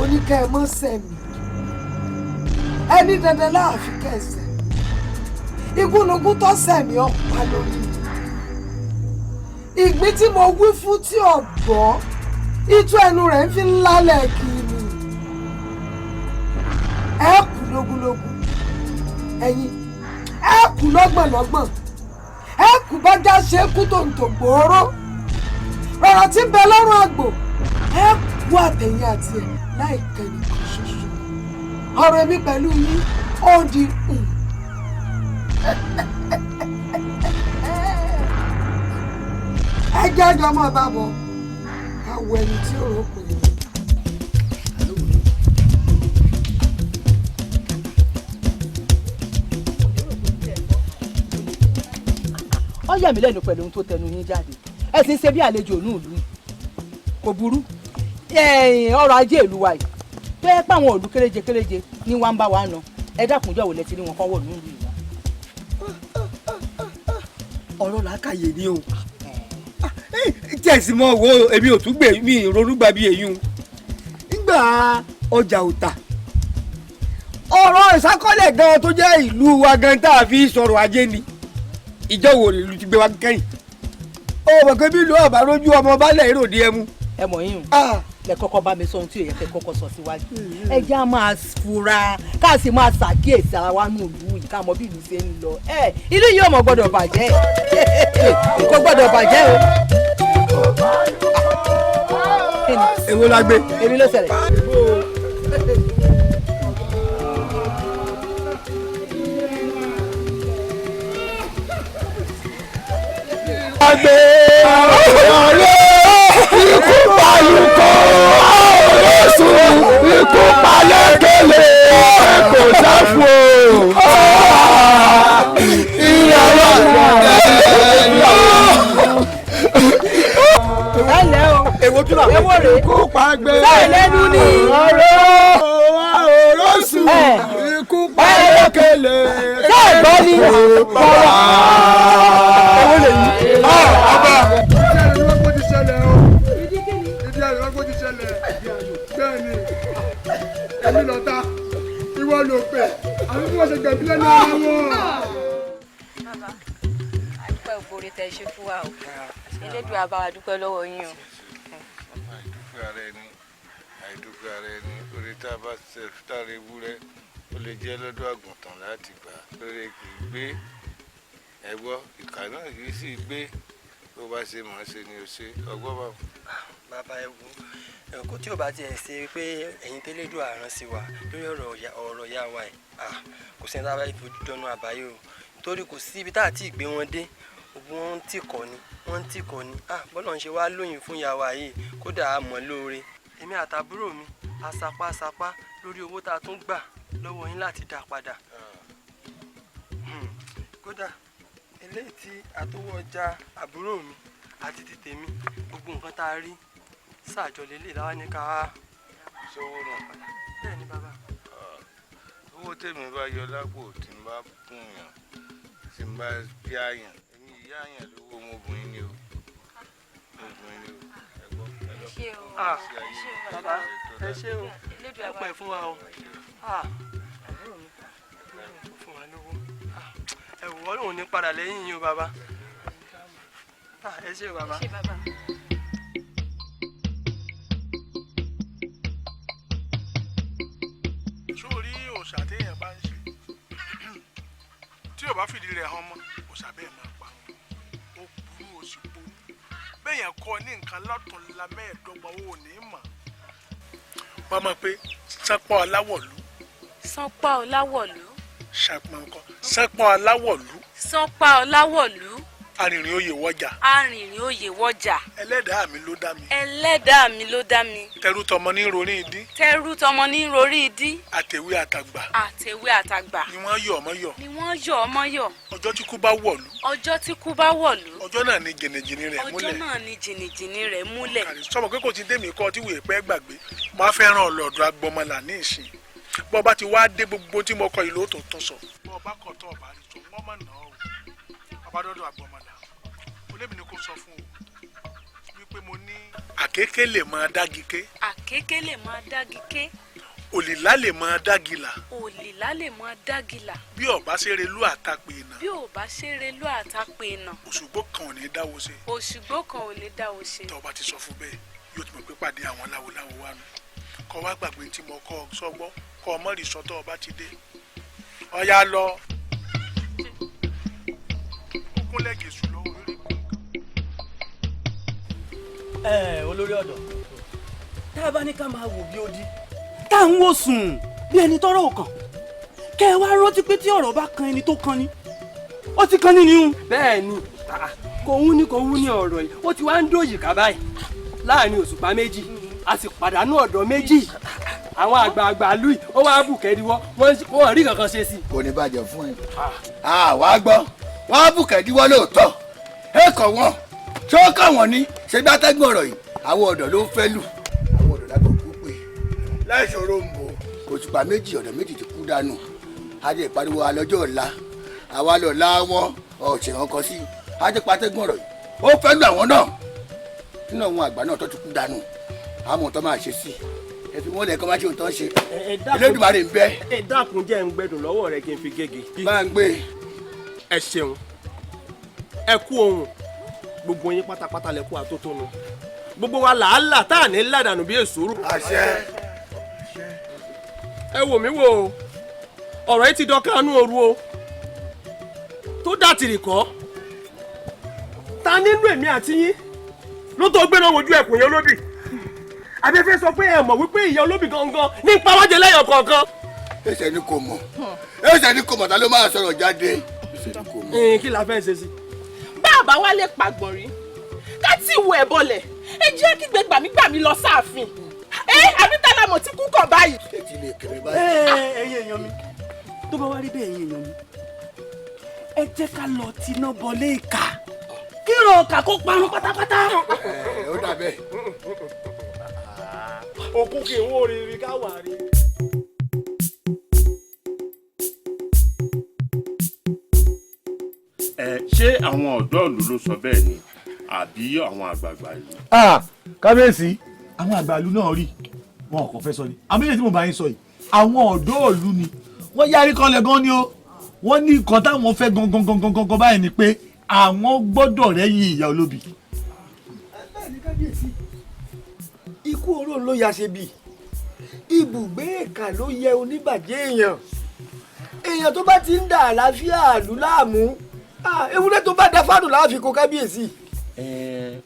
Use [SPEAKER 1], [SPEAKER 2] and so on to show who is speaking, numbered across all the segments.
[SPEAKER 1] mo ní kẹ́ ẹ mọ́ sẹ́mi ẹni dandan láàfin kẹsẹ̀ igúnnugún tó sẹ̀mí ọ̀pá lórí ìgbín tí mo wí fún tí ọ̀gbọ́n itú ẹnu rẹ̀ ń fi lálẹ́ kiri ẹ kú lógúnlógún ẹ̀yin ẹ kú lọ́gbọ̀nlọ́gbọ̀n ẹ kú bájá ṣe kú tòǹtò gbòòrò rọ̀rọ̀ tí ń bẹ lọ́rùn àgbò ẹ kú àtẹ̀yìn àti ẹ̀ láìpẹ́ nìkan ṣoṣo ọ̀rọ̀ èmi pẹ̀lú yín ó di ẹ jẹ́ ẹjọ́ ọmọ bá bọ̀ káwọ ẹni tí ò rò pé.
[SPEAKER 2] ó yà mí lẹ́nu pẹ̀lú ohun tó tẹnu yín jáde ẹ sì ń ṣe bí àlejò inú ìlú kò burú ọrọ̀ ajé ìlú wa yìí tó yẹ pé àwọn òlú kéréje ní wá ń bá wa nà ẹ dákunjọ́ wò lẹ́tí ní wọn kọ́ wọ̀ nínú ìlú wa.
[SPEAKER 3] ọ̀rọ̀ làákàyè ni o jẹ́sí mọ́ wo èmi ò tún gbé mi ronú gbà bí èyí o nígbà ọjà ò tà ọ̀rọ̀ ìsákọ́lẹ̀ gan tó jẹ́ ìlú wa gan tá a fi sọ̀rọ̀ ajé ni ìjọ wo ìlú ti gbé wa kẹ́yìn ó mọ̀ pé bí ìlú ọ̀bá lójú ọmọ balẹ̀ ìròdì ẹmu.
[SPEAKER 2] ẹ mọ̀ yín lẹ kọ́kọ́ bá mi sọ ohun tí èyẹ fẹ́ kọ́kọ́ sọ síwájú ẹ jẹ́ á máa fura ká sì máa ṣàkíyèsí ara wa nù ìlú yìí ká mọ bí ìlú ṣe ń lọ ìlú yìí ò mọ̀ gbọ́dọ̀ bàjẹ́ kò gbọ́dọ̀ bàjẹ́ o.
[SPEAKER 3] èwo la gbé.
[SPEAKER 2] èmi ló ṣẹlẹ̀.
[SPEAKER 3] agbe ọ̀rẹ́ ikú palùkọ́ ọ̀rẹ́sùn ikú palẹ́kẹ̀lẹ̀ kò sáfù ìyàwó
[SPEAKER 2] ẹlẹ́ o
[SPEAKER 3] èwo tún làwọn
[SPEAKER 2] èwo rè
[SPEAKER 3] ikú pàgbé
[SPEAKER 2] bẹ́ẹ̀ lẹ́nu ni
[SPEAKER 3] ọ̀rẹ́sùn ikú palẹ́kẹ̀lẹ̀
[SPEAKER 2] bẹ́ẹ̀ gbọ́ ni
[SPEAKER 3] èwo lè yí. ọba
[SPEAKER 4] èmi lọ́ta ìwọ ló pè àbí bí wọ́n ṣe gbẹ̀bí lẹ́nu ara wọn.
[SPEAKER 5] bàbá àdúpẹ́ ògbóore tẹ ṣe fún wa o elédùn àbáwá dúpẹ́ lọ́wọ́ yín o.
[SPEAKER 6] àìdúpẹ́ ara ẹni àìdúpẹ́ ara ẹni orí tá a bá ṣe fútàrí ewúrẹ́ ó lè jẹ́ lọ́dọ̀ àgùntàn láti gbà lórí kì í gbé ẹ̀gbọ́ ìkà náà kì í sì gbé bó bá ṣe mọ̀ ọ́ ṣe ni ó ṣe ọgbọ́n bá.
[SPEAKER 7] bàbá ẹ wo kó tí ò bá tiẹ̀ ṣe pé ẹ̀yin tẹ́lẹ̀dùn àrán sí wa lórí ọ̀rọ̀ ìyá wa ẹ̀ kò sẹ́ni tá a bá fojú dọ́nà àbáyé o torí kò sí ibi tá a ti gbé wọn dé wọ́n ń tìkọ̀ ni bọ́lá ń ṣe wá lóyìn fún ìyá wa yìí kódà á mọ̀ lóore èmi àtàbúrò mi asapásapá lórí owó tá a tún gbà lọ́wọ́ yín láti dá padà kódà eléyìí tí àtọwọ́ ọjà àbúrò mi àti tètè mi gbogbo nǹkan tá a rí ṣàjọ lélẹ̀ láwa ní ká
[SPEAKER 6] sówó náà
[SPEAKER 7] bẹ́ẹ̀ ni bàbá.
[SPEAKER 6] owó tèmi bá yọ lápò tí n bá kún yàn tí n bá bí àyàn èmi ìyá àyàn lówó ọmọbìnrin ni o ọmọbìnrin ni o ẹgbọ́
[SPEAKER 7] bàbá ẹ ṣé o ẹ pẹ́ fún wa o fún wa lówó ẹ wò ó lóun ní padà lẹ́yìn yín o bàbá ẹ ṣé o bàbá.
[SPEAKER 4] sórí òòṣà téèyàn bá ń ṣe tí ò bá fìdí rẹ̀ hàn mọ́ òòṣà bẹ́ẹ̀ máa pa ó burú oṣù po bẹ́ẹ̀yàn kọ́ ní nǹkan lọ́tún la mẹ́ẹ̀ẹ́dọ́gba owó ní mọ̀ wọ́n mọ̀ pé sánpọ̀ aláwọ̀lú.
[SPEAKER 5] Sánpá Ọláwọ̀lú.
[SPEAKER 4] Sánpọ̀ aláwọ̀lú.
[SPEAKER 5] Sánpá Ọláwọ̀lú.
[SPEAKER 4] arìnrìn oyè wọjà.
[SPEAKER 5] arìnrìn oyè wọjà.
[SPEAKER 4] ẹlẹ́dàá mi ló dá mi.
[SPEAKER 5] ẹlẹ́dàá mi ló dá mi.
[SPEAKER 4] tẹrú tọmọ ní rorí idí.
[SPEAKER 5] tẹrú tọmọ ní rorí idí.
[SPEAKER 4] àtẹ̀wé àtàgbà.
[SPEAKER 5] àtẹ̀wé àtàgbà.
[SPEAKER 4] ni wọ́n yọ ọmọ yọ.
[SPEAKER 5] ni wọ́n yọ ọmọ yọ.
[SPEAKER 4] ọjọ́ tí kú bá wọ̀lú.
[SPEAKER 5] ọjọ́ tí kú bá wọ̀lú.
[SPEAKER 4] ọjọ́ náà ni jìnnìjìnnì rẹ̀ múlẹ̀.
[SPEAKER 5] ọjọ́ náà ni jìnnìjìnnì rẹ̀ múlẹ̀.
[SPEAKER 4] sọmọ pé kò ti dé mi kọ́ tí wèé pẹ́ gbàgbé mo á fẹ́ràn ọlọ́dọ̀ agbọmọlà ní ìsìn bọ́ bá ti wá dé gbogbo tí mo kọ ìlú tó tún sọ. bọ́ ọba kọ̀ tọ́ ọba rí tó wọ́n mọ̀ náà o abádọ́dọ̀ agbọmọlà olébì ni kò sọ fún o wípé mo ní àkékè lè máa dági ké.
[SPEAKER 8] àkékè lè máa dági ké.
[SPEAKER 4] òlìlá lè máa dágìlà.
[SPEAKER 8] òlìlá lè máa dágìlà.
[SPEAKER 4] bí ọba ṣeré lú àtàpè iná.
[SPEAKER 8] bí ọba ṣeré lú àtàpè iná.
[SPEAKER 4] òṣùgbó kan ò ní dáwọ́ ṣe.
[SPEAKER 8] òṣùgbó kan ò lè dáwọ́ ṣe.
[SPEAKER 4] tó bá ti sọ fún bẹ́ẹ̀ yóò ti mọ̀ pé pàdé àwọn láwoláwo wà nù. kọ́ wá gbàgbé tí mo kọ́ sọ́gbọ́ kọ́ ọmọ rí sọ́tọ̀ ọba ti dé. ọ̀yá lọ. ó kúnlẹ̀ gèṣù lọ́wọ́ lórí
[SPEAKER 7] ẹ olórí ọ̀dọ́ tá a bá ní ká máa wò bí ó di
[SPEAKER 9] tá à ń wò sùn bí ẹni tọ́rọ̀ ò kàn kẹ ẹ wá rántí pé tí ọ̀rọ̀ bá kan ẹni tó kan ni ó ti kan nínú.
[SPEAKER 10] bẹ́ẹ̀ ni kò wú ní ọ̀rọ̀ yìí ó ti wá ń dòyì ká báyìí láàrin òṣùpá méjì a sì pàdánù ọ̀dọ́ méjì àwọn àgbààgbà lùi ó wá bù kẹ́díwọ́ wọ́n rí kankan ṣe sí i.
[SPEAKER 3] kò ní bàjẹ́ fún ẹ. wàá gbọ́ wọ́n á bù kẹ́díwọ́ lóòótọ́ ẹ kọ̀ wọ́n ṣé ó kà wọ́n ní ṣé bí atẹ́gùn ọ̀rọ̀ yìí àwọn ọ̀dọ́ ló ń fẹ́ lù àwọn ọ̀dọ́ lábẹ́ òkú pé láìṣòro ń bò òṣùpá méjì ọ̀dọ́ méjì ti kú dànù adé ìpariwo alọ́jọ́ ọ̀la àwa lọ́la wọn ọ̀sẹ̀ wọn kọ sí adé patẹ́gùn ọ̀rọ̀ yìí ó fẹ́ lù àwọn náà nínú àwọn àgbà náà tó ti kú dànù àmọ́ tó máa ṣe sí ẹ fi wọ́n lẹ́ẹ̀kan máa ṣe òótọ́ ṣe Elédùmarè ń bẹ.
[SPEAKER 10] ẹ dákun jẹ́ ń gbẹdùn lọ́wọ́ rẹ kí n fi gègé.
[SPEAKER 3] máa ń gbé.
[SPEAKER 10] ẹ ṣeun ẹ kú ohun gbogbo yín pátápátá lẹ kú àtótónu gbogbo wa làálàá tá à ní ládàánù bí èsòrò.
[SPEAKER 3] àṣẹ.
[SPEAKER 10] ẹ wò mí wò ó ọ̀rọ̀ yìí ti dọ́kánú ooru o tó dàtìrì kọ́ ta nínú èmi àti yín ló tó gbéná wojú ẹkùn yẹn olóbì abẹ́fẹ́ sọ pé ẹ mọ̀ wípé ìyá olóbì gangan ní pàwọ́jẹ lẹ́yọ̀ kọ̀ọ̀kan.
[SPEAKER 3] ẹsẹ̀ ni kò mọ̀ ẹsẹ̀ ni kò mọ̀ ta ló máa sọ̀rọ̀ jáde ẹsẹ̀ ni kò mọ̀.
[SPEAKER 10] kí la fẹ́ ṣe sí.
[SPEAKER 11] bàbá wa lè pàgbọ̀n rí ká tí ìwọ ẹ̀ bọlẹ̀ ẹ jẹ́ kí gbẹgbàmígbàmí lọ sáàfin àbí tálámọ̀ tí kú kàn báyìí.
[SPEAKER 3] ètí lè kéré báyìí.
[SPEAKER 9] ẹ̀yin èèyàn mi tó bá wá rí bẹ́ẹ̀ ẹ̀yin èèyàn mi ẹ jẹ́ ká lọ tiná bọlé ìka kí ìrọ̀ ọ̀kà kó parun pátápátá.
[SPEAKER 3] ó dà bẹ́ẹ̀.
[SPEAKER 10] òkú kì í wó riri ká wà rí.
[SPEAKER 12] ṣé àwọn ọ̀dọ́ ìlú ló sọ bẹ́ẹ̀ ni àbí àwọn àgbààgbà ìlú.
[SPEAKER 13] kábíyèsí àwọn àgbà ìlú náà rí wọn kò fẹ́ sọ ni àmì èyí tí mo bá yín sọ yìí àwọn ọ̀dọ́ ìlú ni wọ́n yarí kanlẹ̀ gan ni ó wọ́n ní nǹkan táwọn fẹ́ gangan báyìí ni pé àwọn gbọ́dọ̀ rẹ́yìn ìyá olóbì.
[SPEAKER 3] bẹ́ẹ̀ ni kábíyèsí ikú oró ló ya ṣe bí ibùgbé ìkà ló yẹ oníbàjẹ́ èèyàn tó bá ti ń dà àlàáfíà ìlú láàmú ewúrẹ́ tó bá dá fáànù láàfin kó kábíyèsí.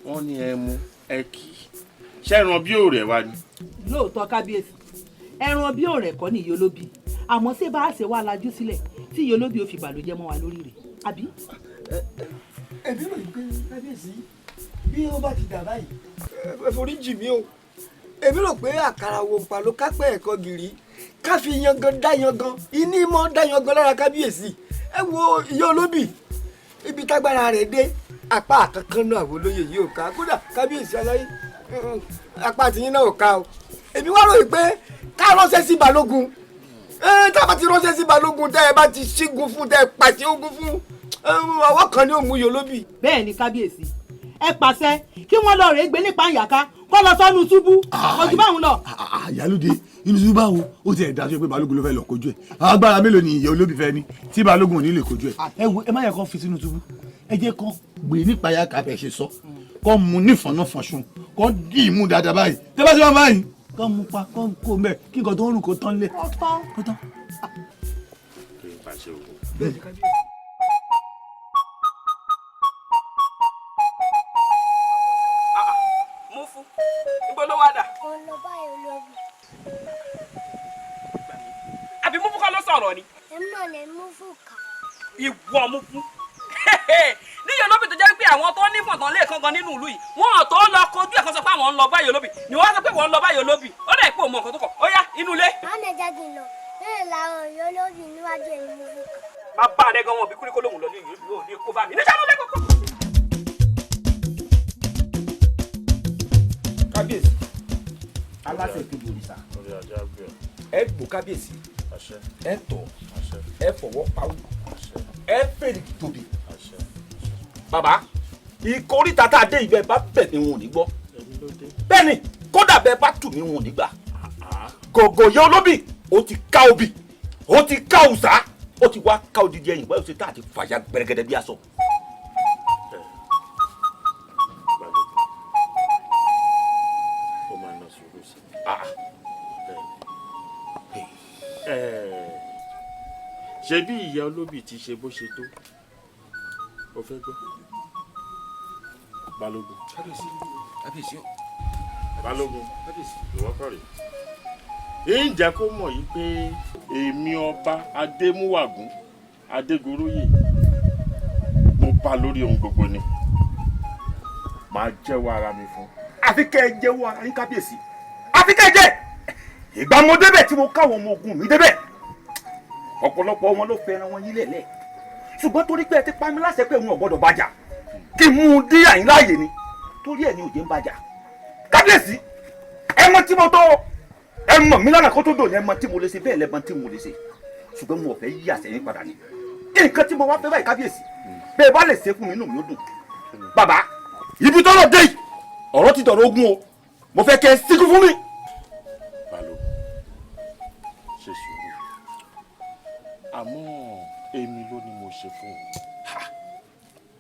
[SPEAKER 12] wọ́n ní ẹ mú ẹ kì í ṣẹ́ran bí òòrẹ̀ wa ni.
[SPEAKER 2] lóòótọ́ kábíyèsí ẹran bí òòrẹ̀ kọ́ ni ìyá olóbì àmọ́ ṣé bá a ṣe wá lajú sílẹ̀ tí ìyá olóbì ò fi bàlójẹ́ mọ́ wa lórí rẹ̀ àbí.
[SPEAKER 3] ẹbí rò pé kábíyèsí bí ó bá ti dà báyìí ẹ forí jì mí o èmi rò pé àkàrà wo pa ló kápẹ́ ẹ̀kọ́ gìrì ká fi yangan dá yangan iní mọ́ dá yangan lára kábíyèsí ẹ wo ìyá olóbì ibi tágbára rẹ̀ dé apá àkankan náà àwọn olóyè yìí ò ká kódà kábíyèsí aláyé apá tiyín náà ò ká o èmi wá ròyìn pé ká ránṣẹ́ sí balógun tá a bá ti ránṣẹ́ sí balógun tẹ́ ẹ bá ti ṣígun fún tẹ́ ẹ pàṣẹ ogun fún ọwọ́ kan ní òmù ìyá olóbì.
[SPEAKER 2] bẹ́ẹ̀ ni kábíyèsí ẹ pàṣẹ kí wọ́n lọ rèé gbé nípa ìyàká kó lọ sọ́nu túbú ojú báwọn lọ.
[SPEAKER 13] àyálùdé inú túbú báwo ó ti ẹ̀ dájú pé balógun ló fẹ́ lọ kojú ẹ̀ agbára mélòó ni ìyá olóbì fẹ́ ní tí balógun ò ní lè kojú ẹ̀. ẹ wo ẹ má yẹ kó fi sínú túbú ẹ jẹ́ kó gbé nípa ìyàká bẹ̀ ṣe sọ kó mu nífọ̀nàfọ̀sùn kó dì í mú dáadáa báyìí tẹ́ bá ṣe máa báyìí kó mu pa kó kó mẹ́ kí nǹkan tó ń rùn kó tán lé. kó tán.
[SPEAKER 12] kí n pàṣẹ òun.
[SPEAKER 11] níbo ló wá dà.
[SPEAKER 14] mo lọ báyìí olóbi.
[SPEAKER 11] àbí Múfú kọ́ ló sọ̀rọ̀ ni.
[SPEAKER 14] ẹ mọ̀ ní Múfú kà.
[SPEAKER 11] ìwọ Múfú. níyàn olóbì tó jẹ́ pé àwọn tó ní fọ̀tán lè kankan nínú ìlú yìí wọ́n tó lọ kojú ẹ̀kan sọ pé àwọn ń lọ báyìí olóbì ni wọ́n sọ pé wọ́n ń lọ báyìí olóbì ó dẹ̀ pé òun mọ̀ nǹkan tó kọ̀ ó yá inú ilé.
[SPEAKER 14] má lè jẹ́ kí n lọ bẹ́ẹ̀ làwọn ìyá olóbì níwájú ẹ̀yìn Múfú kà.
[SPEAKER 11] má bá rẹ gan wọn bí kúríkó lòun lọ ní ìlú òní kó bá mi níjà ló lé kókó.
[SPEAKER 15] kábíyèsí aláṣẹ ìkejì òrìṣà ẹ gbọ́ kábíyèsí ẹ tọ́ ẹ fọwọ́ pawú ẹ fèrè tóbi bàbá ìkórìtà tá a dé ibẹ̀ bá bẹ̀ mí wọn ò ní gbọ́ bẹ́ẹ̀ ni kódà bẹ́ẹ̀ bá tù mí wọn ò ní gbà gògò yẹ olóbì ó ti ká obì ó ti ká òòsà ó ti wá ká odidi ẹ̀yìn báyìí ó ti tá àti fàyà gbẹrẹgẹdẹ bí aṣọ.
[SPEAKER 12] ṣe bí ìyá olóbì ti ṣe bó ṣe tó o fẹ́ gbọ́ balógun
[SPEAKER 15] kábíyèsí
[SPEAKER 12] balógun ìwọ kọ́ rèé ń jẹ́ kó mọ̀ yìí pé èmi ọba adémúwàgún adégoróyè mo bá lórí ohun gbogbo ni màá jẹ́wọ́ ara mi fún.
[SPEAKER 15] àfi kẹ́ ẹ jẹ́wọ́ ara yín kábíyèsí àfi kẹ́ ẹ jẹ́ ìgbà mo débẹ̀ tí mo káwọn ọmọ ogun mi débẹ̀ ọ̀pọ̀lọpọ̀ wọn ló fẹ́ràn wọn yín lẹ̀lẹ́ ṣùgbọ́n torí pé ẹ ti pa mí láṣẹ pé òun ò gbọ́dọ̀ bàjà kí n mú un dí àyín láàyè ni torí ẹ̀ ní òjé ń bàjà kábíyèsí ẹ mọ̀ tí mo tó ẹ mọ̀ mí lánàá kó tó dò ní ẹ mọ̀ tí mo lè ṣe bẹ́ẹ̀ lẹ́mọ̀ tí mo lè ṣe ṣùgbọ́n mo ò fẹ́ yí àṣẹyìn padà ni nǹkan tí mo wá fẹ́ báyìí kábíyèsí bẹ́ẹ̀ bá lè ṣe fún mi inú mi ó dùn bàbá ibi tọ́rọ̀ dé yìí ọ̀rọ̀ ti dọ̀rọ̀ ogun o mo fẹ́ kẹ́ ẹ síkú fún mi.
[SPEAKER 12] balógun ṣe sùúrù àmọ́ èmi ló ni mo ṣe fún un.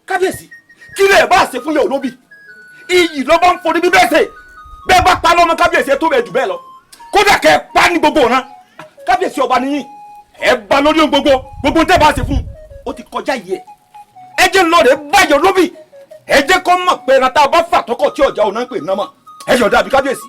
[SPEAKER 15] kábíyèsí kí lè bá ṣe fún yẹ olóbì iyì ló bá ń forí bí bẹ́ẹ̀ ṣe bẹ́ẹ̀ bá pa lọ́mọ kábíyèsí ẹ tó bẹ́ẹ̀ jù bẹ́ẹ̀ lọ kódà kẹ́ ẹ pa ní gbogbo ọ̀ràn kábíyèsí ọba nìyí ẹ bá lórí ohun gbogbo tẹ́ bá ṣe fún un ó ti kọjá yìí ẹ jẹ́ lọ́ọ̀rẹ́ báyọ̀ olóbì ẹ jẹ́ kó mọ̀ pé ẹran tá a bá fà tọkọ̀ tí ọjà òun náà ń pè náà mọ̀ ẹ yọ̀ dàbí kábíyèsí.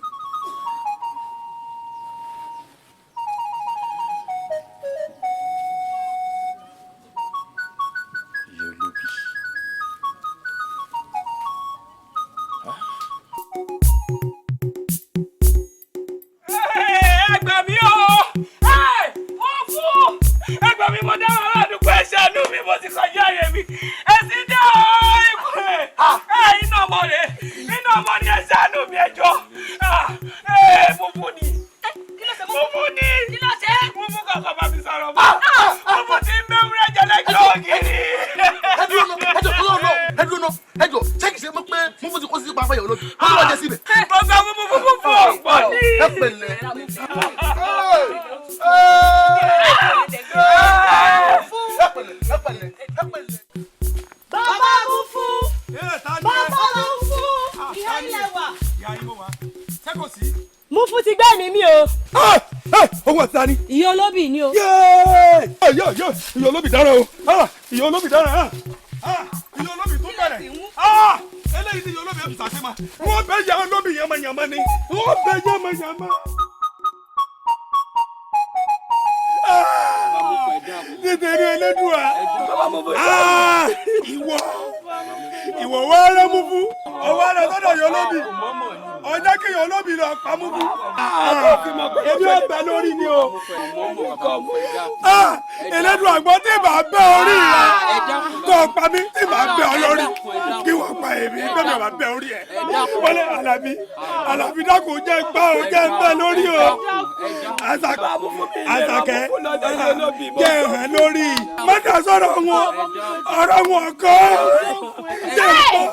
[SPEAKER 16] Mufu ti gbé mi o.
[SPEAKER 3] Owó àti tani.
[SPEAKER 16] Ìyá olóbì ni o.
[SPEAKER 3] Ìyá olóbì dára o. Ìyá olóbì dára. Ìyá olóbì tó bẹ̀rẹ̀. Eléyìí ni ìyá olóbì ẹ̀ fìsàsẹ́ ma. Wọ́n bẹ ìyá olóbì yamayama ni. Wọ́n bẹ yamayama. Nítorí Elédùà. Ìwọ wá rẹ́ Mufu. Ọwọ́ rẹ̀ sọ́dọ̀ ìyá olóbì. Ọjọ́ kí ìyá olóbì lọ pa Mufu. Ebi ó bẹ lórí ni o. Elédùà àgbọ̀ tí màá bẹ orí rẹ̀ kó o pa mí tí màá bẹ ọ lórí kí wọ́n pa èmi bẹ́ẹ̀ mi ò bá bẹ orí ẹ̀. Wọlé Àlàbí dákun jẹ́ gbá o jẹ́ bẹ lórí o. Àṣàkẹ́ jẹ́ ẹ̀hẹ́ lórí. Mọ́tà sọ̀rọ̀ wọn ọ̀rọ̀ wọn kọ́. Jẹ́ ìpọ́.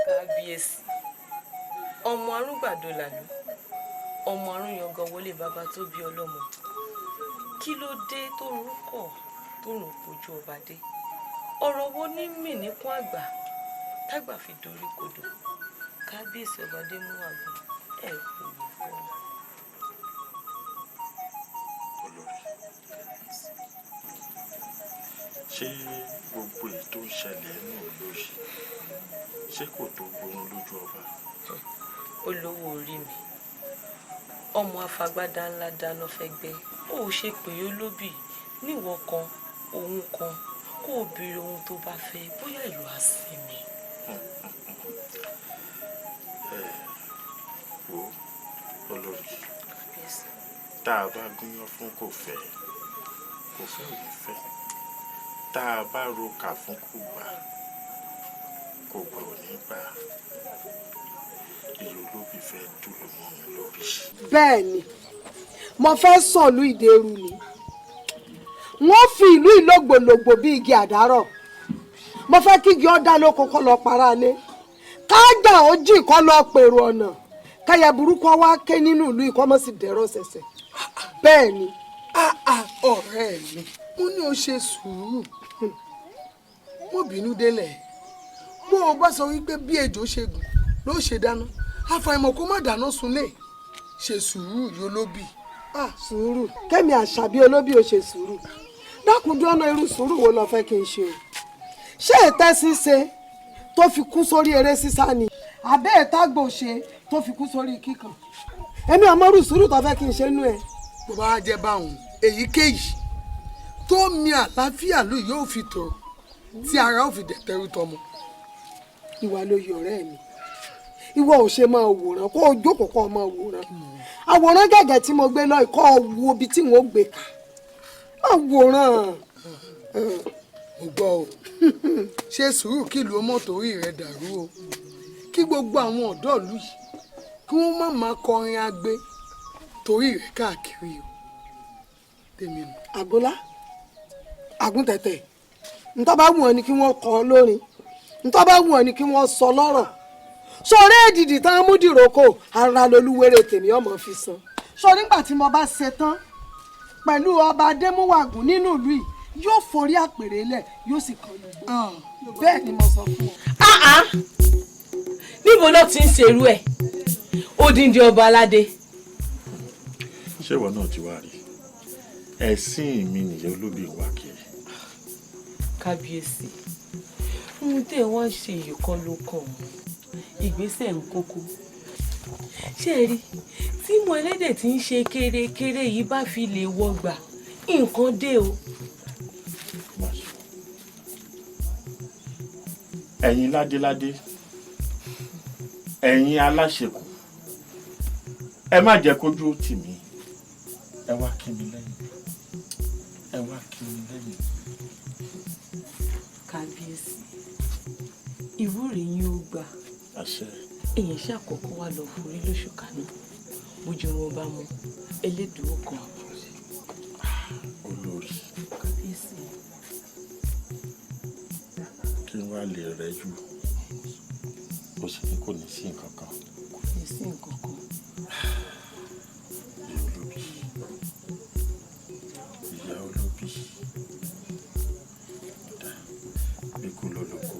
[SPEAKER 17] Kábíyèsí ọmọ arúgbàdo làlú ọmọ arúnyangàn wọlé bàbá tó bí ọlọ́mọ kí ló dé tó rúkọ tó rùn kojú ọba dé ọ̀rọ̀ wo ní mì níkún àgbà tágbà fi dorí kodò kábíyèsí ọba Adémúwàgún ẹ kò ní fọ.
[SPEAKER 12] ṣé ṣé gbogbo èyí tó ń ṣẹlẹ̀ nù lóṣì ṣé kò tó gbóhùn lójú ọba.
[SPEAKER 17] olówó orí mi ọmọ afagbádá ńlá dáná fẹ́ gbé ó ṣe pé olóbì níwọ kan òun kan kó o béèrè ohun tó bá fẹ́ bóyá ìlú á sí mi.
[SPEAKER 12] wo olórí tá a bá gúnyán fún kò fẹ́ ò ní fẹ́ tá a bá roka fún kò gbà ò ní gbà iye olóbì fẹ́ dúró mọ́ mi lórí.
[SPEAKER 1] bẹ́ẹ̀ ni mo fẹ́ sọ̀lú ìdẹ́rù ni wọ́n fi ìlú ìlógbòlògbò bí igi àdárọ̀ mo fẹ́ kí igi ọ̀dà lóko kọ́ lọ para lé kájà ó jì kọ́ lọ pèrò ọ̀nà káyà burúkú wá ké nínú ìlú ìkọ́mọ́sí dẹ̀rọ̀ ṣẹ̀ṣẹ̀ bẹ́ẹ̀ ni.
[SPEAKER 18] ọ̀rẹ́ mi mo ní o ṣe sùúrù mo bínú délẹ̀ bó o bá sọ wípé bí ejò ṣe gùn ló ṣe dáná àfàìmọ̀ kó má dáná sunlé ṣe sùúrù yóò lóbì.
[SPEAKER 1] sùúrù kẹ́mi àṣàbí olóbì ò ṣe sùúrù dákúndú ọ̀nà irú sùúrù wo lo fẹ́ kí n ṣe o ṣé ètẹ́ ṣíṣe tó fi kú sórí eré sísá ni àbẹ́ ètàgbò ṣe tó fi kú sórí kíkan èmi ọmọ irú sùúrù tó fẹ́ kí n ṣe nú ẹ.
[SPEAKER 18] bó bá jẹ́ báwọn èyíkéyìí tó mi àlàáfíà ló yóò fi tọ̀ tí ara ó fi dẹ̀tẹ̀rù tọmọ.
[SPEAKER 1] ìwà ló yọ ọ̀rẹ́ mi ìwọ ò ṣe máa wòran kó o jókòó kó o máa wòran àwòrán gẹ́gẹ́ tí mo gbé lọ kó o wo ibi tí wọ́n gbé ká àwòrán.
[SPEAKER 18] mo gbọ́ o ṣe sùúrù kí ìlú ọmọ torí rẹ̀ dàrú o kí gbogbo àwọn ọ̀dọ́ ìlú yìí kí wọ́n má máa kọrin agbé torí rẹ̀ káàkiri o tèmi nù.
[SPEAKER 1] àgbólá àgùntẹ̀tẹ̀ ntọ́ bá wù ọ́ ni kí wọ́n kọ lórin ntọ́ bá wù ọ́ ni kí wọ́n sọ lọ́rọ̀ sọ̀rọ̀ èdìdì tán múdìrókò ara lolúwere tèmi ọmọ fi san sọ nígbà tí mo bá ṣe tán pẹ̀lú ọba adémúwàgùn nínú ìlú yìí yóò forí àpèrè lẹ̀ yóò sì kọ́ lù bẹ́ẹ̀ ni mo sọ fún ọ.
[SPEAKER 17] níbo ló ti ń ṣerú ẹ̀ odindi ọba aládé.
[SPEAKER 12] ṣé ìwọ náà ti wá rí ẹ̀sìn mi nìyẹn olóbì wá kiri.
[SPEAKER 17] kábíyèsí ohun tẹ́ ẹ wá ṣe yìí kọ́ ló kàn mọ́ ìgbésẹ̀ ń kókó ṣé ẹ rí tí mo ẹlẹ́dẹ̀ tí ń ṣe kéré-kéré yìí bá fi lè wọgbà nǹkan dé o.
[SPEAKER 12] ẹ̀yin ládéládé ẹ̀yin aláṣekù ẹ má jẹ́ kójú ó tì mí ẹ wá kí mi lẹ́yìn ẹ wá kí mi lẹ́yìn.
[SPEAKER 17] kábíyèsí ìwúre yín ó gbà èèyàn ṣàkọ́kọ́ wá lọ forí lóṣù kánú bójú wọn bá mú elédùn kan.
[SPEAKER 12] olórí
[SPEAKER 17] kábíyèsí.
[SPEAKER 12] kí n wá lè rẹ jù ó sì ní kò ní sí nǹkan kan.
[SPEAKER 17] kò ní sí nǹkan kan.
[SPEAKER 12] ìyá olóbì bí kú lólobó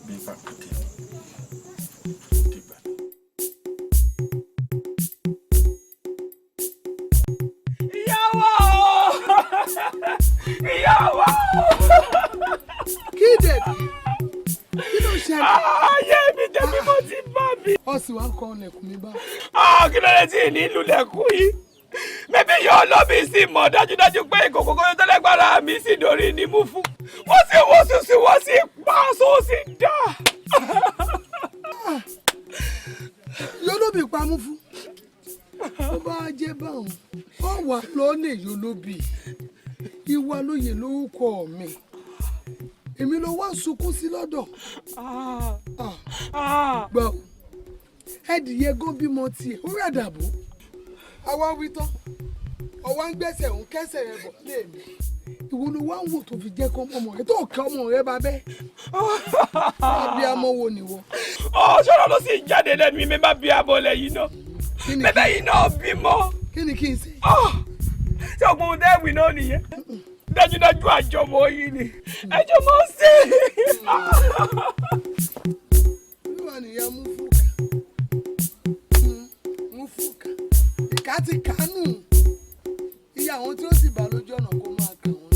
[SPEAKER 12] bí pàkúté dìgbà.
[SPEAKER 11] ìyàwó ìyàwó.
[SPEAKER 18] kí dèbí kí ló ṣẹlẹ̀.
[SPEAKER 11] ayé mi tẹ̀mí mo ti bá mi.
[SPEAKER 18] ọ sì wá ń kọ ọlẹ̀kùn mi bá.
[SPEAKER 11] kí ló dé tí ì ní ìlú lẹ́kùn yìí mẹ́bí yóò lọ́bì sí mọ̀ dájúdájú pé ìkòkò kóyó tẹ́lẹ̀gbára mi sì dòrí ní mú fún wọ́n sì wọ́n sì wọ́n sì pa aṣọ sì dá.
[SPEAKER 18] yólóbì pamú fún ó bá jẹ́ báwọn ọ wà lọ́nà yólóbì ìwà lóye lórúkọ mi èmi ló wá sunkún sí lọ́dọ̀ gbọ́ ẹ̀dìyẹ gán bímọ tiẹ̀ ó rà dàbò àwa wí tán ọwọ́ ń gbẹ́sẹ̀ òun kẹ́sẹ̀ rẹ̀ bọ̀ léèmí ìwọ ló wá ń wò tó fi jẹ́ kọ́ ọmọ rẹ tó kẹ́ ọmọ rẹ bá bẹ́ bí amọ́ wo nìwọ.
[SPEAKER 11] ṣọ́nà ló sì jáde lẹ́nu mi bá bí abọ́ lẹ́yìn náà bẹ́ẹ̀ yìí náà bímọ.
[SPEAKER 18] kí ni kí n ṣe.
[SPEAKER 11] ṣé ògùn dẹ́wì náà nìyẹn dájúdájú àjọmọ yìí ni àjọmọ sí.
[SPEAKER 18] olúwa nìyá mú fúkà ìka ti kánú iye àwọn tí ó sì bá lójú ọ̀nà kó máa kà wọ́n.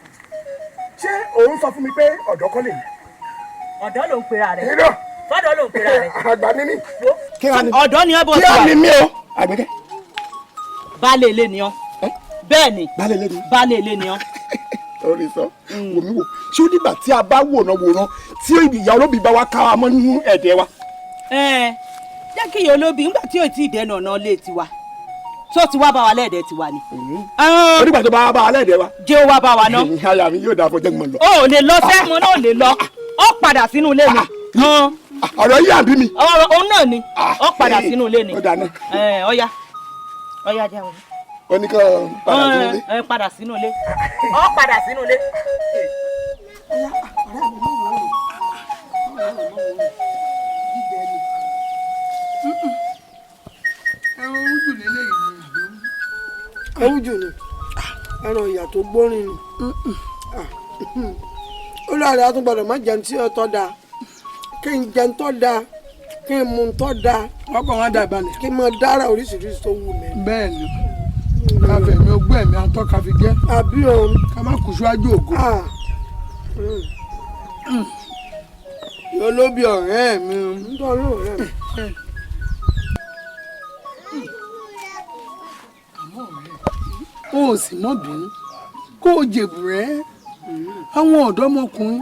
[SPEAKER 15] òun sọ fún mi pé ọ̀dọ́ kọ́ lè mí.
[SPEAKER 2] ọ̀dọ́ ló ń pera rẹ̀.
[SPEAKER 15] irọ́
[SPEAKER 2] fọ́dọ̀ ló ń pera rẹ̀.
[SPEAKER 15] àgbà ní mí.
[SPEAKER 2] ọ̀dọ́ ni ẹ bọ̀ sí
[SPEAKER 15] kí
[SPEAKER 2] wa.
[SPEAKER 15] á ní mí o Àgbẹ̀kẹ́.
[SPEAKER 2] baálé ilé ni ọ́ bẹ́ẹ̀ ni
[SPEAKER 15] baálé ilé ni.
[SPEAKER 2] baálé ilé ni ọ́.
[SPEAKER 15] orí sọ wò mí wò ṣé ó nígbà tí a bá wòran tí ìyá olóbì bá wa ká wa mọ́ nínú ẹ̀dẹ̀ wa.
[SPEAKER 2] jẹ́ kí ìyá olóbì ńgbà tí ò tí ì dẹnu ọ̀nà ilé tiwa tó ti wá bá wa lẹ́ẹ̀dẹ̀ tiwa ni.
[SPEAKER 15] onígbà tó bá wa lẹ́ẹ̀dẹ̀ wa.
[SPEAKER 2] jẹ́ ó wá bá wa ná.
[SPEAKER 15] aya mi yóò dáa fún jẹ́gbọ̀n lọ.
[SPEAKER 2] o ò lè lọ sẹ́ mo náà lè lọ ọ padà sínú ilé mi.
[SPEAKER 15] ọ̀rọ̀ yìí àbí mi.
[SPEAKER 2] òun náà ni ọ padà sínú ilé ni. ọ̀ya jẹ́ àwọn.
[SPEAKER 15] ó ní kàn padà sínú ilé.
[SPEAKER 2] padà sínú ilé. ọ padà sínú ilé.
[SPEAKER 18] ewújù ni ẹran ìyà tó gbórin ni olórí àtúgbọ̀dọ̀ má jẹun tí ọtọ́ da kí n jẹun tọ́ da kí n mu tọ́ da ọkọ̀ wọn dà balẹ̀ kí n mọ dára oríṣiríṣi tó wù mí.
[SPEAKER 19] bẹ́ẹ̀ ni káfẹ́ mi ogún ẹ̀mí atọ́ káfí jẹ́
[SPEAKER 18] àbí òun
[SPEAKER 19] ká má kù síwájú ògo.
[SPEAKER 18] yóò ló bí ọ̀rẹ́ mi ń tọ́ ló ọ̀rẹ́ mi.
[SPEAKER 19] o ò sì mọ́ bínú kó o jèbù rẹ́ àwọn ọ̀dọ́mọkùnrin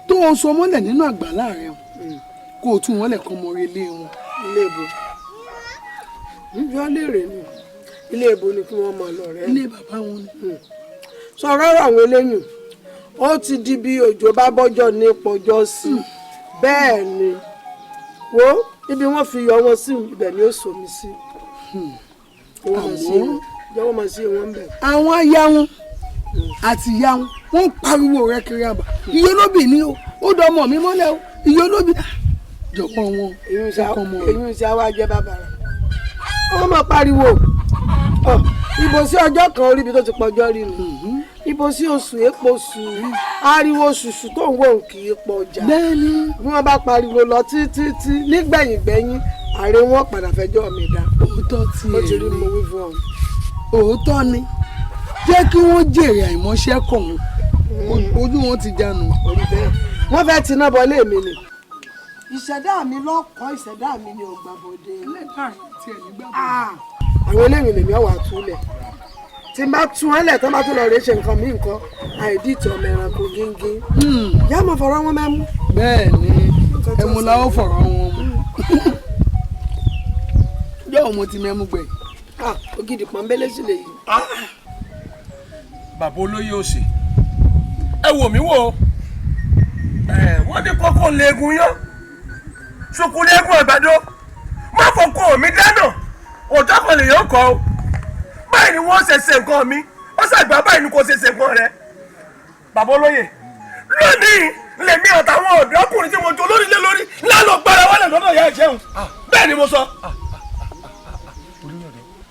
[SPEAKER 19] tó o sọ mọ́lẹ̀ nínú àgbàlá rẹ̀ kó o tún wọn lẹ̀ kọ́ mọ ilé wọn.
[SPEAKER 18] ilé ibo níbi wọn léèrè ni ilé ibo ni kí wọ́n máa lọ rẹ́.
[SPEAKER 19] ilé bàbá wọn ni.
[SPEAKER 18] sọ̀rọ̀ àwọn eléyìn ó ti di bí òjò bá bọ́jọ́ ní pọ́jọ́ sí bẹ́ẹ̀ ni wo ibi wọ́n fi yọ wọn sí ibẹ̀ ni ó sòmí sí. jẹ́wọ́ máa ṣe wọn bẹ̀.
[SPEAKER 19] àwọn aya wọn àti ìyá wọn wọ́n ń pariwo rẹ kiri àbá iye olóbì ni o ó dọmọ mi mọ́lẹ̀ o iye olóbì jọ̀pọ̀ wọn.
[SPEAKER 18] èyí ń ṣe àwa jẹ́ bàbá rẹ̀ wọ́n máa pariwo ibo sí ọjọ́ kan orí ibi tó ti pọ̀jọ́ rí nu ibo sí oṣù èpo sù ariwo ṣùṣù tó ń wò ń kì í pọ̀jà bí wọ́n bá pariwo lọ títí nígbẹ̀yìngbẹ̀yìn ààrẹ wọn padà fẹjọ́ mi dá.
[SPEAKER 19] òótọ́ tí
[SPEAKER 18] ó ti rí mo wí fún ọ.
[SPEAKER 19] òótọ́ ni jẹ́ kí wọ́n jèrè àìmọ́ṣẹ́ kọ̀ wọ́n ojú wọn ti jánu.
[SPEAKER 18] orí bẹ́ẹ̀ wọ́n fẹ́ tiná bọ ilé mi ni. ìṣẹ̀dá mi lọ́kọ̀ọ́ ìṣẹ̀dá mi ni ò gbàbọ̀dé.
[SPEAKER 19] ẹlẹ́dàá tí ẹ̀ nígbà
[SPEAKER 18] àwọn eléyìí lèmi ọ̀wà túlẹ̀ tí n bá tún ẹ lẹ̀ tó bá tún lọ rè ṣe nǹkan mí nǹkan àìdí ìtì ọmọ ẹranko gíngín yá mo fọ̀rọ̀ wọn mẹ́mú.
[SPEAKER 19] bẹ́ẹ̀ ni ẹmu la ó fọ̀rọ̀ wọn mú yóò mo ti mẹ́mú gbẹ̀.
[SPEAKER 18] ògidì pọ́nbélé sì lè yí.
[SPEAKER 10] bàbá olóyè òsì ẹ wò mí wò wọ́n ní kókó léegun yán ṣùkú léegun àgbàdo má fọkọ mi dáná òótọ́ kan lèèyàn kọ́ ọ báyìí ni wọ́n ṣe ṣe nǹkan mi ó ṣàgbà báyìí ni kò ṣe ṣe nǹkan rẹ bàbá olóyè lónìí lèmi àtàwọn ọ̀dọ́kùnrin tí mo jọ lórí lé lórí lánàá gbára wálẹ̀ lọ́dọ̀ ìyá ìjẹun bẹ́ẹ̀ ni mo sọ.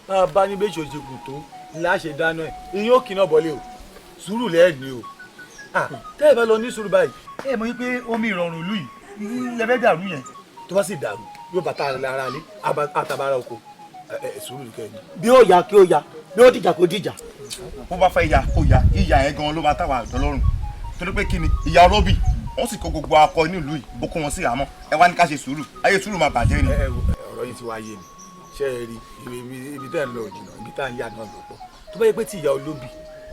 [SPEAKER 13] máa bá ní bẹ́ẹ̀ ṣòṣe kù tó láṣẹ dáná ẹ̀ ìyẹn ò kìnnà bọ́lé o sùúrù lẹ́ẹ̀ ni o tẹ́ ẹ bá lọ ní sùúrù báyìí ẹ mọ̀ wípé omi ìrọ̀rùn ìlú yìí lẹ́fẹ̀ẹ́ dàrú yẹn tó bá sì dàrú yóò bàtà ara lé àtàbàrà oko sùúrù kẹ́ni. bí ó yá kí ó yá bí ó dìjà kó dìjà.
[SPEAKER 20] bó bá fẹ́ ya kó ya ìyá yẹn gan ló máa tàwa àjọ lọ́rùn torí pé kí ni ìyá olóbì wọ́n sì kó gbogbo akọ inú ìlú yìí ó kó wọn sí àmọ́ ẹ wá ní ká ṣe sùúrù ayé sùúrù máa bàjẹ́ ni.
[SPEAKER 13] ọ̀rọ̀ yìí ti wá yé mi ṣé ẹ rí ibi tẹ́ ẹ lọ jìnnà ibi tá à ń yà náà lọ pọ̀ tó bá yẹ pé tí ìyá olóbì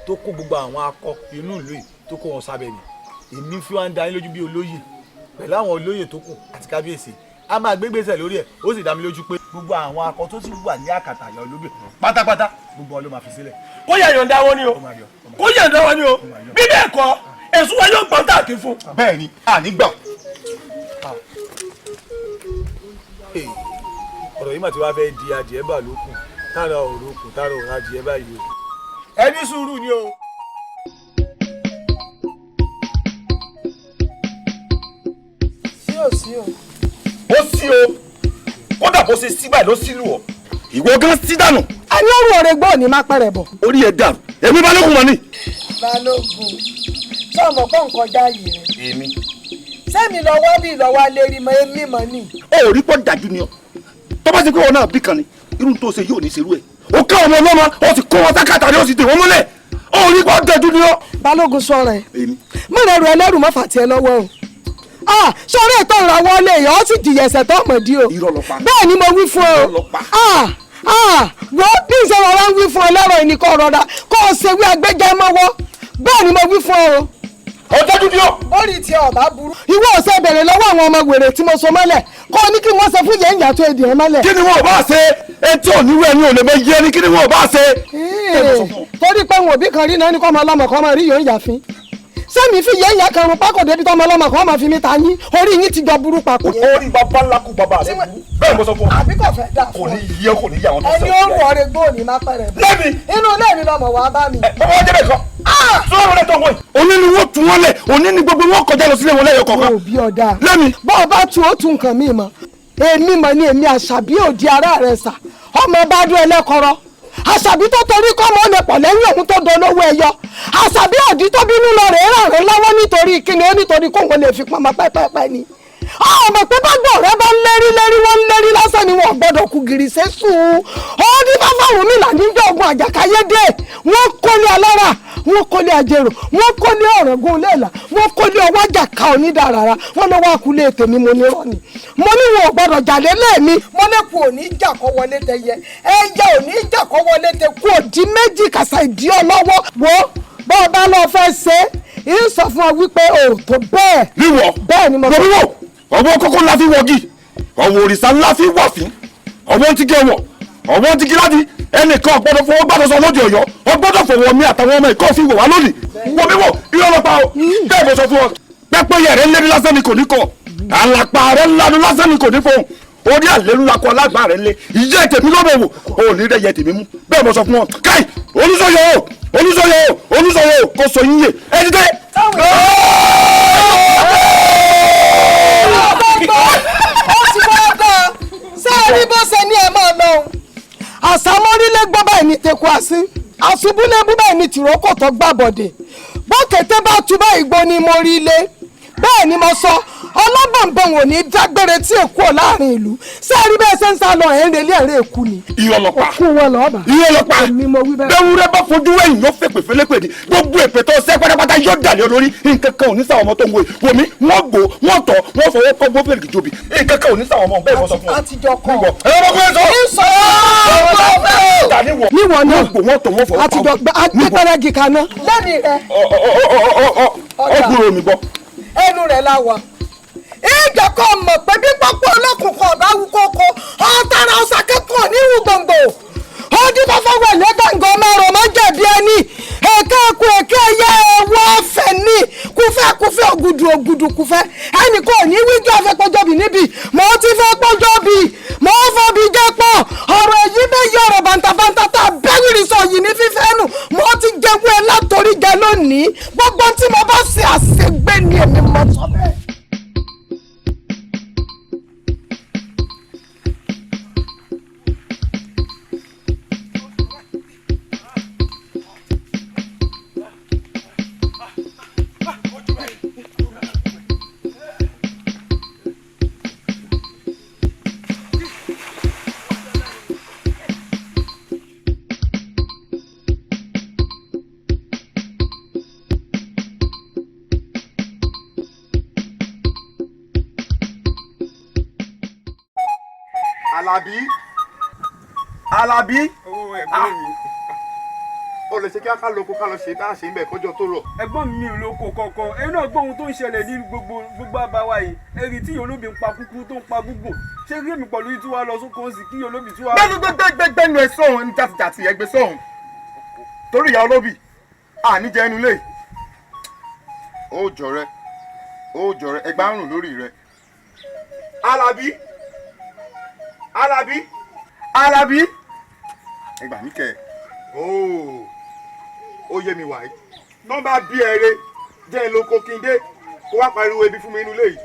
[SPEAKER 13] tó kó gbogbo àwọn akọ inú ìlú yìí tó kó wọn sábẹ́ ni èmi fi wá ń da yín lójú bí olóyè pẹ̀lú àwọn olóyè tó kù àti kábíyèsí a máa gbégbèsè lórí ẹ̀ ó sì dá mi lójú pé gbogbo àwọn akọ tó sì wà ní àkàtà ìyá olóbì pátápátá gbogbo wọn ló máa fi sílẹ̀.
[SPEAKER 10] kó yẹ yọ̀ǹda wọn ni o kó yọ̀ǹda wọn ni o bí bẹ́ẹ̀ kọ́ èsùn wa yóò gbọ́n tààkì fún.
[SPEAKER 20] bẹ́ẹ̀ ni ànígbà.
[SPEAKER 13] ọ̀rọ̀ yìí mà ti wá fẹ́ di adìẹ bá lókun tára òrókùn tára òrò adìẹ báyìí o. ẹ ní sùúrù ni o.
[SPEAKER 18] sí ò sí o.
[SPEAKER 15] ó sí o kódà bó ṣe sí báyìí ló sílù ọ ìwọ gan sí dànù.
[SPEAKER 18] a ní ọrùn ọ̀rẹ́ gbọ́ ní má pẹ̀rẹ̀ bọ̀.
[SPEAKER 15] orí ẹ dàrú èmi balógun mọ ni.
[SPEAKER 18] balógun sọmọ pọ̀ nǹkan já yìí rẹ̀.
[SPEAKER 15] èmi.
[SPEAKER 18] sẹ́mi lọ́wọ́ bí lọ́wọ́ lérí mọ èmi mọ̀ ni.
[SPEAKER 15] ó rí pọ́ dájú ni ọ tó bá ti pé wọn náà bí kan ni irú tó ṣe yóò ní ṣerú ẹ ó ká ọmọ ọlọ́mọ ó sì kó wọn sákàtà ni ó sì dè wọ́n mọ́lẹ̀ ó rí pọ́ dájú ni ọ.
[SPEAKER 18] balógun sọ̀rọ̀ ẹ̀
[SPEAKER 1] mọ̀rẹ́ rẹ ẹlẹ́rù má fà tiẹ̀ lọ́wọ́ o sọ̀rọ̀ ètò ìrànwọ́ lè yọ ọ́ sì jìyà ẹ̀ṣẹ̀ tó mọ̀ dí o bẹ́ẹ̀ ni mo wí fún ọ wọ́n bí ìṣẹ̀wọ̀ wa ń wí fún ọ lọ́rọ̀ ìníkọ̀ rọra kó o ṣe wí agbẹ́jẹ́ mọ́wọ́ bẹ́ẹ̀ ni mo wí fún ọ.
[SPEAKER 20] ó tọ́jú bí ó.
[SPEAKER 1] ó rí tiẹ̀ ọ̀bá burú. ìwọ ọ̀sẹ̀ bẹ̀rẹ̀ lọ́wọ́ àwọn ọmọ wèrè tí mo so mọ́lẹ̀ kó o ní kí wọ́n ṣe fún yẹn ìyá tó èdè ẹ̀ mọ́lẹ̀.
[SPEAKER 20] kí ni wọn ò bá ṣe etí òníwẹ̀ ni ò lè mọ iye ni kí ni wọn ò bá ṣe.
[SPEAKER 1] torí pé wọn òbí kan rí náà ní kọ́ ọmọ ọlọ́mọ kan máa rí yòó ìyàfín sẹ́mi fi yẹn ìyá kan rún pákó débi tọ́mọ ọlọ́mọ kan máa fi mi ta yín orí yín ti jọ burú papọ̀.
[SPEAKER 20] orí bàbá ńlá kú bàbá rẹ bẹ́ẹ̀ mo sọ fún ọ.
[SPEAKER 1] àbí kò fẹ́ dà
[SPEAKER 20] kò ní yẹ kò ní yẹ àwọn tó
[SPEAKER 1] ẹni ó rù ọ̀rẹ́ gbóòní má pẹ̀rẹ̀ bẹ́ẹ̀.
[SPEAKER 20] lẹ́mi
[SPEAKER 1] inú ilé mi lọmọ wàá bá mi.
[SPEAKER 20] ọmọ ọjọ́ bẹ̀ kọ́ sọ́wọ́n rẹ̀ tó wọ́n yìí. òní ni wọ́n tún wọn lẹ̀ òní ni gbogbo wọn kọjá lọ sílé wọn lẹ́yọ kọ̀ọ̀kan.
[SPEAKER 1] òbí ọ̀dà
[SPEAKER 20] lẹ́mi.
[SPEAKER 1] bọ́ ọ bá tún ó tún nǹkan mi mọ́ èmi mọ̀ ni èmi àṣàbí òdi ara rẹ̀ sà ọmọ bá dún ẹlẹ́kọ̀ọ́rọ́ àṣàbí tó torí kọ́ mọ́ lè pọ̀ lẹ́yìn òun tó dolówó ẹyọ àṣàbí òdi tó bínú lọ rèé ràn rẹ̀ lọ́wọ́ nítorí kíni ó nítorí kóhun lè fi pamọ́ pẹ́pẹ́pẹ́ ni ọmọ pé bá gbọ́ rẹ bá ń lérí wọ́n ń lérí lásán ni wọ́n gbọ́dọ̀ kú gìrì sẹ́sùn ó ní fáfáwọn mi là níjọ́ ogun àjàkáyé dé wọ́n kólé alára wọ́n kólé àjèrò wọ́n kólé ọ̀rọ̀gùn léèlà wọ́n kólé ọwọ́ àjàká onídàrára wọ́n lọ́wọ́ àkúlé tèmi mo ní rọ́ọ̀nì mo ní wọn ò gbọ́dọ̀ jàdé lẹ́ẹ̀mí mo ní kú òní jà kọ́ wọlé tẹ yẹ ẹyẹ òní jà kọ́ wọlé tẹ kú òdì méjì kàṣà ìdí ọlọ́wọ́ wo bọ́ ọ bá lọ fẹ́ ṣe é ń sọ fún ọ wípé o tó bẹ́ẹ̀.
[SPEAKER 20] níwọ̀
[SPEAKER 1] bẹ́ẹ̀ ni mo
[SPEAKER 20] sọ. níwọ̀ ọwọ́ kókó ńlá fi wọ́gì ọwọ́ òrìṣà ńlá fi wàfín ọwọ́ ti gé wọ̀ ọwọ́ ti gé láti ẹnìkan ọ̀gbọ́dọ̀ fọwọ́ gbọ́dọ̀ sọ lóde ọ̀yọ́ ọgbọ́dọ̀ fọwọ́ mi àtàwọn ọmọ ìkọ́ fi wọ̀ wá lónìí wọ́n mi wọ̀ irọ́ lọ́pàá o bẹ́ẹ̀ mo sọ fún ọ pẹ́pẹ́ yẹ̀ rẹ lérí lásán ni kò ní kọ̀ àlàpà rẹ lanu lásán ni kò ní fọhùn orí àlelu lakọ alágbá rẹ lé ìyẹ́ tèmi lọ́bẹ̀ wò ó ní rẹ̀ yẹ tèmi mú bẹ́ẹ̀ mo sọ fún ọ káì olùsọyọ kò sọ yín yé ẹ ti dé.
[SPEAKER 1] ó ti wá gan sẹ́ẹ̀rí bó ṣe ní ẹ̀ máa lọ àsámọ́rílẹ̀ gbọ́ báyìí ní teku àsín àṣubúlébú báyìí ní tìrókò tó gbàbọ̀dẹ̀ bó kété bá tu báyìí gbó ní mo rí ilé bẹ́ẹ̀ ni mo sọ ọlọ́bọ̀nbọ̀n ò ní dágbére tí èkó láàrin ìlú sẹ́ẹ̀rí bẹ́ẹ̀ ṣe ń sá lọ ẹ̀ ń relé ẹ̀rẹ́ èkú ni.
[SPEAKER 20] ìyọlọpàá
[SPEAKER 1] òkú wọn lọ́ọ̀bà.
[SPEAKER 20] ìyọlọpàá bẹ́wúrẹ́ bá fojú wẹ̀yìn yóò fèpè fẹ́lẹ́pẹ̀ ni gbogbo èpè tó ṣẹ́ pátápátá yóò dàlẹ́ olórí nǹkan kan ò ní sáwọn ọmọ tó ń wòye wòmí wọ́n gbó wọ́n tọ̀ wọ́n fọwọ́ kọ́ gbófèrè jòbì nǹkan kan ò ní sáwọn ọmọ bẹ́ẹ̀ bọ́ sọ fún ọ.
[SPEAKER 1] àtijọ́ kọ́
[SPEAKER 20] níwọ̀n náà
[SPEAKER 1] àtijọ́ agbẹ́pẹ́rẹ́ gíga náà lẹ́nu rẹ̀
[SPEAKER 20] ọgbùrò mi gbọ́.
[SPEAKER 1] ẹnu rẹ̀ la wà ìjà kan mọ̀ pé bí pápá olókùn kan ọ̀bá wú kókó ọ̀tara ọ̀sà kẹ́kọ̀ọ́ níwù gbòǹgbò ọdún tó fọwọ́ ilé gbàngàn márùn má jẹ̀bi ẹni èké ẹkú èké ẹyẹ ẹwọ́ ọ̀fẹ́ ní kúfẹ́ ògùdù kúfẹ́ ẹnì kò ní wíjọ́ fẹ́ pọ́jọ́bì níbi mo ti fẹ́ pọ́jọ́bì mo fọ́bi jẹ́ pọ̀ ọ̀rọ̀ èyí bẹ́ẹ̀ yọ ọ̀rọ̀ bàǹtàbàǹtà tá a bẹ́wìrì sọ yìí ní fífẹ́ nù mo ti jẹ́wọ́ ẹ látòrí jẹ lónìí gbogbo tí mo bá ṣe àṣegbé ni èmi mọ̀ sọ bẹ́ẹ̀.
[SPEAKER 20] Alábí o lè ṣe kí a ká lóko ká lọ ṣe tá a ṣe ń bẹ kọjọ tó rọ̀.
[SPEAKER 10] ẹ̀gbọ́n mi ò lóko kankan ẹ̀yin náà gbọ́ ohun tó ń ṣẹlẹ̀ ní gbogbo àbáwá yìí ẹ̀rí tí olóbì ń pa kúkú tó ń pa gbogbo ṣé rí èmi pẹ̀lú tí wàá lọ sóko sí kí olóbì tí wàá.
[SPEAKER 20] gbẹnu ẹ sọhùn ní jàtìjàtì ẹgbẹ sọhùn torí ìyá olóbì àníjẹ ẹnu lé ó jọrẹ ẹgbà ń rùn lórí rẹ. Alábí ẹgbà mí kẹ ó yé mi wáyé nọ́mbà bí ẹrẹ jẹ́ ìlókò kíndé kó wá pariwo ebi fún mi inú ilé yìí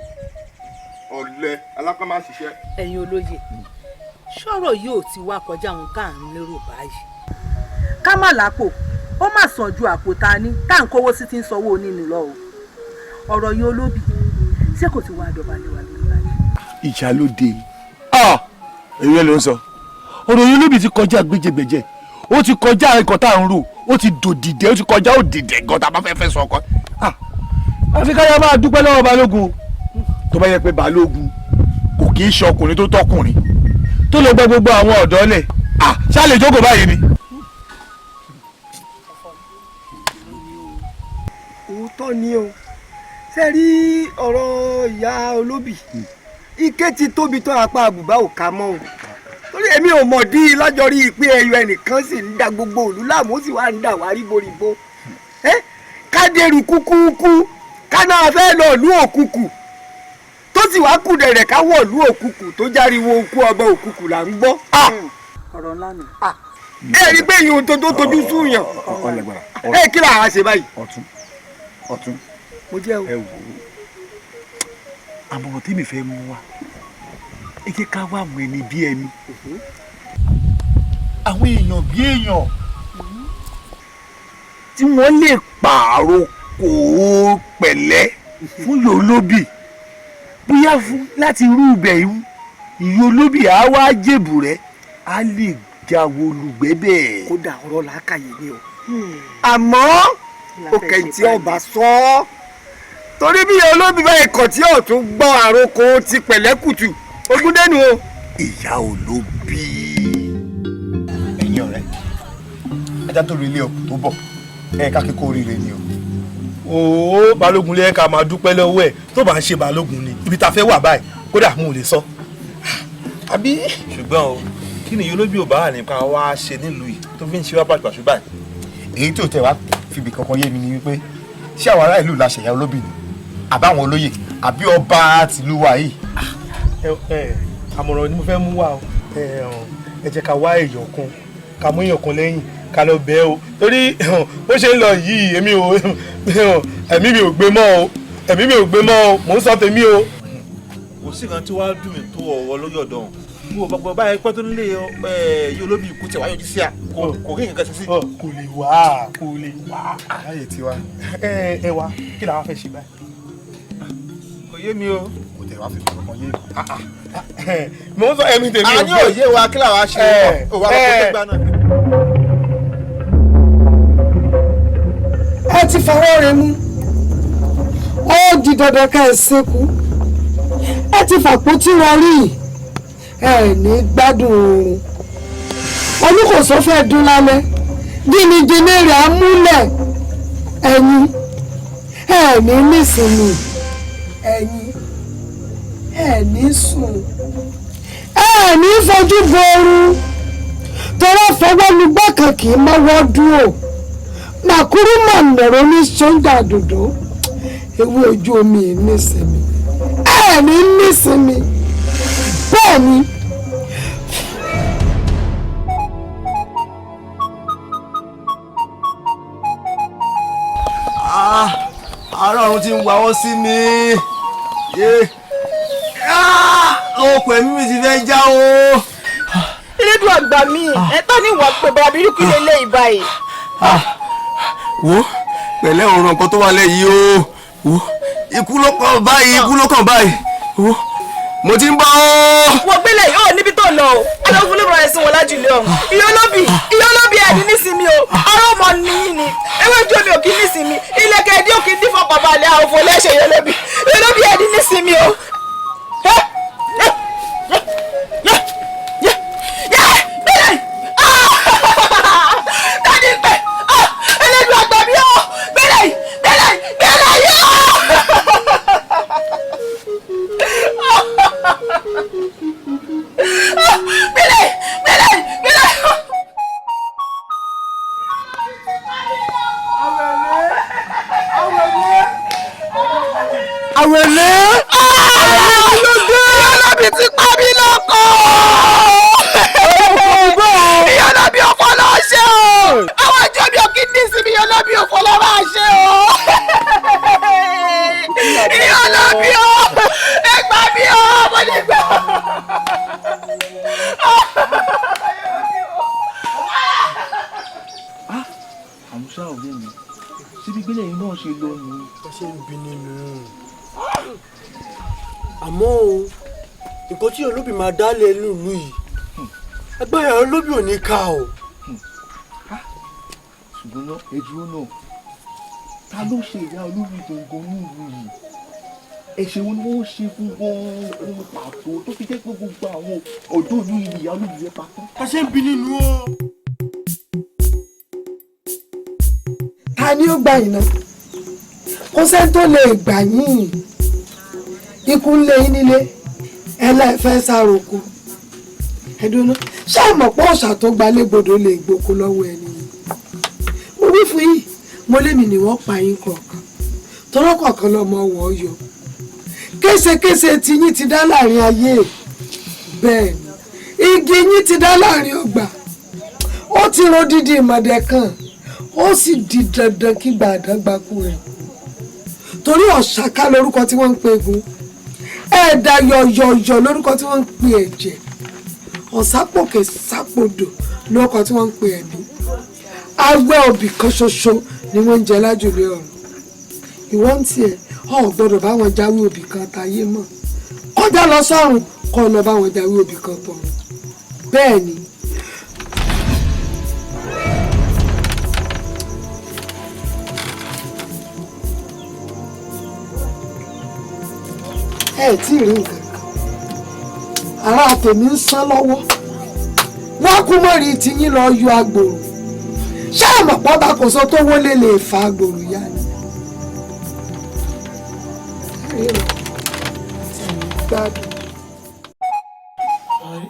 [SPEAKER 20] ọ̀lẹ alápámá ṣiṣẹ́.
[SPEAKER 2] ẹ̀yin olóye ṣọ́rọ̀ yóò ti wá kọjá ohun tá à ń lérò báyìí ká má lápò ó má sàn ju àpò ta ní tá à ń kówó sí ti ń sanwó nínú lọ o ọ̀rọ̀ yìí olóbì ṣé kò ti wá dọ̀bálẹ̀ wà lórí báyìí.
[SPEAKER 13] ìjà ló dé èyí ló ń sọ ọ̀rọ̀ yìí olóbì ti kọjá gbéjẹgbẹjẹ ó ti kọjá nǹkan tá à ń rò ó ti dòdìdẹ ó ti kọjá òdìdẹ gan tá a bá fẹ́ fẹ́ sọ ọkọ àfi káyà máa dúpẹ́ lọ́wọ́ balógun tó bá yẹ pé balógun kò kì í ṣe ọkùnrin tó tọkùnrin tó lè gbẹ gbogbo àwọn ọ̀dọ́ lẹ̀ ṣá lè jókòó báyìí ni.
[SPEAKER 3] òótọ́ ni o ṣe rí ọ̀rọ̀ ìyá olóbì ike ti tóbi tó apá àbùbá ò ká mọ́ o torí èmi ò mọ̀ dí lọ́jọ́ rí i pé ẹyọ ẹnìkan sì ń da gbogbo òlú láàmú ó sì wá ń dà wá ríboríbo kádẹ́rù kúkúkú káná fẹ́ lọ ìlú òkùkù tó sì wá kù dẹ̀rẹ̀ ká wọ̀ ìlú òkùkù tó járiwo okú ọba òkùkù là ń gbọ́.
[SPEAKER 2] ọ̀rọ̀ ńlá ni.
[SPEAKER 3] ẹ rí i pé ìhun tó tojú súnyàn kí làá ṣe báyìí.
[SPEAKER 13] ọ̀tún
[SPEAKER 3] mo jẹ́ o.
[SPEAKER 13] ẹ wò ó àmọ̀ràn tí mi fẹ́ mú wa ẹ jẹ́ ká wá àwọn ẹni bí ẹni àwọn èèyàn bí èèyàn tí wọ́n lè pààrọ̀ kò pẹ̀lẹ́ fún ìyá olóbì bóyá fún láti rú ibẹ̀ ìyá olóbì á wá jèbù rẹ̀ á lè jáwọ́ olùgbẹ́bẹ̀.
[SPEAKER 3] kódà ọ̀rọ̀ làákàyè ni o àmọ́ òkè tí ọba sọ ọ́ torí bí olóbì bá ikọ̀ tí ò tún gbọ́ àròkọ ti pẹ̀lẹ́kùtù ogúndẹ́nu o.
[SPEAKER 13] ìyá olóbì ẹ̀yin ọ̀rẹ́ ajá tó rí ilé ọkùn tó bọ̀ ká kíkó oríire ni o.
[SPEAKER 10] òó balógun lé ká máa dúpẹ́ lọ́wọ́ ẹ̀ tó bá ń ṣe balógun ni ibi tá a fẹ́ wà báyìí kódà mo ò lè sọ.
[SPEAKER 15] àbí ṣùgbọ́n o kí ni olóbì ò bá wà nípa wá ṣe nílùú yìí tó fi ń ṣe wá pàṣípàṣù báyìí.
[SPEAKER 13] èyí tó tẹ̀ wá fìbí kankan yé mi ni wípé ṣé àwọn ará ìlú la ṣẹ̀yà olóbì ni àbáwọn olóyè àbí ọba tìlú wa yìí.
[SPEAKER 10] àmọ̀ràn ni mo fẹ́ mú wá o ẹ jẹ́ ká wá èèyàn kan ká mú èèyàn kan lẹ́yìn ká lọ bẹ́ẹ̀ o torí bó ṣe ń lọ yìí ẹ̀mí mi ò gbé mọ́ o ẹ̀mí mi ò gbé mọ́ o mò ń sọ tèmi o.
[SPEAKER 15] kò sí nǹkan tí wàá dùn mí tó ọ̀rọ̀ lórí ọ̀dọ́ mo ò bàbá báyìí pẹ́ tó nílé yìí olóbì ikú tẹ̀ wá yọjú sí à kò rí nǹkan sí.
[SPEAKER 10] kò lè wá
[SPEAKER 13] láyé tiwa.
[SPEAKER 10] ẹ wá kí làwọn fẹ́ ṣe báyìí.
[SPEAKER 15] kò yé mi o.
[SPEAKER 13] kò tẹ̀ wá fi kankan yé mi.
[SPEAKER 10] mo ń sọ ẹ̀mí tèmi ò gbé.
[SPEAKER 15] àní òye wa kí làwọn ṣe o wà lọ́kọ́ tó gbá náà.
[SPEAKER 1] ẹ ti fọwọ́ rẹ mú ó di dandan ká ẹ sẹ́kù ẹ ti fàpótí wọn rí ẹ ní gbádùn oorun olùkóso fẹ́ dún lálẹ́ jìnnìjìnnì rẹ̀ á múlẹ̀ ẹ̀yin ẹ ní nísìnyí ẹ̀yin ẹ ní sùn ẹ ní fojú bo oorun tọ́lá fọwọ́ lugbá kan kì í mọ́wọ́ dúró màkúrú mọ̀ nẹ̀rọ ní sọ́ńdà dòdò ewé ojú omi ẹ̀ nísìnyí ẹ̀ ní nísìnyí bẹ́ẹ̀ ni.
[SPEAKER 21] àárọ̀ ọ̀run ti ń wáwọ́ sí mi okùn ẹ̀mí mi ti fẹ́ já o.
[SPEAKER 16] elédùn àgbà mi ẹ̀tọ́ ní ìwà pé bàbá irú kí lè lé ìbáyìí.
[SPEAKER 21] wo pẹ̀lẹ́ òun nǹkan tó wà lẹ́yìn o wo ikú ló kàn báyìí ikú ló kàn báyìí wo mo ti ń bọ̀ ọ́.
[SPEAKER 16] wọ́n gbélé yìí ó níbi tó lọ o alẹ́ fún lébùrọ̀ ẹ̀sìn wọn lájú ilé ọ̀hún ìyá olóbì ẹ̀dín nísìmí o ọ̀rọ̀ ọmọ nìyí ni ewé ojú omi ò kí nísìmí ilẹ̀kẹ̀ ẹ̀dín ò kí ní fọkànbalẹ̀ àwọn òfò lẹ́sẹ̀ ìyá olóbì ẹ̀dín nísìmí o.
[SPEAKER 1] Àwẹ̀lé olóbì ti pa mí lọ́kọ̀. Ìyá olóbì ọ̀fọ̀ lọ ṣe o. Àwọn àjọ mi ò kí ní sinmi ìyá olóbì ọ̀fọ̀ lọ máa ṣe o. Ìyá olóbì o, ẹ gbà mí o, mo ní gbà.
[SPEAKER 15] àmúṣá òde mi síbi gbélé yìí náà ṣe lọ nù.
[SPEAKER 21] ẹ ṣe ń bí nínú àmọ́ o nǹkan tí olóbì máa dálé lùlù yìí agbára olóbì ò ní ká o.
[SPEAKER 15] ṣùgbọ́n náà ẹ dúró náà
[SPEAKER 12] ta ló ṣe ìyá olórí gbọ̀ngàn nílùú yìí ẹ̀ṣẹ̀ wo ni wọ́n ṣe fún ohun pàtó tó fi jẹ́ pé gbogbo àwọn ọ̀dọ́ ìlú yìí ìyá olórí rẹ̀ pàtó.
[SPEAKER 19] ká ṣe ń bi nínú o. ta ni ó gbà yín náà kò sẹ́ni tó lè gbà yín ikú ń lé yín nílé ẹlẹ́fẹ́ sáròkó ẹ̀dùnú ṣé àmọ̀ pé ọ̀sà tó gbalẹ́gbọdọ̀ lè gboko lọ́wọ́ ẹni yìí mo wí fún yìí mo lémi ni wọ́n pa yín kọ̀ọ̀kan tọ́rọ́ kọ̀ọ̀kan lọ́mọ wọ́ yọ késekése tí yín ti dá láàrin ayé bẹ́ẹ̀ ni igi yín ti dá láàrin ọgbà ó ti ro dídí ìmọ̀dẹ kan ó sì di dandan kí gbàdágbàkú rẹ̀ torí ọ̀ṣàká lórúkọ tí wọ́n ń pe egun ẹ̀ẹ́dà yọ̀yọ̀yọ̀ lórúkọ tí wọ́n ń pe ẹ̀jẹ̀ ọ̀sápòkè sápòdò lórúkọ tí wọ́n ń pe ẹ̀mí awẹ́ obì kan ṣoṣo ni wọ́n ń jẹ lájùlé ọ̀run ìwọ ń tiẹ̀ ọ̀ gbọ́dọ̀ bá wọn jáwé obì kan táyé mọ́ kọjá lọ sọ́run kọ́ ọ lọ bá wọn jáwé obì kan tọ̀run bẹ́ẹ̀ ni. ẹ tí ì rí nǹkan kan ara tèmi ń sán lọ́wọ́ wọ́n kú mọ́rí tiyín lọ yọ agbòrò ṣé àmọ̀ pọ́ba kò sọ tó wọlé lè fa agbòrò yá ni.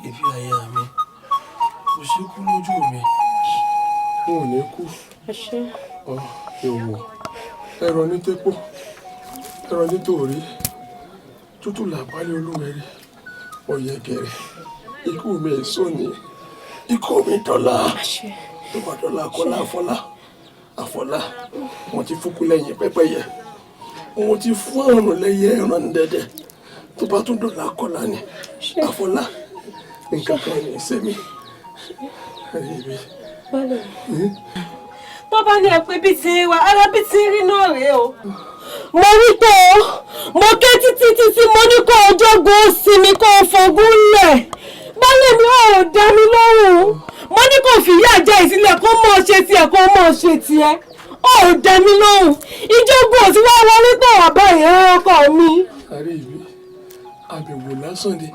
[SPEAKER 10] ìbí aya mi kò ṣe kú lójú mi wọn ò ní kú èèwọ̀ ẹ̀rọ ní tẹ́pọ̀ ẹ̀rọ ní tòrí tútù làpálẹ̀ olúwẹ̀rí ọ̀yẹ̀gẹ̀rẹ̀ ikú mi èso ni ikú mi dọ̀la tó bá dọ̀la kọ́lá àfọlá wọn ti fúkú lẹ́yìn pẹ́pẹ́yẹ wọn ti fún àrùn lẹ́yìn ẹran dẹ́dẹ́ tó bá tún dọ̀la kọ́lá ni àfọlá nǹkan kan ní sẹ́mi.
[SPEAKER 16] tó bá ní ẹ pé bí ti wà ara bí ti rí náà rèé o mo rí tó o mo ké títí mo ní kó o jọ́gbọ́n sinmi kó o fọgún lẹ̀ bálẹ̀ mi ò dá mi lọ́rùn mo ní kó o fìyà jẹ ìsílẹ̀ kó mọ̀ ọ́ ṣe tiẹ̀ kó mọ̀ ọ́ ṣe tiẹ̀ ò dá mi lọ́rùn ìjọ́gbọ́n ò sí wá wọlé tó wà báyìí ọkọ mi.
[SPEAKER 10] àrí ìwé àbẹ̀wò lásán ni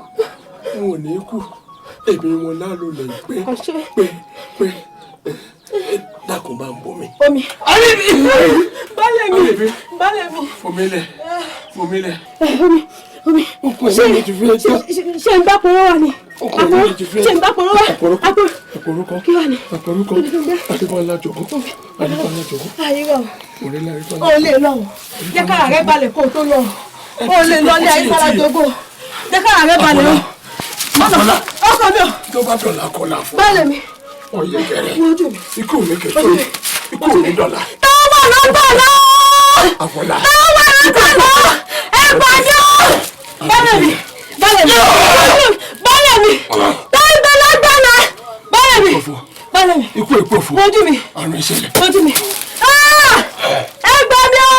[SPEAKER 10] wọn ò ní kú èmi wọn lálò lè pé dákun bá ń bomi.
[SPEAKER 16] omi. bálẹ̀ mi.
[SPEAKER 10] fomilẹ̀.
[SPEAKER 16] omi.
[SPEAKER 10] ọkùnrin mi ti fi ẹjọ́.
[SPEAKER 16] ṣé ń bá pọ̀rọ̀ wà ní.
[SPEAKER 10] ọkùnrin mi ti fi ẹjọ́.
[SPEAKER 16] ṣé ń bá pọ̀rọ̀ wà.
[SPEAKER 10] àpòrúkọ.
[SPEAKER 16] kí wà ní.
[SPEAKER 10] àpòrúkọ. adébọ́lá jọ̀gọ́.
[SPEAKER 16] àyíwá.
[SPEAKER 10] òrẹ́lá àríkọ́.
[SPEAKER 16] o lè lọ jẹ́ kára rẹ balẹ̀ kó o tó lọ o lè lọ ní àyíkára jọ̀gọ́ jẹ́ kára rẹ balẹ̀ lọ. ọkọ mi o.
[SPEAKER 10] tó bá dọ̀là kọ́lá fún.
[SPEAKER 16] bálẹ̀ mi.
[SPEAKER 10] ọ̀yẹ̀gẹ̀rẹ̀ ikú mi kẹtọ́ ikú mi dọ̀là.
[SPEAKER 16] tọ́wọ́ ló tọ̀lọ́.
[SPEAKER 10] àfọlá.
[SPEAKER 16] tọ́wọ́ ló tọ̀lọ́. ẹ pàdé o. bálẹ̀ mi. tọ́wọ́ lágbára. bálẹ̀ mi.
[SPEAKER 10] ikú èpo fún.
[SPEAKER 16] ojú mi.
[SPEAKER 10] àrùn ìṣẹ̀lẹ̀.
[SPEAKER 16] ojú mi. ẹ gbà mí o.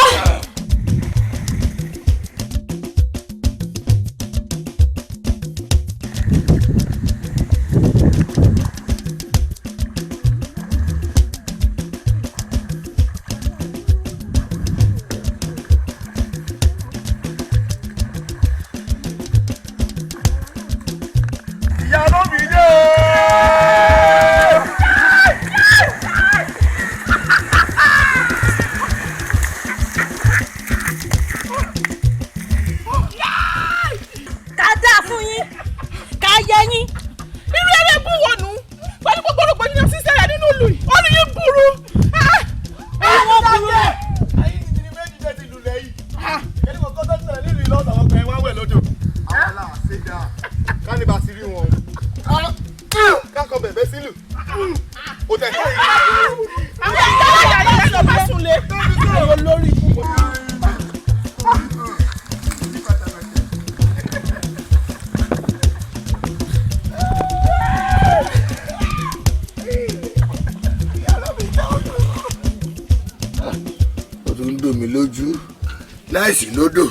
[SPEAKER 6] láìsí lódò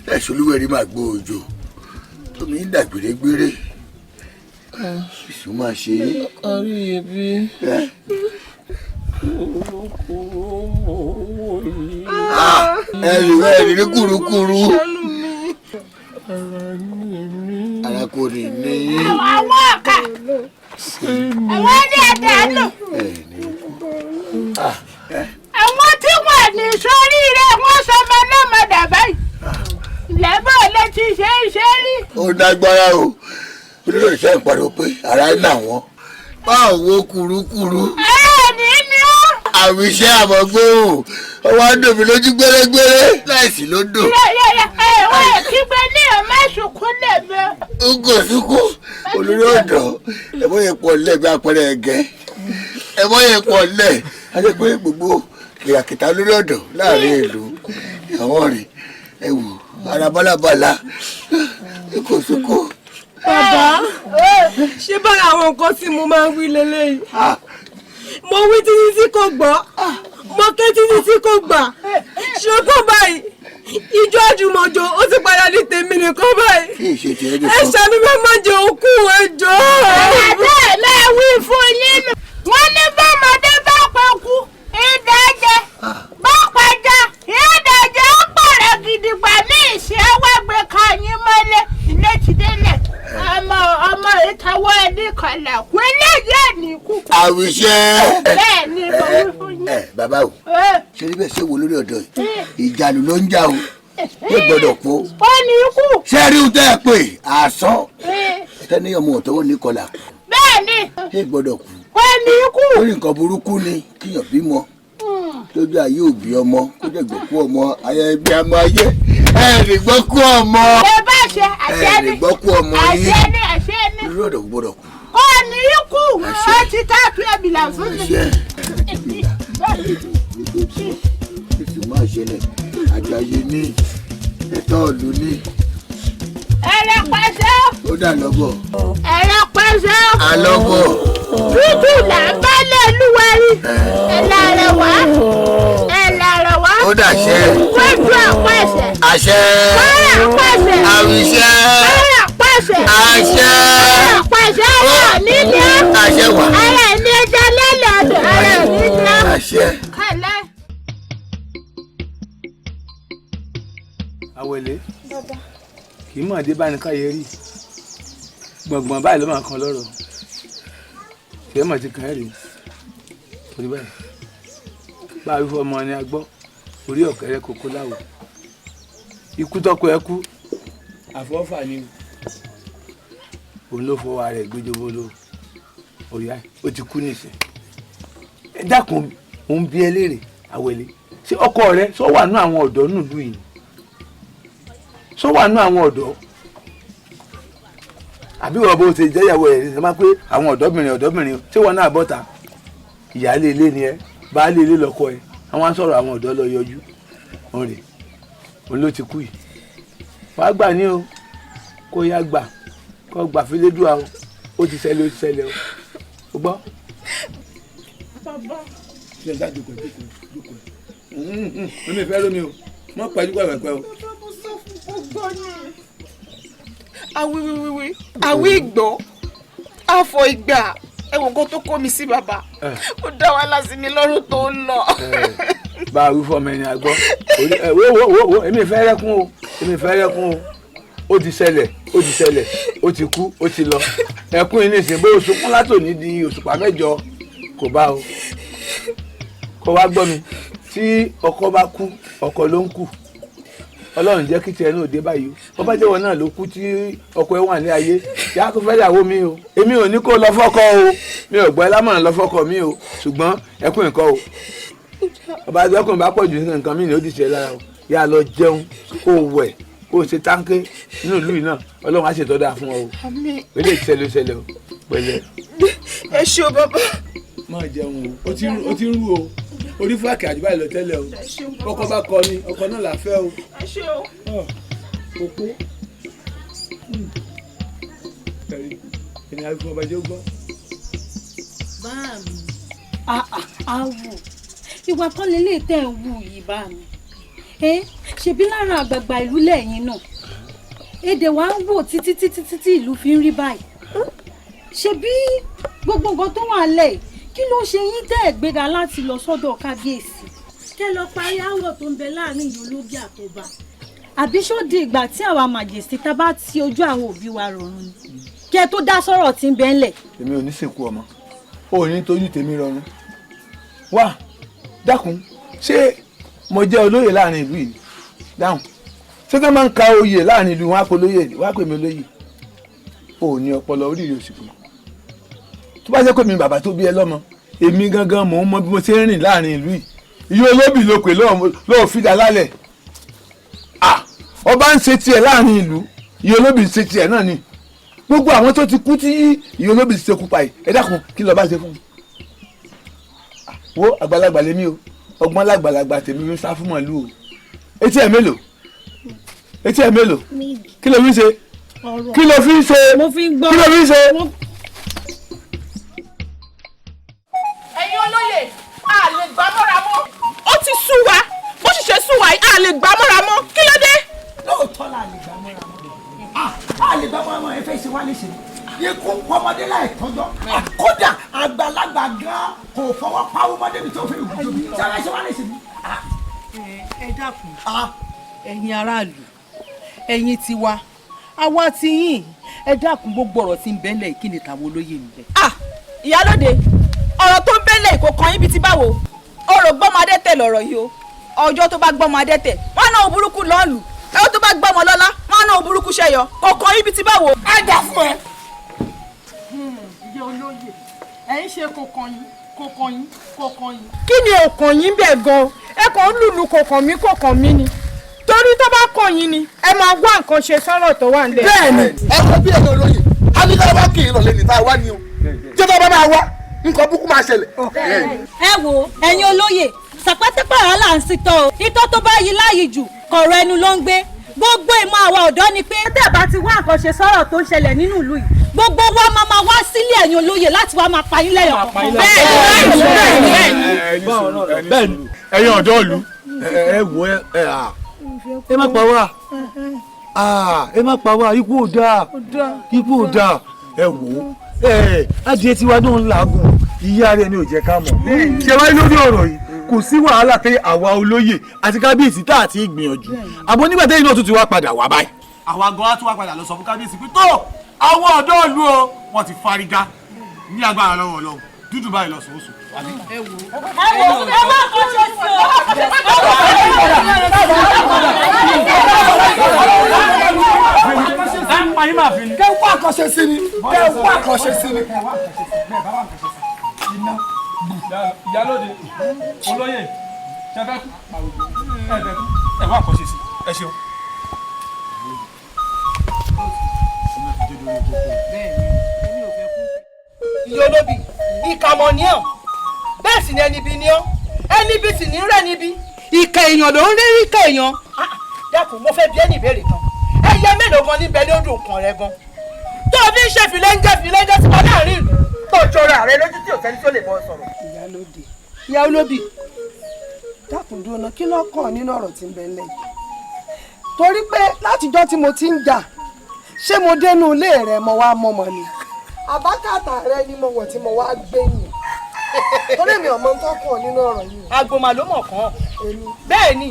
[SPEAKER 6] láìsí olúwẹ̀rí máa gbó òjò tómi ń dàgbèrègbèrè ìsún máa ṣe é.
[SPEAKER 10] àrí ebi
[SPEAKER 6] ẹ̀rì ní kúrúkúrú arákùnrin ní.
[SPEAKER 5] àwọn ọ̀ka àwọn ní ẹ̀dá lò àwọn tí wọ́n ní sórí rẹ̀ wọ́n sọmọ náà mọ̀ dàbá yìí lẹ́bọ̀ létí ṣe é ṣe rí.
[SPEAKER 6] ó dágbára o olórí ìṣe ìpàdé pé ara ń nà wọ́n báwo kúrúkúrú.
[SPEAKER 5] ẹ̀ẹ́dì ni ó.
[SPEAKER 6] àwíṣẹ́ àmọ́gbóhùn ọwọ́ àdòmí lójú gbérégbéré láìsí lódò.
[SPEAKER 5] ẹ̀wọ̀n kígbe ní ọmọ ìṣùkú lẹ́mọ.
[SPEAKER 6] ó kò súnkú olórí ọ̀dọ́ ẹ̀mọ́ yẹn pọ̀ lẹ̀ bí apẹ̀rẹ̀ ẹ̀gẹ́ ẹ̀mọ́ yẹn pọ̀ lẹ̀ ajẹ́ pé gbogbo kìràkìtà olórí ọ̀dọ́ láàrin ìlú àwọn rẹ̀ ẹ̀wù ara bálabàla kò súnkú.
[SPEAKER 16] bàbá ṣé bára àwọn nǹkan tí mo máa ń wí lélẹ́yìí mo wí títí tí kò gbọ́ mo ké títí tí kò gbà ṣùgbọ́n báyìí ìjọ àjùmọ̀jọ ó ti padà di tèmi nìkan báyìí ẹ ṣàánú mi má jẹ òkú ẹjọ́.
[SPEAKER 5] ẹ̀ẹ́dẹ́ mẹ́wìí fún yín nù wọ́n ní bọ́mọdé bá pẹ́ kú ìdájẹ́ bá pẹ́jọ́ ìdájẹ́ ó pọ̀rọ̀ gidigba ní ìṣe wẹ́gbẹ́ kan yín mọ́lẹ̀ ilé ti délẹ̀ ọmọ ìtawọ́ ẹni kọlà kú eléyìí ẹni kú.
[SPEAKER 6] àwíṣẹ́.
[SPEAKER 5] bẹ́ẹ̀ ni mo wí fún yín.
[SPEAKER 6] bàbá o ṣe ní bẹ́ẹ̀ ṣe wo lórí ọ̀dọ́ yìí ìjàlù ló ń jà o yóò gbọ́dọ̀ kú.
[SPEAKER 5] ó ní kú.
[SPEAKER 6] ṣé rí o tẹ́ ẹ pé àásán tẹ́ni ọmọ ọ̀tọ́wọ́ ní kọlà.
[SPEAKER 5] bẹ́ẹ̀ ni.
[SPEAKER 6] yóò gbọ́dọ̀ kú.
[SPEAKER 5] ó ní kú.
[SPEAKER 6] ó ní nǹkan burúkú ni kíyàn bímọ lójú ayé òbí ọmọ kó jẹ́ gbòkú ọmọ ayé ẹbí ọmọ ayé ẹ̀rì gbọ́kú ọmọ.
[SPEAKER 5] ṣé bá ṣe àṣẹ ni
[SPEAKER 6] ẹ̀rì gbọ́kú ọmọ yín
[SPEAKER 5] àṣẹ ni àṣẹ ni.
[SPEAKER 6] lórí ọ̀dọ̀ gbọ́dọ̀ kú.
[SPEAKER 5] ó ní kú ó ti káàkiri ẹ̀bìlà fún mi.
[SPEAKER 6] èsì máa ṣẹlẹ̀ àjàyè ní ẹ̀tọ́ ìlú ní.
[SPEAKER 5] ẹ̀rẹ̀ pẹ́sẹ́.
[SPEAKER 6] ó dà lọ́bọ̀.
[SPEAKER 5] ẹ̀rẹ̀ pẹ́sẹ́.
[SPEAKER 6] àlọ́bọ̀.
[SPEAKER 5] tútù là ń bá lẹ́lúwẹ̀rí. ẹ̀là rẹ̀ wá. ẹ̀là rẹ̀ wá.
[SPEAKER 6] ó dàṣẹ.
[SPEAKER 5] kójú àpẹ̀sẹ̀.
[SPEAKER 6] àṣẹ.
[SPEAKER 5] kọ́rẹ̀ àpẹ̀sẹ̀.
[SPEAKER 6] àwíṣẹ́.
[SPEAKER 5] kọ́rẹ̀ àpẹ̀sẹ̀.
[SPEAKER 6] àṣẹ.
[SPEAKER 5] kọ́rẹ̀ àpẹ̀sẹ̀ ara nídìí.
[SPEAKER 6] àṣẹ wà.
[SPEAKER 5] ara ní ẹja lẹ́lẹ̀ ọ̀dọ̀ ara nídìí.
[SPEAKER 6] àṣẹ.
[SPEAKER 5] kálẹ̀.
[SPEAKER 13] Awele kì í mọ̀ dé báni káyé rí gbọ̀ngbọ̀n báyìí ló máa kan lọ́rọ̀ kì í mọ̀ ti kàn ẹ́ rí orí báyìí bá a wí fún ọmọ ni a gbọ́ orí ọ̀kẹ́rẹ́ kókó láwò ikú tọ́kọ ẹ kú àfọ́fà ni òun ló fọwọ́ rẹ̀ gbẹjọwọ́ ló orí ayé ó ti kú nìsín ẹ dákun òun bí ẹ léèrè Awele ṣé ọkọ rẹ sọ wà nú àwọn ọ̀dọ́ nílùú yìí sọ wà nú àwọn ọ̀dọ́ àbí wọ́n bó ṣe jẹ́yàwó ẹ̀ ṣe máa pé àwọn ọ̀dọ́bìnrin ṣé wọ́n náà bọ́ta ìyáálé ilé ni ẹ baálé ilé lọ́kọ ẹ àwọn sọ̀rọ̀ àwọn ọ̀dọ́ lọ yọjú wọn rè òun ló ti kú yìí wàá gbà ní o kó yá gbà kó gbà fílédùá o ó ti ṣẹlẹ̀ o ó gbọ́.
[SPEAKER 16] bàbá.
[SPEAKER 13] ṣé ẹ ṣáà dùkọ̀ ẹ̀ dùkọ̀ ẹ̀ mímí fẹ́ lómi o mọ́ pẹ́jú pẹ́pẹ́ o.
[SPEAKER 16] Awiwiwiwi àwí ìgbọ́ àfọ ìgbà ẹ̀wọ̀n kan tó kó mi sí bàbá ó dá wàhálà sí mi lọ́rùn tó ń lọ.
[SPEAKER 13] bá a wí fọmọ ẹni àgbọ́ wo èmi fẹ́ rẹ́kún o ó ti ṣẹlẹ̀ ó ti kú ó ti lọ ẹkún yìí nìsín bó oṣù kún látòní di òṣùpá mẹ́jọ kò bá o kó wá gbọ́ mi tí ọkọ bá kú ọkọ ló ń kù Ọlọ́run jẹ́ kí tiẹ̀ náà dé báyìí ó bá jẹ́wọ́ náà ló kú tí ọkọ ẹ̀ wà ní ayé yá kó fẹ́ yàwó mi o èmi ò ní kó lọ fọ́kọ o mi ò gbọ́ ẹ lámọ̀ràn lọ fọ́kọ mi o ṣùgbọ́n ẹkún nǹkan o ọba ẹgbẹ́kùnrin bá pọ̀ jù nǹkan mi ní ó ti ṣe lára o yá lọ jẹun kó wẹ̀ kó ṣe táǹkì nínú ìlú yìí náà Ọlọ́run á ṣètò dáa fún ọ o ilé ìṣẹ̀lẹ̀ o pẹ̀lẹ́.
[SPEAKER 16] ẹ ṣé o bàbá.
[SPEAKER 13] máa jẹun o ó ti ń rú o orí fúlàkì àjùbá ìlọ tẹ́lẹ̀ o ọkọ bá kọ ni ọkọ náà là fẹ́ o.
[SPEAKER 16] ẹ ṣé o.
[SPEAKER 13] òpó ènìyàn fún ọba jẹ́ gbọ́.
[SPEAKER 22] bá mi àwò ìwà kan lè lè tẹ̀ ń wù yìí bá mi ṣebí lára àgbààgbà ìlú lẹ́yìn náà èdè wa ń wò títí ìlú fi ń rí báyìí ṣebí gbogbo nǹkan tó wà lẹ̀ kí ló ṣe yín tẹ́ ẹ̀ gbéra láti lọ sọ́dọ̀ kábíyèsí kẹ́ lọ parí áwọ̀ tó ń bẹ láàrin ìyólóbì àtọba àbí ṣó di ìgbà tí àwa màjèsí tá bá ti ojú àwọn òbí wa rọrùn ni kí ẹ tó dá sọ̀rọ̀ tí ń bẹ ńlẹ̀.
[SPEAKER 13] èmi ò ní sìnkú ọmọ ò ní tójú tèmi rọrùn wá dákun ṣé mo jẹ́ olóyè láàrin ìlú yìí dáhùn ṣé ká máa ń ka oyè láàrin ìlú wọn á pe olóyè wá pè mí olóyè ò ní ọpọlọ oríire òsìkò tó bá jẹ́ pé mi bàbá tó bí ẹ lọ́mọ èmi gangan mò ń mọ bí mo ṣe ń rìn láàrin ìlú yìí iye olóbì ló pè lọ́ọ̀ fìdá lálẹ́ ọba ń ṣe tiẹ̀ láàrin ìlú iye olóbì ń ṣe tiẹ̀ náà ni gbogbo àwọn tó ti kú tí iye olóbì ti ṣekú pa yìí ẹ dákun kí ló bá ṣe fún un wo àgbàlagbà lèmi o ọgbọ́n lágbàlagbà tèmi ló sá fún màlúù o etí ẹ̀ mélòó kí ló fi ń ṣe kí ló fi ń ṣe kí ló fi ń ṣe.
[SPEAKER 5] ẹ̀yin olóyè a lè gbà mọ́ra mọ́ ó ti sú wa bó ṣe ṣe sú wa yìí a lè gbà mọ́ra mọ́ kí ló dé.
[SPEAKER 4] lóòótọ́ la lè gbà mọ́ra mọ́ a lè gbà mọ́ra mọ́ ẹ fẹ́ ṣe wá léṣe ikú pọmọdé láì tọ́jọ́ kódà àgbàlagbà gan kò fọwọ́ pawọ́ mọ́dé mi tó fi ìwújo mi sáré ṣe wá léṣe mi.
[SPEAKER 2] ẹ dákun ẹ̀yin aráàlú ẹ̀yin tiwa àwa ti yín ẹ dákun gbogbo ọ̀rọ̀ tí ń bẹ́lẹ̀ kí ni tàwọn olóyè ń bẹ.
[SPEAKER 16] ìyálóde ọ̀rọ̀ tó ń bẹ́lẹ̀ kò kàn yín bíi ti báwo ọ̀rọ̀ gbọ́mọ adẹ́tẹ̀ lọ̀rọ̀ yìí o ọjọ́ tó bá gbọ́mọ adẹ́tẹ̀ wọ́n náà burúkú lọ́ọ̀lù ẹ̀rọ tó bá gbọ́mọ lọ́lá wọ́n náà burúkú ṣẹyọ kò kàn yín bíi ti báwo.
[SPEAKER 5] á dà fún ẹ.
[SPEAKER 2] ìyá olóyè ẹ̀yin ṣe kò kàn yín.
[SPEAKER 5] kí ni òkàn yín bẹ̀ gan-an ẹ kàn ń lùlù kò kàn mí ni torí tó bá kàn yín ni ẹ máa wá nǹkan ṣe sọ́rọ̀ tó wà nílẹ̀.
[SPEAKER 6] bẹ́ẹ̀ni ẹ kọ bí ẹ̀rọ olóyè alíkàlà bá kì í rọ̀lẹ́ níta wá ni o jẹ́ tó bá máa wá nǹkan búkú máa ṣẹlẹ̀.
[SPEAKER 22] ẹ wo ẹ̀yin olóyè sàpátẹ́pàrà là ń sítọ́ o itọ́ tó bá yí láàyè jù kọ̀rọ̀ ẹnu ló ń gbé gbogbo ìmọ̀ àwa ọ̀dọ́ ni pé tẹ́ bá ti wá nǹkan ṣe sọ́rọ̀ tó ń ṣẹlẹ̀ nínú ìlú yìí gbogbo wa máa wá sílé ẹ̀yin olóyè láti wá máa pa yín lẹ́yọ̀ kọ̀ọ̀kan.
[SPEAKER 13] bẹ́ẹ̀ni ẹ̀yin ọ̀dọ́ ìlú ẹ wo ẹ má pa wá ẹ má pa wá ikú ò dáa ẹ wò adìẹ tiwa náà ń làágùn ìyá rẹ ni ò jẹ́ ká mọ̀ ṣe wáyé lórí ọ̀rọ̀ yìí kò sí wàhálà pé àwa olóyè àti kábíyèsí tá àti ìgbìyànjú àmọ́ nígbà tẹ́yìn náà tún ti wá padà wá báyìí. àwa gan-an tún wá padà lọ sọ fún kábíyèsí pé tó àwọn ọ̀dọ́ ìlú o wọ́n ti fárígá ní agbára lọ́wọ́ Ọlọ́run dúdú báyìí lọ sòwòsò.
[SPEAKER 22] ẹ má kọ́ ṣe sí
[SPEAKER 6] kẹ wá àkọsẹ sí ni kẹ wá àkọsẹ sí ni.
[SPEAKER 10] ìyálóde olóyè ṣẹfẹ ẹ wá àkọsẹ sí ẹ ṣeun.
[SPEAKER 2] ìyá olóbì ìkàmọ̀ ni ọ́ bẹ́ẹ̀ sì ni ẹni bí ni ọ́ ẹni bí sì ní rẹ̀ níbí ìkà èèyàn ló ń rí ìkà èèyàn. dákun mo fẹ́ bi ẹni ìbéèrè kan ẹyẹ mélòó gan níbẹ̀ ní odò kan rẹ gan tó o fi ń ṣe fìlẹ́ńjẹ́ sí wa láàrin ìlú tó jọra rẹ lójú tí òsẹ́ni tó lè bọ́ sọ̀rọ̀.
[SPEAKER 1] ìyá olóbì dákun dúró ná kí ló kàn nínú ọ̀rọ̀ tí ń bẹ ńlẹ̀ yìí torí pé látijọ́ tí mo ti ń jà ṣé mo dénú ilé rẹ mo wá mọ́mọ́ ni àbákàtà rẹ ni mo wọ̀ tí mo wá gbẹ̀yìn torí mi ò mọ tó kàn nínú ọ̀rọ̀ yìí.
[SPEAKER 2] agboma ló mọ̀ kàn bẹ́ẹ̀ ni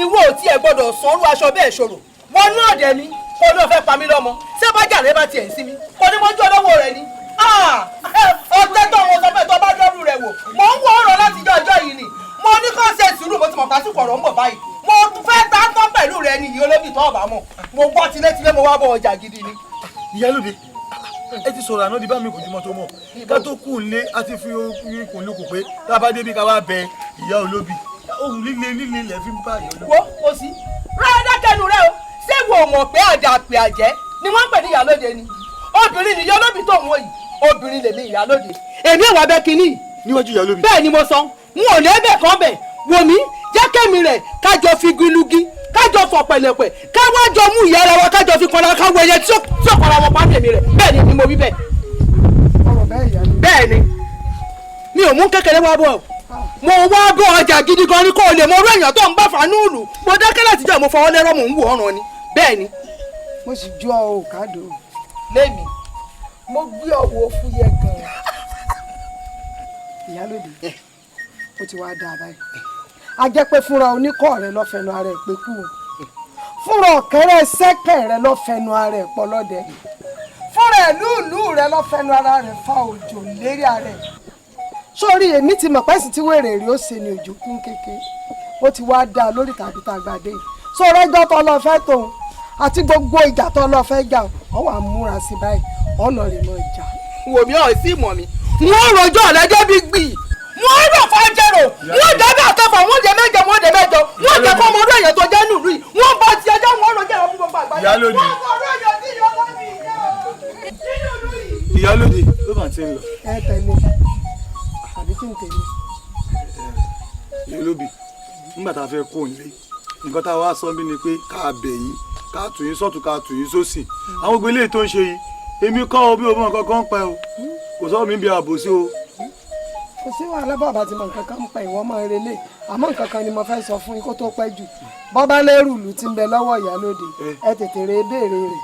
[SPEAKER 2] ìwọ ò tiẹ̀ gbọ́dọ̀ sanrú aṣọ bẹ́ẹ̀ ṣòro wọn ní ọ̀dẹ̀ mi kó ló fẹ́ pa mí lọ́mọ ṣé bájà rẹ bá tiẹ̀ ń sí mi kò ní mọ́jú ọlọ́wọ́ rẹ ni ọ̀tẹ́ tó wọn sọ pé tó bá dọ́rù rẹ wò mò ń wọ ọ̀rọ̀ láti ọjọ́ yìí ni mo ní kó ṣe sùúrù mo ti mọ̀ pásítọ̀ ọ̀rọ̀ ń bọ̀ báyìí mo fẹ́ táńtọ́ pẹ̀lú rẹ ni ìyá olóbì tó ọ̀bà mọ̀ mo gbọ́ tilétilé mo wá bọ̀ ọjà gidi ni.
[SPEAKER 13] ìyálóde ẹ ti sọ̀rọ̀ àná di bá mi kò jùmọ̀ tó mọ̀ ká tó kù nílé a ti fi ikùn lóko pé tá a bá débi ká wá bẹ ìyá olóbì ohun líle ilẹ̀ fi ń bá ìyá olóbì.
[SPEAKER 2] wo o sí rárá dákẹ́nu rẹ o ṣé wo mọ̀ pé àdàpè àjẹ́ ni wọ́n ń pè ní ìyálóde ni obìnrin ni ìyá olóbì tó ń wò yìí obìnrin lèmi ìyálóde èmi ìwà bẹ kínní
[SPEAKER 13] níwájú ìyá olóbì.
[SPEAKER 2] bẹ́ẹ̀ ni mo sọ n ò lé bẹ̀ kàn bẹ̀ wò mí jẹ́ kẹ́mi rẹ̀ kájọ fi gílúgí kájọ fọ pẹ̀lẹ̀pẹ̀ káwájọ mú ìyá ara wa kájọ fi kọ́ra káwọ ẹyẹ tí ó kọ́ra wọn pàmì èmi rẹ̀ bẹ́ẹ̀ ni mo wí bẹ́ẹ̀. bẹ́ẹ̀ ni mi ò mú kékeré wá bọ̀ mo wá bọ̀ ọjà gidi gan ni kó o lè mọ orú èèyàn tó ń bá fanú ìlú mo dákẹ́ láti jẹ́ mo fọwọ́ lẹ́rọ̀ mò ń wò ọ̀ràn ni bẹ́ẹ̀ ni.
[SPEAKER 1] mo sì ju ọ òkàdó.
[SPEAKER 2] lémi
[SPEAKER 1] mo gbé ọwọ́ fúyẹ́ gan-an ìyálòdì ó ti wá dáa báyìí a jẹ́ pé fúnra oníkọ́ rẹ lọ́fẹ̀ẹ́nu ara ẹ̀ pé kú o fúnra ọ̀kẹ́rẹ́ sẹ́kẹ̀ rẹ lọ́fẹ̀ẹ́nu ara ẹ̀ pọlọ́dẹ fúnra ìlú rẹ lọ́fẹ̀ẹ́nu ara rẹ̀ fa òjò lérí ara ẹ̀ sórí èmi ti mọ̀ pẹ́sì tí wèrè rí ó ṣe ni òjò kún kéke ó ti wá dáa lórí tàbí tàgbàdé sọ̀rọ̀ ẹjọ́ tó lọ fẹ́ tóun àti gbogbo ìjà tó lọ fẹ́ jà ọ wà múra sí báyìí ọ̀nà rẹ̀ mọ̀ ìjà.
[SPEAKER 2] wò mí ọ̀ sí ìmọ̀ mi wọ́n rojọ́ ọ̀lẹ́jẹ́ bí gbì wọ́n rọ̀ fàájẹ̀rò wọ́n dábẹ́ àtọ́fà wọ́n jẹ mẹ́jọ wọ́n jẹ mẹ́jọ wọ́n jẹ kọ́ ọmọ ọdún èèyàn tó jẹ́ nùlù yìí wọ́n bá ti ẹjọ́ wọn rojọ́ ẹ̀rọ fún gbogbo àgbáyé
[SPEAKER 13] Ìyálódì.
[SPEAKER 2] wọ́n kọ́ ọdún èèyàn tí yọ lọ́mí
[SPEAKER 13] Ìyálódì ló máa ti ń lọ.
[SPEAKER 1] ẹ tẹ̀lé àbí tí ń tẹ̀lé.
[SPEAKER 13] Ìyálóbì nígbà tá a fẹ́ kó nílé nǹkan tá a wá sọ bí ni pé ká bẹ̀ yín ká tù yín sọ́tún ká tù yín sósì àwọn gbogbo eléyìí tó ń ṣe yìí èmi kọ́ ọ bí o mọ nǹkan kan ń pa ẹ o kò sọ́ọ́ mi bí àbòsí o.
[SPEAKER 1] kò sí wàhálà bàbá tí mo nǹkan kan ń pa ìwọ máa ń relé àmọ́ nǹkan kan ni mo fẹ́ sọ fún yín kó tó pẹ́ jù bọ́bá lẹ́rù ìlú tí ń bẹ lọ́wọ́ ìyálóde ẹ tètè rè é béèrè rẹ̀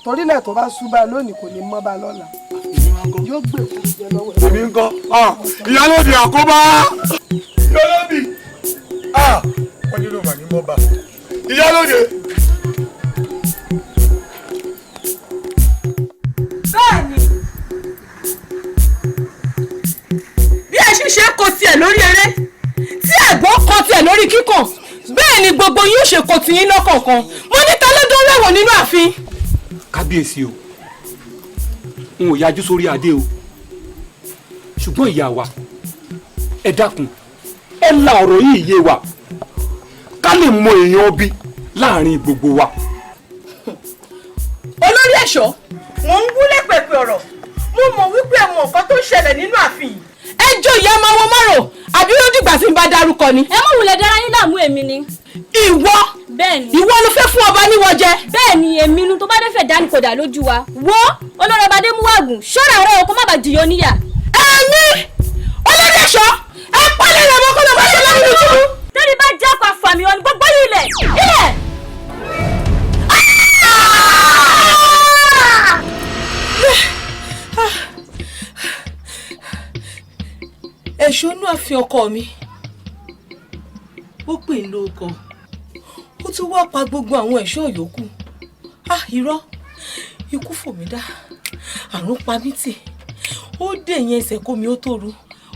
[SPEAKER 1] torílẹ̀ tó bá ṣúbà lónìí kò ní mọ́ bá lọ́la yóò gbé kó jẹ lọ́wọ́ ẹ̀.
[SPEAKER 13] èmi ń kọ́ Ìyálódì àkóbá Ìyálódì wọ́n nílò mà ní mọ́ba Ìyálódì.
[SPEAKER 16] bẹ́ẹ̀ni bí ẹ ṣiṣẹ́ kọ tiẹ̀ lórí eré tí ẹ̀gbọ́n kọ tiẹ̀ lórí kíkàn bẹ́ẹ̀ ni gbogbo yóò ṣe kọ tiyín lọ́kọ̀ọ̀kan mo ní ta ló dún lẹ́wọ̀n nínú ààfin.
[SPEAKER 8] kábíyèsí o n ò yájú sórí adé o ṣùgbọ́n ìyá wa ẹ dákun ẹ la ọ̀rọ̀ yìí yé wa ká lè mọ èèyàn bí láàrin gbogbo wa.
[SPEAKER 16] olórí ẹ̀ṣọ́ mò ń wúlẹ̀ pẹ̀pẹ̀ ọ̀rọ̀ mo mọ̀ wípé ẹ mọ̀ nǹkan tó ń ṣẹlẹ̀ nínú ààfin yìí. ẹ jọ ìyá máa wọ márùn àbí ó dìgbà tí n bá dárúkọ ni.
[SPEAKER 22] ẹ mọ̀ wulẹ̀ dára yín láàmú èmi ni.
[SPEAKER 16] ìwọ
[SPEAKER 22] bẹ́ẹ̀ni
[SPEAKER 16] ìwọ ló fẹ́ fún ọba níwọ jẹ.
[SPEAKER 22] bẹ́ẹ̀ni èmi nu tó bá dé fẹ́ dání kódà lójú wa wo olórí ọba dé mú wàgùn ṣọ́ra ọ̀rẹ́ o kó má bàa jìyọ níyà.
[SPEAKER 16] ẹ̀mí olórí ẹ̀ṣọ́ ẹ pálẹ̀ rẹ̀ mọ́ kó lọ bá ṣe lọ́wọ́ lójú.
[SPEAKER 22] tẹ́lẹ̀ bá jápa fàmì ọ̀nì gbogbo yìí ilẹ̀.
[SPEAKER 16] ẹ̀ṣọ́ inú ààfin ọkọ mi ó pè ń lóko ó tún wá pa gbogbo àwọn ẹ̀ṣọ́ yòókù irọ́ ikú fò mí dá àrùn pa mí tì ó dèyàn ẹsẹ̀ kómi ó tó ru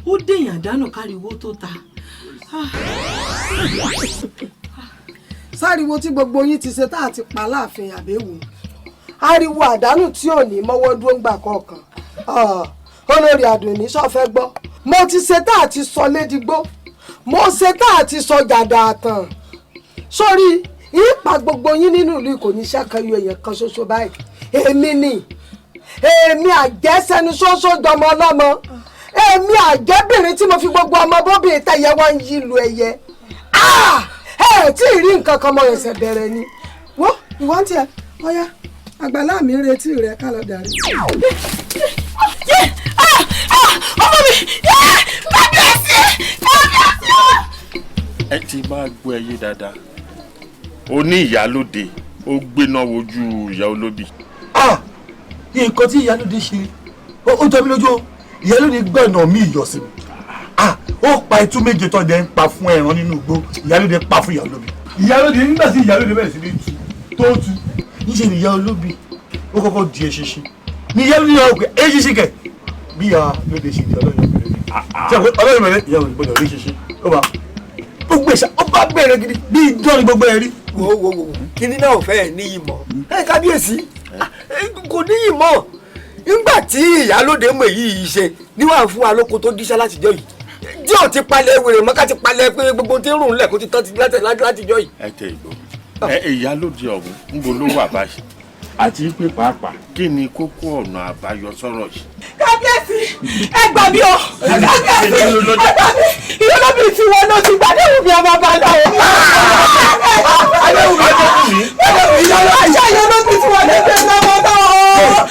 [SPEAKER 16] ó dèyàn àdánù káriwo tó ta.
[SPEAKER 1] sáriwo tí gbogbo yín ti ṣe tá a ti pa láàfin àbẹ̀wò ariwo àdánù tí ò ní mọ́wọ́ dúró ń gbà kọ̀ọ̀kan olórí àdùnní sọ fẹ́ gbọ́ mo ti ṣe tá a ti sọ lédìgbò mo ṣe tá a ti sọ jàdà àtàn sórí ipa gbogbo yín nínú ìlú kò ní ṣàkàyọ èèyàn kan ṣoṣo báyìí èmi àjẹsẹnu ṣoṣo dọmọ ọlọmọ èmi àjẹbìnrin tí mo fi gbogbo ọmọ bóbìnrin tẹyẹ wá ń yí lu ẹyẹ ẹ tí ì rí nǹkan kan mọ ẹsẹ̀ bẹ̀rẹ̀ ni wo ìwọ ń tiẹ̀ ọyá àgbàlá mi ń retí rẹ ká lọ darí.
[SPEAKER 16] ọmọ mi kábíyèsí kábíyèsí.
[SPEAKER 12] ẹ ti máa gbọ́ ẹyẹ dáadáa ó ní ìyálóde ó gbéná wojú ìyá olóbì.
[SPEAKER 13] nǹkan tí ìyálóde ṣe ó jọ mí lójú o ìyálóde gbẹ̀nà mi ìyọ̀sìn ó pa itú méje tó jẹ́ ń pa fún ẹran nínú igbó ìyálóde pa fún ìyá olóbì. ìyálóde nígbà tí ìyálóde bẹ̀rẹ̀ sí ní tu tó tu níṣẹ́ ni ìyá olóbì ó kọ́kọ́ di eṣinṣin ní ìyálóde yà ó pé eṣinṣin kẹ̀ bí ìyá lóde ṣe di ọlọ́yọ̀ bẹ̀rẹ̀ tí ọlọ́yọ̀ bẹ̀rẹ̀ ìyá olóde gbọ́dọ̀ rí eṣinṣin ó bá gbogbo ẹ̀ṣá ó bá bẹ̀rẹ̀ gidi bí ìjọ ni gbogbo ẹ̀ rí.
[SPEAKER 3] wo kíní náà fẹ́ níyì mọ́ ẹ kábíyèsí kò níyì mọ́ nígbà tí ìyálóde mọ̀ èyí ṣe níwọ̀n fún alóko tó díṣẹ́ látijọ́ yìí tí ò ti palẹ̀ wèrè mọ́ ká ti palẹ̀ pé gbogbo tí ń rùn lẹ̀ kó ti tán látijọ́ yìí.
[SPEAKER 12] ẹ tẹ ìgbọ́ ìyálóde ọ̀hún ń bo ló wà báyìí àti pé pàápàá kí ni kókó ọ̀nà àbáyọ sọ̀rọ̀ yìí.
[SPEAKER 16] kábíyèsí ẹ gbà mí o kábíyèsí ẹ gbà mí ìyálóbì tí wọn lọ sí gbàdéhùn mi ọmọ bá lọ o. ìyálóbì tí wọn lọ sí ọmọ bá lọ o.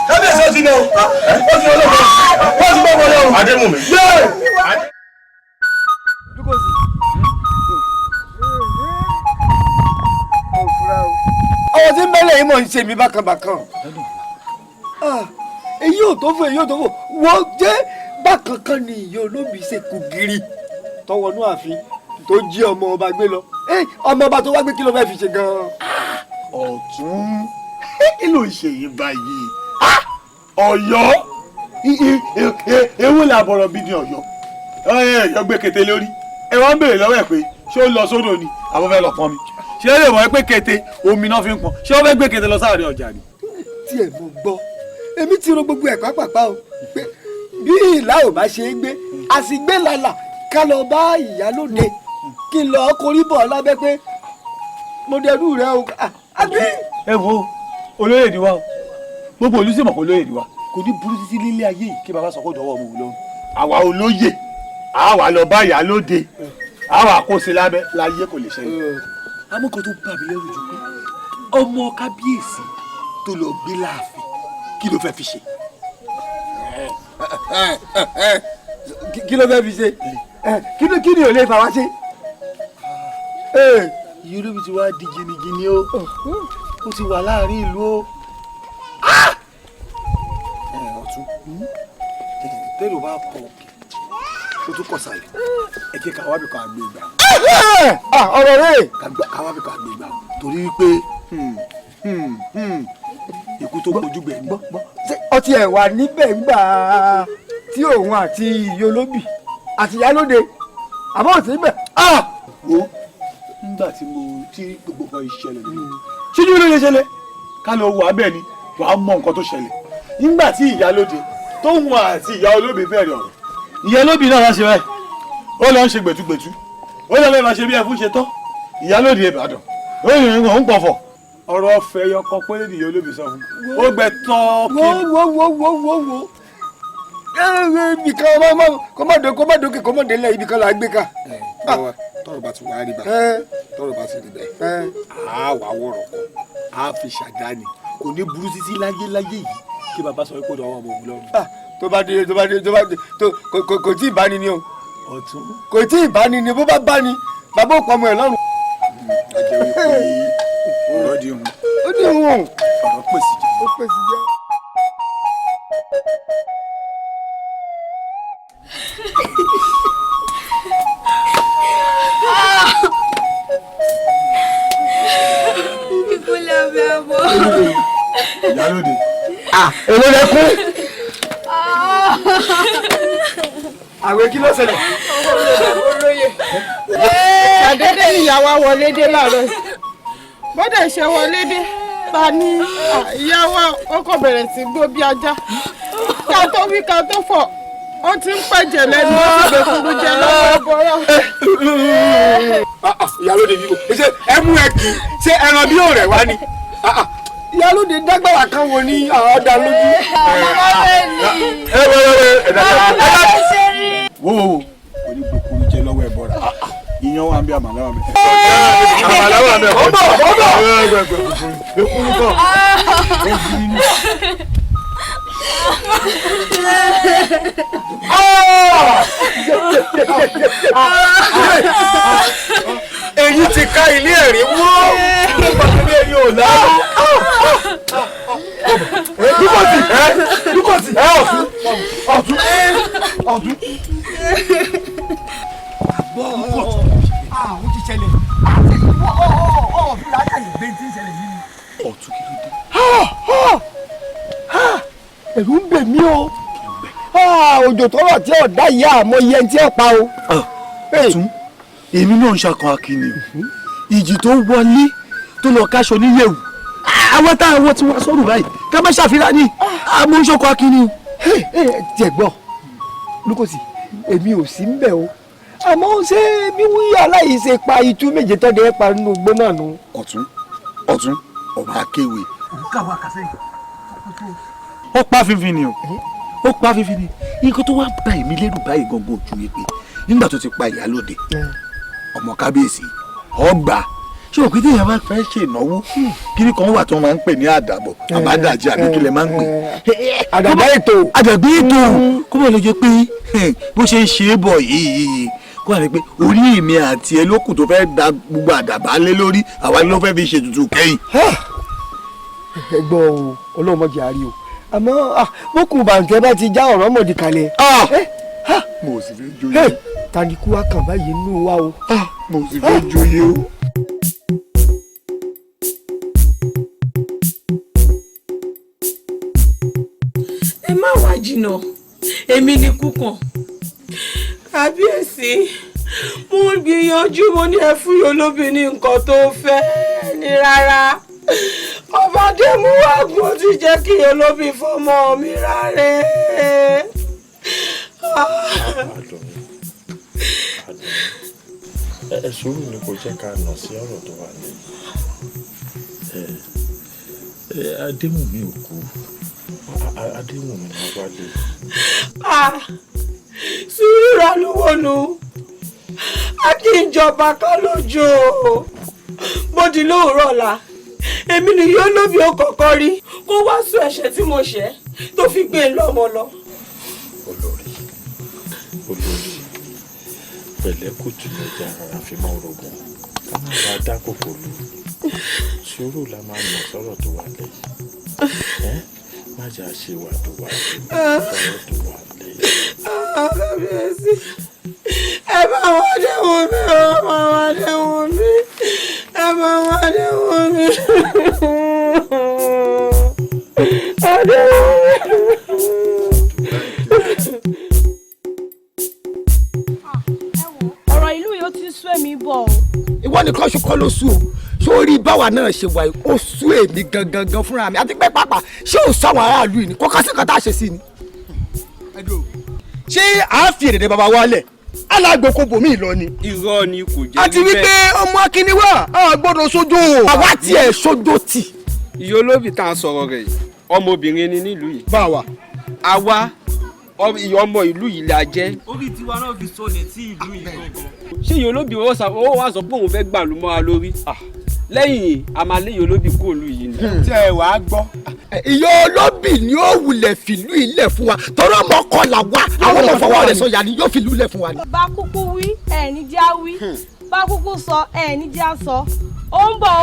[SPEAKER 12] kábíyèsí ó ti lọ ó ti lọ ó ti bọ́ wọlé o. adémùmí.
[SPEAKER 3] ọwọ́ tí ń bẹ́lẹ̀ yìí mọ̀ ń ṣe mí bákan bákan èyí ò tó fún èyí ò tó fún wọ́n jẹ́ bákan kan ni ìyá olóbì ṣe kù gírí tọwọ́nú ààfin tó jí ọmọ ọba gbé lọ ọmọ ọba tó wá gbé kí ló fẹ́ fi ṣe gan-an.
[SPEAKER 20] Ọ̀tún kí ló ń ṣe yìí báyìí Ọ̀yọ́ ewu la bọ̀rọ̀ bí ní Ọ̀yọ́ ẹ̀yọ́ gbé kété lórí ẹ wọ́n ń béèrè lọ́wọ́ ẹ̀ pé ṣé ó lọ sódò ni àwọn fẹ́ lọ pọn mi ṣé ó lè mọ̀ pé kété omi náà fi ń pọn ṣé ó fẹ́ gbé kété lọ sáàrin ọjà ni.
[SPEAKER 3] tí ẹ mọ gbọ́ èmi ti ro gbogbo ẹ̀ pápápá o pé bí ìlà ò bá ṣe é gbé àsìgbé lálà ká lọ bá ìyálóde kí n lọ korí bọ̀ lábẹ́ pé mo dẹrú rẹ o.
[SPEAKER 20] ẹ wo olóyè ni wa o gbogbo olú sì mọ̀ pé olóyè ni wa kò ní burú títí nílé ayé yìí kí bàbá sọ kó dọwọ́ ọmọ òun lọ́rùn. àwa olóyè àwa lọ bá ìyálóde àwa kó sí lábẹ́ láyé kò lè ṣẹlẹ̀. amúkan tó bá mi lẹ́rù jù pé ọmọ kábíyèsí tó lọ gbé láàfin kí ló fẹ́ fi ṣe.
[SPEAKER 3] kí ló fẹ́ fi ṣe kí ni ò lè fà wá ṣe.
[SPEAKER 20] iye olóbi ti wá di gínigíní o ó ti wà láàrin ìlú o. Ọ̀tún tẹ́lẹ̀ bá pọ̀ o tún kọ̀ sálẹ̀ ẹ jẹ́ káwá bí kan àgbè ìgbà.
[SPEAKER 3] ọ̀rọ̀ rẹ̀
[SPEAKER 20] káwá bí kan àgbè ìgbà torí wípé ikú tó kojú gbẹ̀ ni.
[SPEAKER 3] ọtí ẹ̀ wà níbẹ̀ ńgbà tí òun àti ìyá olóbì àti ìyálóde àbọ̀ òsì níbẹ̀.
[SPEAKER 20] wo nígbà tí gbogbo kan ìṣẹ̀lẹ̀ nínú ṣíjú ló lè ṣẹlẹ̀ ká lọ wọ abẹ́ ni wàá mọ nǹkan tó ṣẹlẹ̀ nígbà tí ìyálóde tóun àti ìyá olóbì bẹ̀rẹ̀ ọ̀rọ̀ ìyá olóbì náà wá ṣe báyìí ó lọ ń ṣe gbẹ̀tugbẹ̀tu ó lọ bẹ́ẹ̀ máa ṣe bí ẹfún ṣe tán ìyálóde Ìbàdàn ó yìnbọn ń pọ̀fọ̀ ọ̀rọ̀ ọ̀fẹ́ yọkọ pé ní ìyá olóbì sọ fún ó gbẹ tán kí.
[SPEAKER 3] wo ibìkan kó má dókè kó má délẹ̀ ibìkan là á gbé ká.
[SPEAKER 20] tọrọ bá ti wá rí bá tọrọ bá ti rí bẹ́ẹ̀ á wà wọ̀rọ̀ kan á fi ṣàdáni kò ní burú títí láyé yìí kí bàbá sọ pé ọmọ òun lọ́rùn.
[SPEAKER 3] tó bá dé kò tí ì bá ní ni o.
[SPEAKER 20] Ọ̀tún.
[SPEAKER 3] kò tí ì bá ní ni bó bá bá ní bàbá ò pamọ́ ẹ̀ lọ́rùn.
[SPEAKER 20] àjẹ́ wípé ọ̀rọ̀ di òun.
[SPEAKER 3] ó di òun.
[SPEAKER 20] ọ̀rọ̀ pèsè jẹ́.
[SPEAKER 3] ó pèsè jẹ́.
[SPEAKER 5] ìkúlẹ̀ abẹ́ àbọ̀.
[SPEAKER 20] ìyálóde.
[SPEAKER 3] èlò lẹ kú. àwẹ̀ kí ló ṣẹlẹ̀.
[SPEAKER 5] olóye. ṣàdédé ìyàwó wọlé dé láàárọ̀ bọ́dẹ̀ ṣe wọlé dé ta ni ìyàwó ọkọ bẹ̀rẹ̀ sí gbó bí ajá ká tó wí ká tó fọ̀ ó ti ń pẹ̀jẹ̀ lẹ́nu ó ti gbé kúrú jẹ lọ́wọ́ ẹ̀bọ̀rọ̀.
[SPEAKER 3] ìyálóde yìí o ṣe ẹ mú ẹ kì í ṣe ẹran bí òòrẹ wá ni. ìyálóde dágbára kan wo ní ọ̀dà lójú.
[SPEAKER 20] wo onígbòkúrú jẹ lọ́wọ́ ẹ bọ́ra ìyẹn wà ń bí àmàlà wà mí.
[SPEAKER 3] àmàlà wà mí. ọmọ
[SPEAKER 20] ekuru kọ.
[SPEAKER 3] èyí ti ká ilé ẹ̀rí wọ́ pàtàkì èyí ò láró. dúkọ̀tì ọ̀tún. àwọn ti ṣẹlẹ̀ ọ̀ọ́dún látàrí gbé tí ń ṣẹlẹ̀ yìí ni.
[SPEAKER 20] Ọ̀tún kí ló dé.
[SPEAKER 3] ẹ̀rù ń bẹ̀ mí o òjò tọrọ tí ò dá ìyá àmọ́ iye tí ò pa o.
[SPEAKER 20] Ọ̀tún èmi náà ń ṣàkàn akínni o ìjì tó wọlé tó lọ káṣọ níyẹ̀wò àwọn táwọn tí wọ́n sọ̀rọ̀ báyìí ká má ṣàfihàn ní àmọ́ ń ṣàkàn akínni o.
[SPEAKER 3] tiẹ̀ gbọ́ Lukosi èmi ò sí ń bẹ̀ o àmọ́ ṣé bí wíyà aláyìí ṣe pa itú méje tọ́dẹ̀ pa nínú igbó náà nù.
[SPEAKER 20] Ọ̀tún ọba akéwì.
[SPEAKER 3] káwa kàṣẹ́yìn.
[SPEAKER 20] ó pa fífi ni o ó pa fífi ni nǹkan tó wá bá èmi lérù báyìí gangan ojú yìí pé nígbà tó ti pa ìyálóde ọmọ kábíyèsí ọgbà ṣé òkú tí èèyàn bá fẹ́ ṣe ìnáwó kíní kan wà tó máa ń pè ní àdàbọ̀ àbádàjẹ́ àbí kílẹ̀ máa ń pè.
[SPEAKER 3] àdàbà ètò.
[SPEAKER 20] àdàbà ètò kó mọ̀ ló jẹ́ pé bó ṣe ń ṣe é bọ̀ yìí kó wà ní pé orí mi àti ẹ lókùn tó fẹ́ da gbogbo àdàbà lé lórí àwa ló fẹ́ fi ṣètùtù kẹ́yìn.
[SPEAKER 3] ẹgbọ́n o ọlọ́run mọ̀jẹ̀ àárí o àmọ́ bókun bàǹkẹ́ bá ti já ọ̀rọ̀ mọ̀dì kalẹ̀.
[SPEAKER 6] mo sì fẹ́ jóyè.
[SPEAKER 3] tani kú wa kàn báyìí nínú wa o.
[SPEAKER 6] mo sì fẹ́ jóyè o.
[SPEAKER 16] ẹ má wá jìnnà èmi ni kúkàn kábíyèsí mo gbìyànjú mo ní ẹ fún Yólóbì ní nǹkan tó fẹ́ ní rárá ọba Adémúwàgún ó ti jẹ́ kí Yólóbì fọmọ mi rárẹ̀.
[SPEAKER 12] ẹ sùúrù ni kò jẹ́ ká nà sí ọ̀rọ̀ tó wà ní. Adéwùnmí ò kú Adéwùnmí máa wálé.
[SPEAKER 16] sùúrù ìrànlọ́wọ́nu a kì í jọba ká lójú o bódi lóòrọ̀ ọ̀la èmi ni Yólóbì ó kọ́kọ́ rí kó wá sọ ẹ̀ṣẹ̀ tí mo ṣẹ̀ tó fi gbé e lọ́mọ lọ.
[SPEAKER 12] olórí pẹ̀lẹ́kùtù lọ́jà ara fi mọ́ orogún ká má bàa dá kòkòrò sùúrù la máa nà sọ̀rọ̀ tó wà lẹ́yìn má jà ṣe wàdùwà sọ̀rọ̀ tó wà lẹ́yìn.
[SPEAKER 16] kábíyèsí ẹ bá wọn déhùn mi ẹ bá wọn déhùn mi ẹ bá wọn déhùn mi
[SPEAKER 5] ọ̀rọ̀ ìlú yìí ó ti sú èmi bọ̀ o.
[SPEAKER 4] ìwọ nìkan ṣokọ́ ló sú o sórí báwa náà ṣe wà ó sú èmi gangan fúnra mi àti pé pàápàá ṣé ò sọ àwọn aráàlú yìí ni kò kásìkan tá a ṣe sí ni.
[SPEAKER 3] ṣé àá fi èdè bàbá wa lẹ̀ alágbó kò bòmí lọ ni.
[SPEAKER 9] irọ́ ni kò jẹ́
[SPEAKER 3] àti wípé ọmọ akíní wà á gbọ́dọ̀ sójó.
[SPEAKER 4] àwa tiẹ̀ sójó tì.
[SPEAKER 9] Yólóbì tá a sọ̀rọ̀ rẹ̀ ọmọbìnrin ni nílùú yìí.
[SPEAKER 3] báwa.
[SPEAKER 9] àwa ọmọ ìlú yìí la jẹ́.
[SPEAKER 11] orí tiwa náà fi sọlẹ̀ sí ìlú yìí gangan.
[SPEAKER 9] ṣé Yólóbì ó wá sọ pé òun fẹ́ gbàlú mọ́ra lórí lẹ́yìn a máa lé Yólóbì kó ìlú yìí ni.
[SPEAKER 3] tí ẹ wàá gbọ́.
[SPEAKER 4] Yólóbì ni ó wulẹ̀ fìlú ilẹ̀ fún wa tọ́rọ ọmọ kọlà wa àwọn ọmọ fọwọ́ rẹ̀ sọ̀yà ni yóò fìlú ilẹ̀ fún wa ni.
[SPEAKER 22] bá kúkú wí ẹ̀ ní já wí bá kúkú sọ ẹ̀ ní já sọ ó ń bọ̀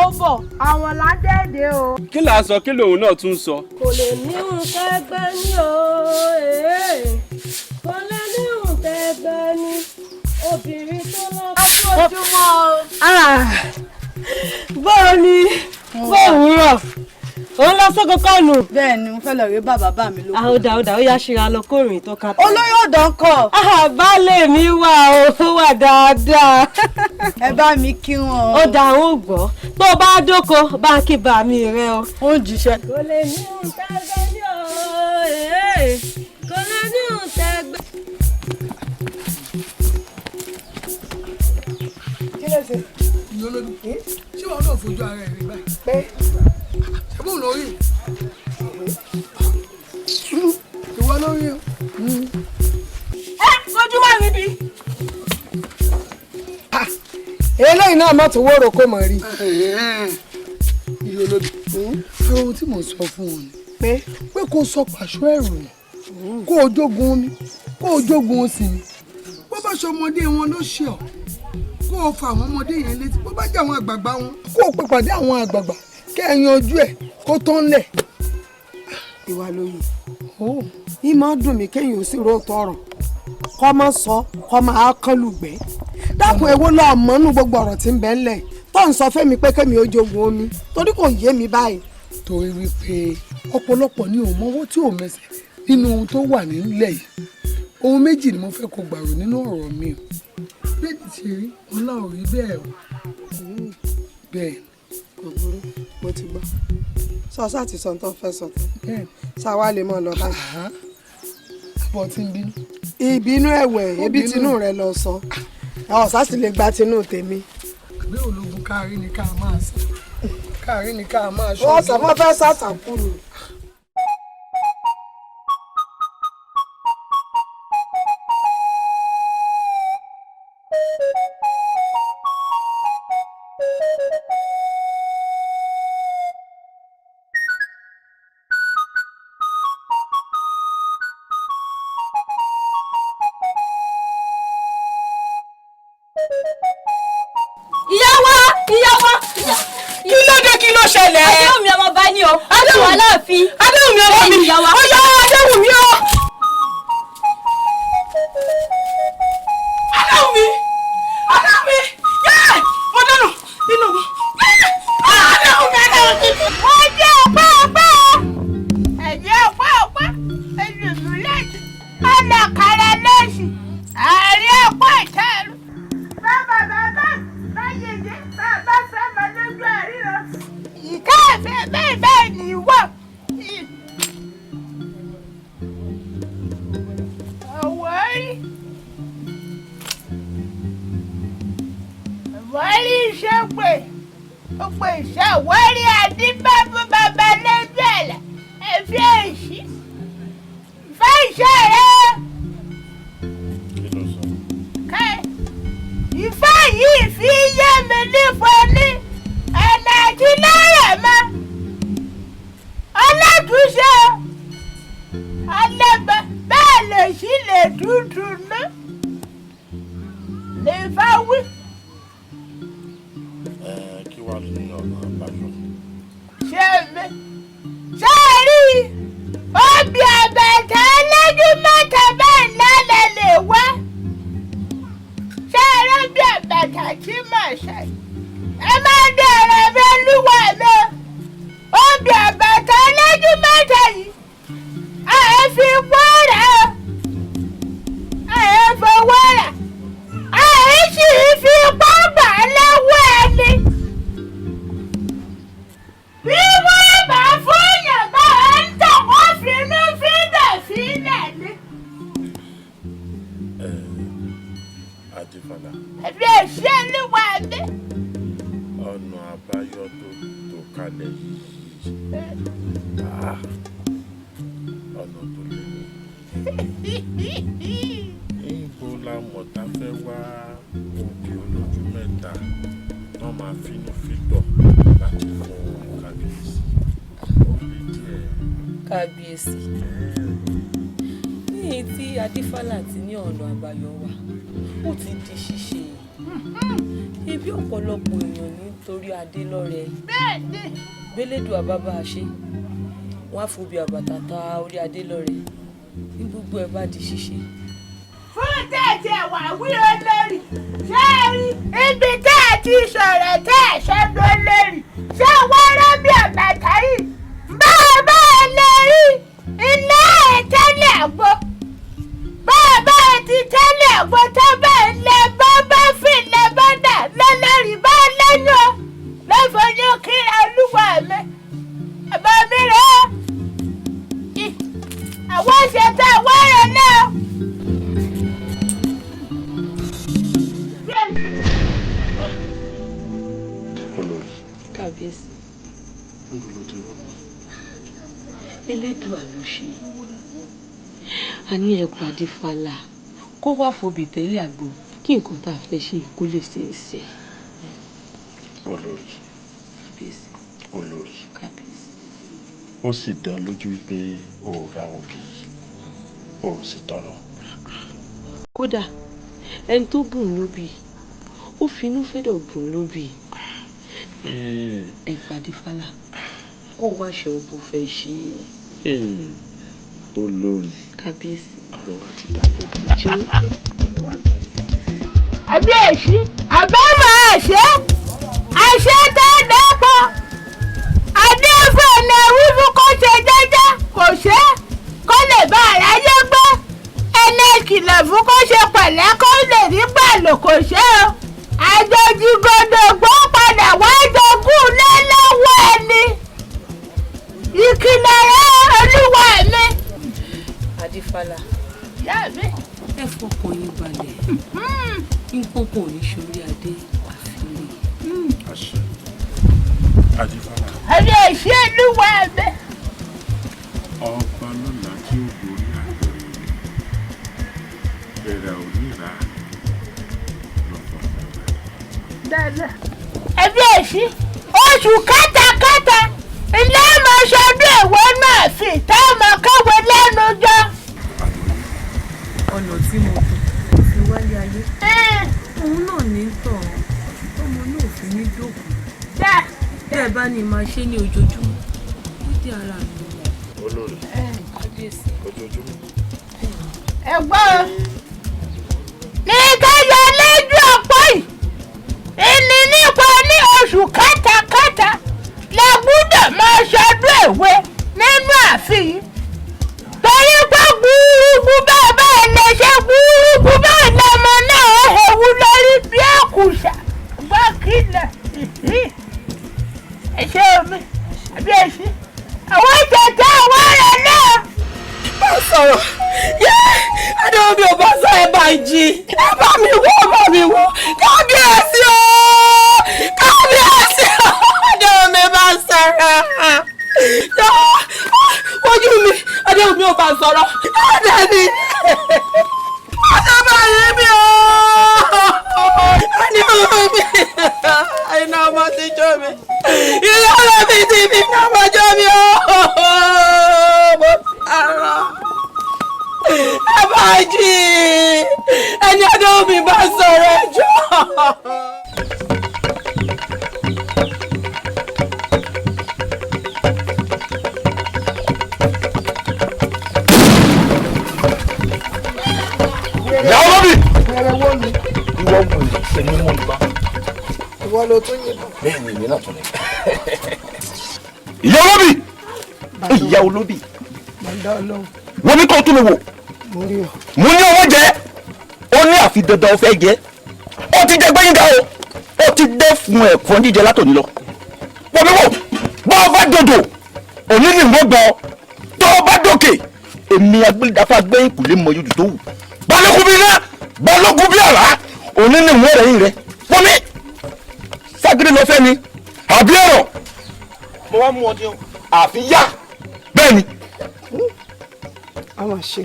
[SPEAKER 22] àwọn ládẹ́ẹ̀dẹ́ o.
[SPEAKER 9] kí là á sọ kí lòun náà tún sọ.
[SPEAKER 22] kò lè ní nǹkan ẹgbẹ́ ní o kò lè ní nǹkan ẹgbẹ́ ní obìnrin tó lọ ojúmọ́ o. báwo ni bóòwúrọ̀ ó ń lọ sóko kọ́ọ̀nù.
[SPEAKER 2] bẹ́ẹ̀ ni mo fẹ́ lọ rí bàbá mi lóko.
[SPEAKER 22] ó dà ó yá ṣíra lọ kórìn tó ká.
[SPEAKER 2] olóyè ọ̀dọ́ kọ̀.
[SPEAKER 22] baálé mi wà ó wà dáadáa.
[SPEAKER 2] ẹ bá mi kí wọn.
[SPEAKER 22] ó dà ó gbọ́ tó bá dóko bá kí bá mi rẹ o.
[SPEAKER 2] ó ń jíṣẹ́.
[SPEAKER 22] kò lè ní ìtẹ́gbẹ́ ní o kò lè ní ìtẹ́gbẹ́.
[SPEAKER 18] kí ló ṣe Yólóbì ṣé wọn náà fojú ara ẹ rí báyìí pé ṣé bóun ló rí ìwọ ló rí o.
[SPEAKER 22] fojú wà níbí.
[SPEAKER 1] eléyìí náà mọ̀ tó wóró kó mọ̀ rí.
[SPEAKER 18] Yólóbì ohun tí mò ń sọ fún wọn ni pé kó sọ pàṣọ ẹ̀rù ni kó o jogun omi kó o jogun òsì ni bó bá ṣe ọmọdé wọn ló ṣe ọ kó o fa àwọn ọmọdé yẹn létí bó bá jẹ́ àwọn àgbààgbà wọn kó o pè pàdé àwọn àgbààgbà kẹ́ ẹ yanjú ẹ̀ kó tó ń lẹ̀.
[SPEAKER 1] ìwà lóye ìmọ̀ dùn mí kéèyàn ó sì róòtọ́ ọ̀rọ̀ kọ́ mọ́ sọ kọ́ máa kán lùgbẹ́ dákun èwo lọ́ọ́ mọ́nú gbogbo ọ̀rọ̀ tí ń bẹ ńlẹ̀ tó ń sọ fẹ́mi pé kémi ó jogun omi torí kò yé mi báyìí.
[SPEAKER 18] torí wípé ọ̀pọ̀lọpọ̀ ni òun mọ́wọ́ tí ò mẹsẹ̀ nínú ohun tó wà nílẹ̀ yìí ohun méjì ni mo fẹ́ kó gbàrò nínú ọ̀rọ̀ mi o bẹ́ẹ̀ ti rí ọlá ò rí bẹ́ẹ̀ o bẹ́ẹ̀.
[SPEAKER 1] kò burú mo ti gbọ́ sọ́ọ́sà ti sọ tó fẹ́ sọ tán ṣáwa lè mọ̀ lọ báyìí.
[SPEAKER 18] àbọ̀ tí ń bínú.
[SPEAKER 1] ìbínú ẹ̀wẹ̀ ebi tinú rẹ lọ sọ ọ̀sá sì lè gba tinú tèmi.
[SPEAKER 18] àbí ológun káàrí ni ká máa sọ káàrí ni ká máa ṣọ.
[SPEAKER 1] wọ́n sọ fún fẹ́ sàtàkù ni.
[SPEAKER 22] ìyá wa
[SPEAKER 16] kí ló dé kí ló ṣẹlẹ̀.
[SPEAKER 22] àdéhùn mi ọmọ bá ní o. Adéhùn Aláàfin.
[SPEAKER 16] Adéhùn mi ọmọ mi. Ó yọ Adéhùn mi o. Adéhùn mi. Adéhùn mi. Yẹ́! Mo dánù nínú mi. Adéhùn mi. Adéhùn mi.
[SPEAKER 5] Mo jẹ́ ọ̀pá ọ̀pá. Ẹ̀jẹ̀ ọ̀pá ọ̀pá. Ẹ̀dùnmí lẹ́sìn. Ọ̀nàkàrà lẹ́sìn. Àárín ọ̀pá ìtẹ́rù. Bàbá báyẹ̀yẹ bàbá fẹ́mọ lójú àríyọ. Ìka ẹ̀fẹ̀ bẹ́ẹ̀ ni wọ̀. Àwárí. Àwárí iṣẹ́ pé ó pè iṣẹ́ àwárí àdìbàbò bàbá lójú ẹ̀là ẹ̀fí èṣí. Fẹ́ iṣẹ́ rẹ̀. Ìfẹ́ yìí fi yé mi nífọ̀ ní ẹ̀nà àti náírà mọ́. Ọlọ́túnṣe ọlẹ́bẹ̀ bẹ́ẹ̀ lè ṣí lè tútù ná. Lè fà wí.
[SPEAKER 12] Kí wàá ní ọ̀nà àbáyọ?
[SPEAKER 5] Ṣé mi? Ṣé ẹ rí obì àbẹ̀tẹ̀ ẹlẹ́dún mẹ́ta bẹ́ẹ̀ lálẹ́ lè wá? Ṣé ẹ rí bí àbẹ̀tẹ̀ tí mà ṣe? Ẹ máa dẹ̀rẹ̀ mi lúwa mi. Obì àbẹ̀tẹ̀ ẹlẹ́dún mẹ́ta yìí. Àìfi wọ́rà. Àìfi wọ́rà. Àìsí fi pápá lọ́wọ́ ẹni. Bí wọ́n bá fún yàgbọ́ ẹ̀ ń tàn wọ́n finú fídà sílẹ̀ ni.
[SPEAKER 12] Adífálà.
[SPEAKER 5] Ẹ̀bí ẹ̀ṣẹ́ níwà mi.
[SPEAKER 12] Ọ̀nà àbáyọ tó kalẹ̀ yìí. Ọ̀nà tó lé ní. Níbo la mọ̀ tá fẹ́ wá obì olójú mẹ́ta tó máa finú fídọ̀ láti fún kábíyèsí? Ó lè díẹ̀.
[SPEAKER 17] Kábíyèsí. Ní tí Adífálà ti ní ọ̀nà àbáyọ wa, ó ti di ṣíṣe. Ibi ọ̀pọ̀lọpọ̀ èèyàn nítorí adé lọ́rẹ.
[SPEAKER 5] Bẹ́ẹ̀ni.
[SPEAKER 17] Gbélédùà bàbá àṣẹ. Wọ́n á fobi àbàtà ta orí adé lọ́rẹ. Ní gbogbo ẹ̀ bá di ṣíṣe.
[SPEAKER 5] Fún tẹ̀tẹ̀ wà wí olórí. Ṣé ẹ rí ibi tẹ́ ẹ ti sọ̀rọ̀ tẹ́ ẹ ṣẹ́gun olórí? Ṣé wọ́n rán bí àbàtà yìí? Bàbá ẹ lè rí iná ẹ̀ tẹ́lẹ̀ àgbo. Bàbá ẹ ti tẹ́lẹ̀ àgbo tó bẹ́ẹ̀ lẹ bàbá fìlẹ̀ bọ́dà lọ́lọ́rìí bá lẹ́nu ọ. Lọ́fọ̀ọ́jú kíra olúwa mi. Àbá mi rẹ̀ àwọn ṣètò àwọn ẹ̀rọ náà.
[SPEAKER 12] Olórí.
[SPEAKER 17] Kábíyèsí.
[SPEAKER 12] Níbo ló ti rọ́?
[SPEAKER 17] Elédùà ló ṣe. A ní ẹkùn Adífálà kó wá fobi tẹ́lẹ̀ àgbo kí nǹkan tá a fẹ́ ṣe kó lè ṣe é ṣe.
[SPEAKER 12] Olórí.
[SPEAKER 17] Kábíyèsí.
[SPEAKER 12] Olórí.
[SPEAKER 17] Kábíyèsí.
[SPEAKER 12] Ó sì dá lójú wípé o ò ra obì o ò sì tọrọ.
[SPEAKER 17] Kódà ẹni tó bùn lóbì ó finú fẹ́dọ̀ bùn lóbì. Ẹkùn Adífálà kó wá ṣe ohun tó fẹ́ ṣe.
[SPEAKER 12] Olórí.
[SPEAKER 17] Kábíyèsí.
[SPEAKER 12] Ọ̀rọ̀ wa ti dá lórí.
[SPEAKER 5] Àbí èsì àbámọ̀ àṣẹ tó dẹ́pọ̀. Adéfò ni wíwú kó ṣe jẹ́jẹ́ kò ṣe kó lè bá aráyé gbọ́. Ẹni ìkìlọ̀ fún kó ṣe pẹ̀lẹ́ kó lè rí pẹ̀lú kò ṣe o. Àjòjì gbọdọ̀gbọ́ padà wá jogún lọ́wọ́ ẹni. Ìkìlọ̀ rẹ̀ olúwa mi.
[SPEAKER 17] Adífálà.
[SPEAKER 5] Ìyá mi.
[SPEAKER 17] Ẹ fọkàn yín balẹ̀. Nǹkan kò ní sórí adé àfilè.
[SPEAKER 12] Àṣẹ. Adífálà.
[SPEAKER 5] Ẹni èsì olúwa mi.
[SPEAKER 12] Ọba lọ́la tí ó borí àgbẹ̀ bẹ̀rẹ̀ òníra lọ́fọ̀
[SPEAKER 5] dáadáa. Ẹbí èsì oṣù kátàkátà ilé ọmọ ṣọdún èwo náà fi tá ọmọ káwé lẹ́nu jọ.
[SPEAKER 17] Ọ̀nà tí mo fi wálé ayé. Òun náà ní tọ̀ ọmọ náà fi ní dòkú. Bẹ́ẹ̀ bá ní máa ṣe ní ojoojúmọ́
[SPEAKER 22] dédé ara mi.
[SPEAKER 12] olórí
[SPEAKER 22] kábíyèsí.
[SPEAKER 12] ojoojúmọ́.
[SPEAKER 5] ẹ̀gbọ́n ní kẹyọ lójú ọ̀pọ̀ yìí ìní nípa ní oṣù kẹtàkẹtà la gbọ́dọ̀ máa ṣọdún èwe nínú ààfin yìí torí pé gbúrúgbú bẹ́ẹ̀ bẹ́ẹ̀ lè ṣe gbúrúgbú bẹ́ẹ̀ lọ́mọ náà ewu lórí bí àkùsà gbákìlẹ̀ ẹ̀ṣẹ̀ omi àbí ẹ̀ṣẹ̀ àwọn ìjẹ̀jẹ̀ àwọn ọ̀rẹ́ náà.
[SPEAKER 16] bá a sọ̀rọ̀ adéwọ́n mi ò bá sọ ẹ bá jí ẹ bá mi wọ́ kábíyèsí o kábíyèsí o adéwọ́n mi bá sọ̀rọ̀ ojú mi adéwọ́n mi ò bá sọ̀rọ̀ adéwọ́n adébáyé mi o adéwọ́n mi iná ọmọ ti jó mi iná ọmọ mi ti fi iná ọmọ jó mi o mo sọ̀rọ̀ ẹ bá jí ẹni adéwọ́n mi bá sọ̀rọ̀ ẹjọ́.
[SPEAKER 20] ìyàwó lóbì.
[SPEAKER 1] ẹrẹwọ mi.
[SPEAKER 20] ìwọ wò ní ẹni mọ nípa.
[SPEAKER 1] ìwọ ló tún yìnbọn.
[SPEAKER 20] bẹ́ẹ̀ ni èmi náà tún lè. ìyàwó lóbì. ìyàwó lóbì.
[SPEAKER 1] bàdá Ọlọ́run.
[SPEAKER 20] wọ́n ní kó tún mi wò.
[SPEAKER 1] mo rí ọ.
[SPEAKER 20] mo ní owó jẹ ó ní àfi dandan ó fẹ́ jẹ ó ti jẹ gbẹ́yìn ká o ó ti dé fún ẹ̀fọn jíjẹ látòní lọ. wọ́n mi wò bọ́ ọ bá dòdò òní ni mo gbọ́ tó o bá dòkè èmi agbẹ́dáfà gbẹ́yìn kù lè mọ ojú tó wù. balógun bíi iná balógun bíi àrá òní ni mo rẹ̀ yín rẹ̀ wọ́n mi ságídé lọ fẹ́ ni àbí ọ̀rọ̀. mo wá mú ọdún àfi yá bẹ́ẹ̀ ni.
[SPEAKER 1] àwọn ṣe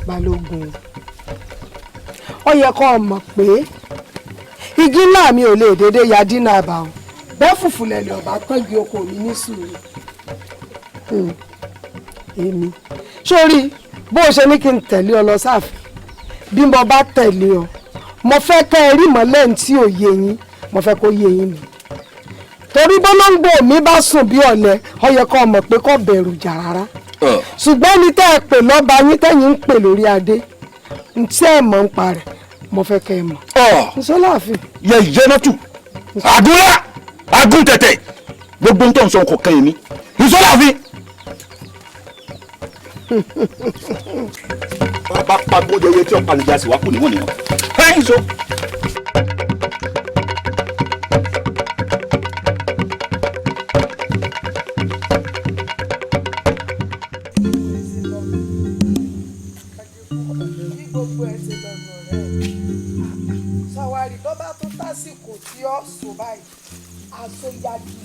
[SPEAKER 1] balógun ó yẹ kó o mọ̀ pé igi ńlá mi ò lè dédé ya dínà àbàwọn bẹ́ẹ̀ fùfù lẹ̀lẹ̀ ọ̀bá pẹ́gi oko mi ní sùúrù èmi sórí bó o ṣe ní kí n tẹ̀lé ọ lọ sáàfin bí mo bá tẹ̀lé ọ mo fẹ́ kẹ́ ẹ rí mọ́lẹ́ tí ò yé yín mo fẹ́ kó yé yín mi torí bọ́lọ́ngbò mi bá sùn bí ọ̀lẹ ó yẹ kó o mọ̀ pé kó bẹ̀rù jà rárá ṣùgbọ́n ní tẹ́ ẹ pè lọ́ba yín tẹ́yìn ń pè lórí adé n tí ẹ mọ̀ ń pa rẹ̀ mo fẹ́ kẹ́ ẹ mọ̀. nsọ́láàfin.
[SPEAKER 20] yẹ yẹnatu àdúrà agún tẹ̀tẹ̀ gbogbo ń tọ́ ń sọ ọkọ̀ kan yìí ni nsọ́láàfin. bàbá pàgbọ́dọ̀ yẹ tí ọ̀pá nìjà sì wá kú níwọ̀n nìyẹn. ẹ̀yin so.
[SPEAKER 1] tí ó so báyìí aṣọ yagi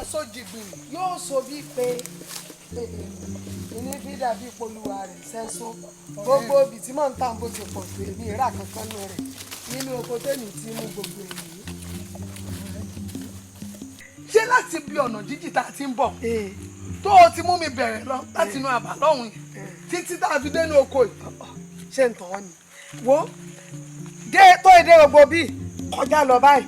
[SPEAKER 1] aṣọ jìgbìrì yóò so bí pé ní bí dàbí polúwa rẹ̀ sẹ́sọ gbogbo obì tí mò ń tà bó ti pọ̀ tó èmi ìrà kankan nù rẹ̀ nínú oko tèmi tí mú gbogbo èyí.
[SPEAKER 19] ṣé láti bí ọ̀nà jíjì tá a ti ń bọ̀ tó o ti mú mi bẹ̀rẹ̀ lọ láti inú àbá lọ́hùn yìí títí tá a fi dénú oko yìí.
[SPEAKER 1] ṣé ń tàn ọ́ ni wo dé tó èdè gbogbo bíi kọjá lọ báyìí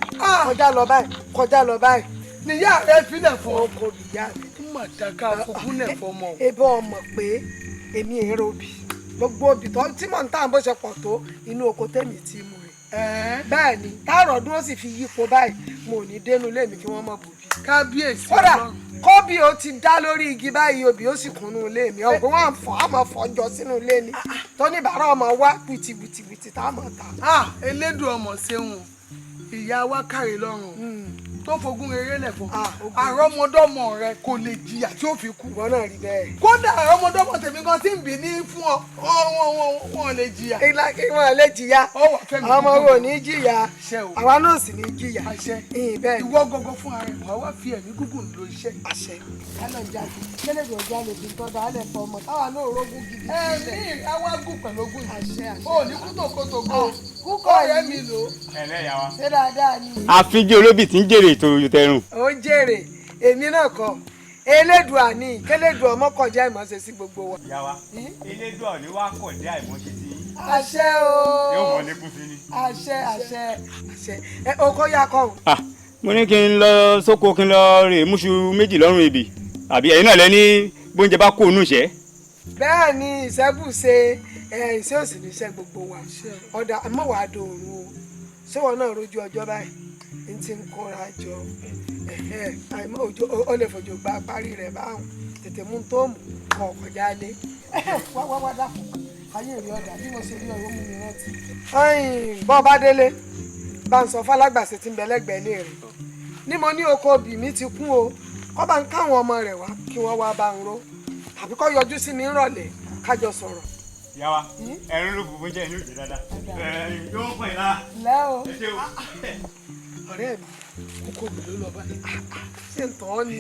[SPEAKER 1] kọjá lọ báyìí kọjá lọ báyìí
[SPEAKER 19] níyà rẹ filẹ̀ fún
[SPEAKER 1] ọkọ ìyá rẹ.
[SPEAKER 19] ń mà dáká fún lẹ̀ fọmọ.
[SPEAKER 1] ebe ọmọ pé èmi èrò obì gbogbo obì tó tí mò ń tà bó ṣe pọ̀ tó inú oko tèmi ti mú rẹ̀. bẹ́ẹ̀ ni táàrọ̀ dúró sì fi yípo báyìí mo ò ní dénú lémi kí wọ́n mọ̀ bòbí.
[SPEAKER 19] kábíyèsí
[SPEAKER 1] kódà kóbì ó ti dá lórí igi báyìí obì ó sì kúnnú ilé mi ọ̀gbọ́n wọn fọ́ àmọ́ fọ́jọ́ sínú ilé ni tó ní bàárà ọmọ wá wìtìwìtìwìtì tá a mọ̀ ta.
[SPEAKER 19] elédùn ọmọ ṣeun ìyá wa káre lọ́rùn tó fogún rere lẹ̀ fún àrọ́mọdọ́mọ rẹ kò lè jìyà tí ó fi kú.
[SPEAKER 1] ìwọ náà rí bẹ́ẹ̀.
[SPEAKER 19] kódà àrọ́mọdọ́mọ tèmi kan tí ń bì ní fún ọ wọn lè jìyà.
[SPEAKER 1] ìlà kí wọn lè jìyà ọmọ wo ní jìyà àwa náà sì ní jìyà.
[SPEAKER 19] ìwọ gọgọ fún ara ẹ wàá wá fi ẹ̀mí gígùn lo iṣẹ́.
[SPEAKER 1] àṣẹ kálọ̀ ń jáde kẹ́lẹ́dọ̀ jáde fi tọ́ da alẹ́ fọ ọmọ táwa náà rógún gidi.
[SPEAKER 19] ẹ̀mí ìyáwágùn pẹ̀lú ogún
[SPEAKER 1] àṣẹ àṣẹ.
[SPEAKER 19] o ní kútòkótòkó
[SPEAKER 1] kúkọ̀
[SPEAKER 19] ọ̀rẹ́ mi lò.
[SPEAKER 7] ẹlẹ́yà wa.
[SPEAKER 1] ṣé dáadáa ni.
[SPEAKER 7] àfijì olóbì tí ń jèrè ètò ìtẹ̀rùn.
[SPEAKER 1] ó ń jèrè èmi náà kọ elédùà ní kélédùà ọmọ kọjá ìmọ̀ọ́sẹ̀ sí gbogbo wa.
[SPEAKER 7] ìyá wa elédùà ní wàá kọjá ìmọ̀ọ́sẹ̀ sí.
[SPEAKER 1] àṣẹ o.
[SPEAKER 7] yóò mọ lékún sí ni.
[SPEAKER 1] àṣẹ àṣẹ àṣẹ ẹ okó ya kọ.
[SPEAKER 7] mo ní kí n lọ sóko kí n lọ rè múṣu méjì lọ́rùn ebè àbí ẹ̀yin náà lẹ ní bóúnjẹ bá kó onú ìṣẹ́.
[SPEAKER 1] bẹ́ẹ̀ ni ìṣẹ́bùṣe ìṣe òsì ní iṣẹ́ gbogbo wa ọ̀dà mọ̀wá dòru o ṣé wọn náà rojú ọjọ́ báyìí n ti ń kóra jọ àìmọ́ òjò ó lè fojú gba parí rẹ̀ báwọn tètè mú tó mú kọ̀ kọjá lé wá dàpọ̀ ayé rí ọ̀dà bí mo ṣe rí ọ̀rọ̀ mú mi rántí. bọ́ bá délé bá ń sọ fálágbàṣe tí ń bẹ lẹ́gbẹ̀ẹ́ lé rẹ̀ ní mo ní oko òbí mi ti kún o kọ́ bá ń káwọn ọmọ rẹ̀ wá kí wọ́n wá bá ń ró tàbí kọ́ yọjú sí mi ńrọ̀lẹ́ kájọ sọ̀rọ̀.
[SPEAKER 7] ìyá wa ẹ̀rín ló bùbú jẹ́ ìlú ìjẹ́ dáadáa yóò pọ̀ ìlà.
[SPEAKER 1] lẹ́ o ọ̀rẹ́ mi kókó mi ló lọ báyìí ṣé ń tọ́ ọ́ ni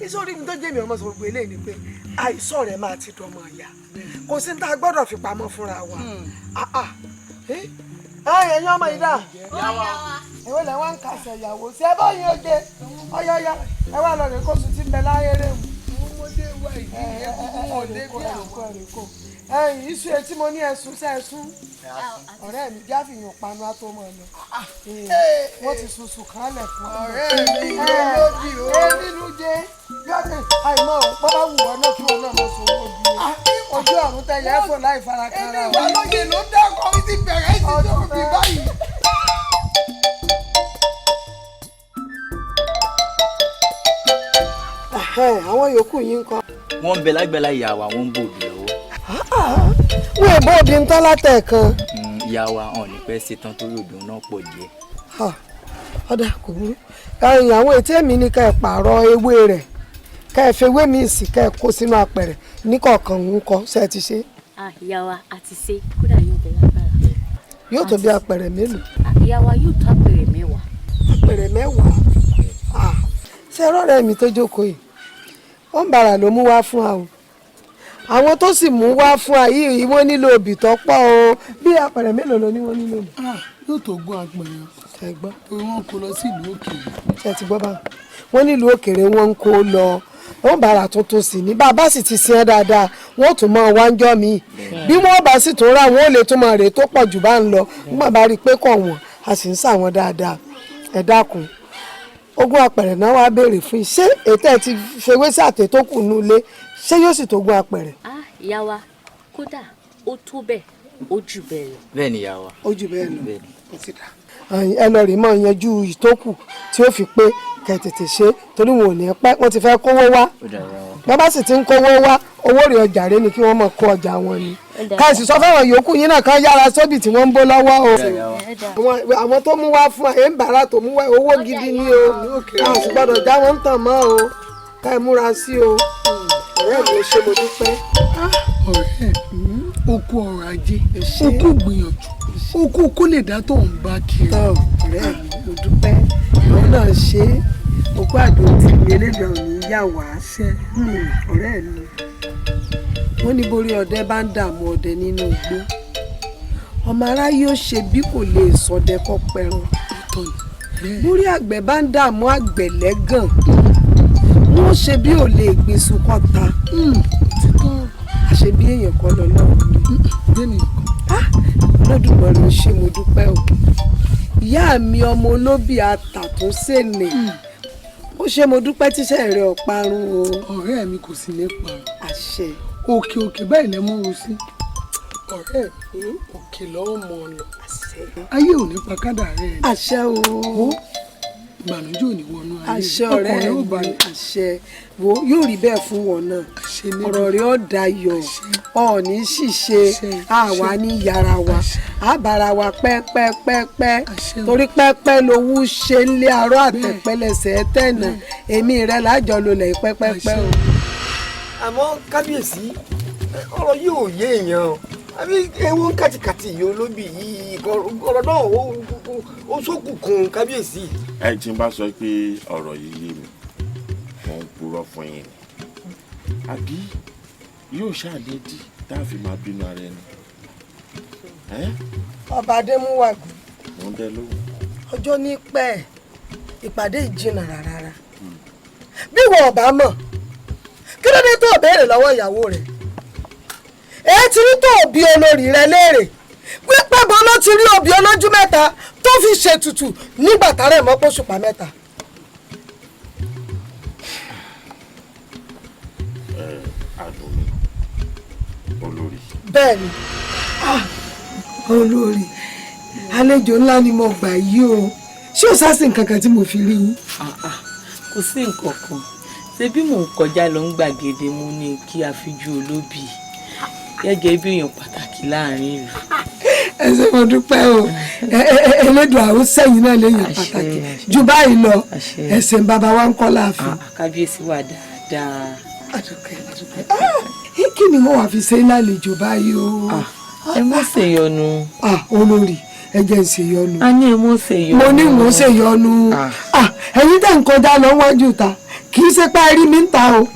[SPEAKER 1] ìsọ̀rí mi tó jẹ́ mi ọmọ sọ gbogbo eléyìí ni pé àìsàn rẹ̀ máa ti dọmọ ìyá kò sí ní tá a gbọ́dọ̀ fi pamọ́ fúnra wa. ẹ̀yin ọmọ yìí dà ìwé lẹ̀ wọ́n ń kàṣẹ ìyàwó ṣé ẹ bá yín oge ọyọ́yá ẹ wà lọ rè kó sùn tí ń bẹ láyé rẹ̀ mu. Iṣu etí mo ní ẹ̀sùn sẹ́ẹ̀sùn ọ̀rẹ́ mi jáfìyàn panu àtọmọ lọ wọ́n ti sunsun kan lẹ̀ fún ọ̀rẹ́ mi lóbi o nínú jẹ́ yọ̀dẹ̀ àìmọ́ bọ́ bá wù ọ́ náà kí wọ́n náà mọ̀ sọ owó bí o ojú ọ̀run tẹ̀lé ẹ̀fọ́ láì fara kára o. ìwà lóye ló dákọ̀ mi ti bẹ̀rẹ̀ ìṣèjọba bí báyìí. àwọn yòókù yín ń kọ́.
[SPEAKER 14] wọ́n ń bẹ lágbàlá ìyá wa wọ́n ń bòbí lọ́wọ́.
[SPEAKER 1] wọ́n èbó òbí ń tán látẹ̀ẹ̀kan.
[SPEAKER 14] ìyá wa hàn ní pẹ́ ṣetán torí òbí náà pọ̀ díẹ̀.
[SPEAKER 1] ọ̀dà kò burú àwọn ètí èmi ni ká ẹ̀ pààrọ̀ ewé rẹ̀ ká ẹ̀ fewé mi sí ká ẹ̀ kó sínú apẹ̀rẹ̀ níkọ̀ọ̀kan ń kọ́ ṣe ti ṣe.
[SPEAKER 21] ìyá wa a ti ṣe kódà yóò bẹ lágbára.
[SPEAKER 1] yóò tó bí apẹ̀rẹ̀ mélòó.
[SPEAKER 21] ìyá wa yóò tó apẹ̀rẹ̀ mẹ́wàá.
[SPEAKER 1] apẹ̀rẹ̀ mẹ́wàá ṣe rọ́ọ̀rẹ́ mi tó jókòó yìí ó ń bàrà ló mú wá fún wa o àwọn tó sì mú wá fún wa yìí wọ́n nílò òbí tó pọ̀ o bí apẹ̀rẹ̀ mélòó ló ní wọ́n nílò.
[SPEAKER 19] yóò tó gún apẹ̀rẹ̀
[SPEAKER 1] ẹ gbọ́
[SPEAKER 19] torí wọ́n kó lọ sí ìlú òkèèrè.
[SPEAKER 1] ṣe ti gbọ́ báwọn wọ́n nílùú òkèèrè wọ́n ń kó lọ wọ́n bàrà tuntun sí ní bàbá sì ti sin ẹ́ dáadáa wọ́n tún máa wá ń jọ́ mi bí wọ́n bá sì tún rà wọ́n ò lè tún máa rè tó pọ̀ jù bá ń lọ nígbà bá rí i pé kọ̀ wọ́n a sì ń sà wọ́n dáadáa ẹ dákun ogún apẹ̀rẹ̀ náà wàá béèrè fún yìí ṣé ètò ẹ̀ ti fewé sàtẹ̀ tó kù nù lé ṣé yóò sì tó gún apẹ̀rẹ̀.
[SPEAKER 21] ìyá wa kódà ó tó bẹ́ẹ̀ ó jù bẹ́ẹ̀ lọ.
[SPEAKER 14] bẹ́ẹ̀ ni ìyá wa.
[SPEAKER 1] ó jù bẹ́ẹ̀ lọ ó ti dà. ẹ lọ rí mọ́ yanjú ìtókù tí ó fi pé kẹ́ tètè ṣe torí wọn ò ní pẹ́ wọ́n ti fẹ́ kówó wá bàbá sì ti ń kówó wá owó rẹ̀ ọjà rẹ̀ ni kí wọ́n mọ̀ kó ọjà wọn ni káàsì sọ fáwọn yòókù yín náà kan yára sóbì tí wọ́n ń bó lọ́wọ́ o àwọn tó mú wá fún ẹ ń bàrà tó mú wá owó gidi ni o káàsì gbọ́dọ̀ já wọn ń tàn mọ́ o ká ẹ múra sí o ọ̀rẹ́ mi ò ṣe mo dúpẹ́.
[SPEAKER 19] ọ̀rẹ́ o kú ọrọ̀ ajé o kú gbìyànjú o kú kó lè dá tó ń bá kiri.
[SPEAKER 1] ọ̀rẹ́ mi mo dúpẹ́ ìwọ náà ṣe é òkú àdó tí mi elédè òní yà wá ṣe ọ̀rẹ́ mi wọ́n ní borí ọdẹ bá ń dààmú ọdẹ nínú igbó ọmọ aráyé ó ṣe bí kò lè sọdẹ kọ pẹran borí àgbẹ̀ bá ń dààmú àgbẹ̀ lẹ́gàn wọ́n ṣe bí ò lè gbèsù kọta àṣẹ bí èèyàn kọ́ lọ lọ́wọ́ lódùmọ̀ ló ṣe mo dúpẹ́ o ìyá mi ọmọ olóbì àtàtúnṣe ó ṣe mo dúpẹ́ tíṣẹ́ rẹ̀ ọ̀parun o.
[SPEAKER 19] ọ̀rẹ́ mi kò sí ní parun.
[SPEAKER 1] àṣẹ.
[SPEAKER 19] òkè òkè báyìí lẹ mú un sí. ọ̀rẹ́ mi òkè lọ́wọ́ mọ́ ọ lọ.
[SPEAKER 1] àṣẹ.
[SPEAKER 19] ayé ò ní pa kádà rẹ̀.
[SPEAKER 1] àṣẹ o.
[SPEAKER 19] ìbànújẹ́ ò ní wọnú ayé.
[SPEAKER 1] àṣẹ ọ̀rẹ́ mi àṣẹ wo yóò rí bẹ́ẹ̀ fún wọn náà. ọ̀rọ̀ rẹ̀ ó dayọ̀ ọ̀ọ́ni ṣìṣe àwa ní yàrá wa àbára wa pẹ́pẹ́pẹ́pẹ́ torí pẹ́pẹ́ lowó ṣe ń lé arọ́ àtẹ̀pẹ́lẹsẹ̀ tẹ̀nà èmi rẹ̀ lájọ lolẹ̀ pẹ́pẹ́pẹ́ o.
[SPEAKER 3] àmọ́ kábíyèsí ọ̀rọ̀ yìí ò yé èèyàn o àbí ewu ń kàtìkàtì yìí olóbì yìí ọ̀rọ̀ náà ó ṣókùnkùn kábíyèsí.
[SPEAKER 12] ẹ tí n bá sọ pé ọ̀rọ̀ yìí yé mi mo ń purọ́ fún yín ni àbí yóò ṣàlédì tá a fi máa bínú ara ẹni.
[SPEAKER 1] ọba adémúwàgùn
[SPEAKER 12] mo ń dẹ lóhùn.
[SPEAKER 1] ọjọ́ ní pẹ́ ìpàdé ìjìnà rárá bí wọn ọba mọ̀ kí ló dé tó béèrè lọ́wọ́ ìyàwó rẹ̀ èyí ti rí tó òbí olórí rẹ̀ léèrè pípẹ́ bọ́ ló ti rí òbí olójú mẹ́ta tó fi ṣètùtù nígbà tààrẹ̀ mọ́ pọ́ṣùpá mẹ́ta.
[SPEAKER 12] olórí.
[SPEAKER 1] bẹ́ẹ̀ni olórí àlejò ńlá ni mo gbà yìí o ṣé o sásì nǹkan kan tí mo fi rí yín.
[SPEAKER 17] kò sí nǹkan kan ṣebí mò ń kọjá lọ ń gbàgede mú ní kí a fi ju olóbì gẹ́gẹ́ bí èèyàn pàtàkì láàrin ìlú.
[SPEAKER 1] ẹ ṣé mo dúpẹ́ o Elédùà ó sẹ́yìn náà léèyàn pàtàkì jù báyìí lọ ẹ̀sìn bàbá wa ń kọ́ láàfin.
[SPEAKER 17] kábíyèsí wà dáadáa.
[SPEAKER 1] kí ni wọ́n wá fi ṣe lálejò báyìí o.
[SPEAKER 17] ẹ mọ̀ ṣèyọnu.
[SPEAKER 1] olórí ẹ jẹ́ ń ṣèyọnu.
[SPEAKER 17] a ní ẹ mọ̀ ṣèyọnu.
[SPEAKER 1] mo ní mo ṣèyọnu. ẹ̀yin tẹ̀ ń kọjá lọ wájú ta kì í ṣe pé rí mi ń ta o